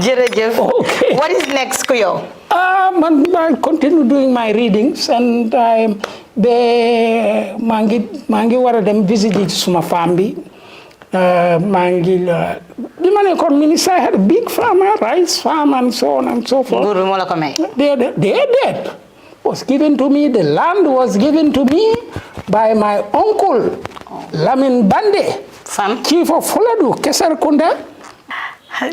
B: jërëjëf.
C: Okay.
B: What is next ku yow?
C: I continue doing my readings and maa ngi war a dem visiter suma femme bi maa ngi bi ma nekkoon ministre I had a big farm, rice farm and so on and so forth.
B: Nguur bi moo la ko may.
C: They was given to me. The land was given to me by my uncle, Lamin Bande, chief of Fuladu, Kesarkunda.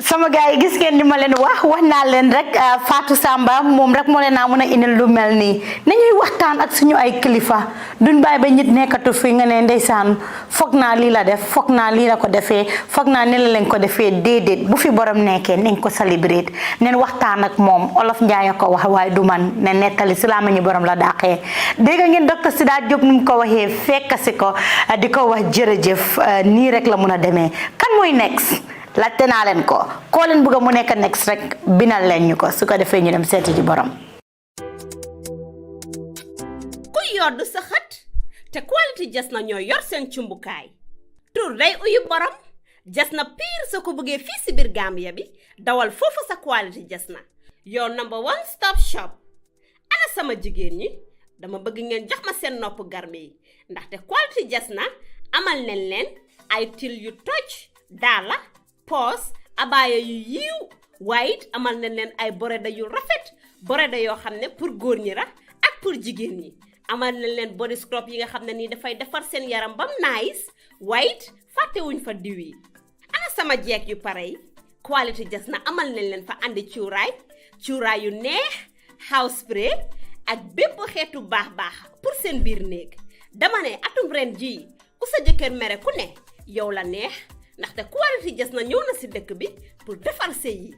B: sama gars yi gis ngeen ni ma leen wax naa leen rek Fatou Samba moom rek moo leen naa mën a indil lu mel nii nañuy waxtaan ak suñu ay kilifa duñ bàyyi ba nit nekkatu fi nga ne ndeysaan foog naa lii la def foog naa lii la ko defee foog naa ne la leen ko defee déedéet bu fi borom nekkee nañ ko célébrer neen waxtaan ak moom Olof Njaay ko wax waaye du man ne nettali si laa ma ñu borom la dàqee dégg ngeen docteur Sidat Jobe nu mu ko waxee fekk si ko di ko wax jërëjëf nii rek la mun a demee kan mooy next laajte naa leen ko koo leen bëgg mu nekk next rek binal leen ñu ko su ko defee ñu dem seeti ji borom
A: ku yoddu sa xat te quality jas na ñoo yor seen cumbukaay tur day uyu borom jas na pire soo ko bëggee fii si biir Gambia bi dawal foofu sa quality jas na your #1 stop shop ana sama jigéen ñi dama bëgg ngeen jox ma seen nopp garme yi ndaxte quality jas na amal nañ leen ay til yu toj daala pos abaya yu yiiw waaye it amal nañ leen ay boreda yu rafet boreda yoo xam ne pour góor ñi la ak pour jigéen ñi amal nañ leen body scrub yi nga xam ne nii dafay defar seen yaram bam nice waaye it fàttewuñ fa diw yi ana sama jeeg yu pare yi quality jas na amal nañ leen fa andi cuuraay yu neex house spray ak bépp xeetu baax pour seen biir néeg dama ne atum ren jii ku sa jëkkër mere ku ne yow la neex ndaxte quality jas na ñëw na si dëkk bi pour defar sëy yi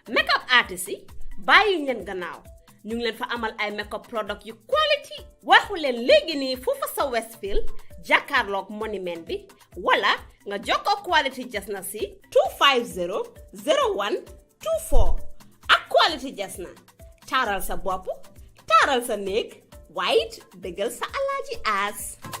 A: make-up artist yi bàyyi leen gannaaw ñu ngi leen fa amal ay make-up product yu quality waxu leen léegi nii foofu sa Westfield jàkkaarloog monument bi wala nga jokkoo quality jas na si 250 01 24 ak quality jas na taaral sa bopp taaral sa néeg waaye it bëggal sa alaaji aas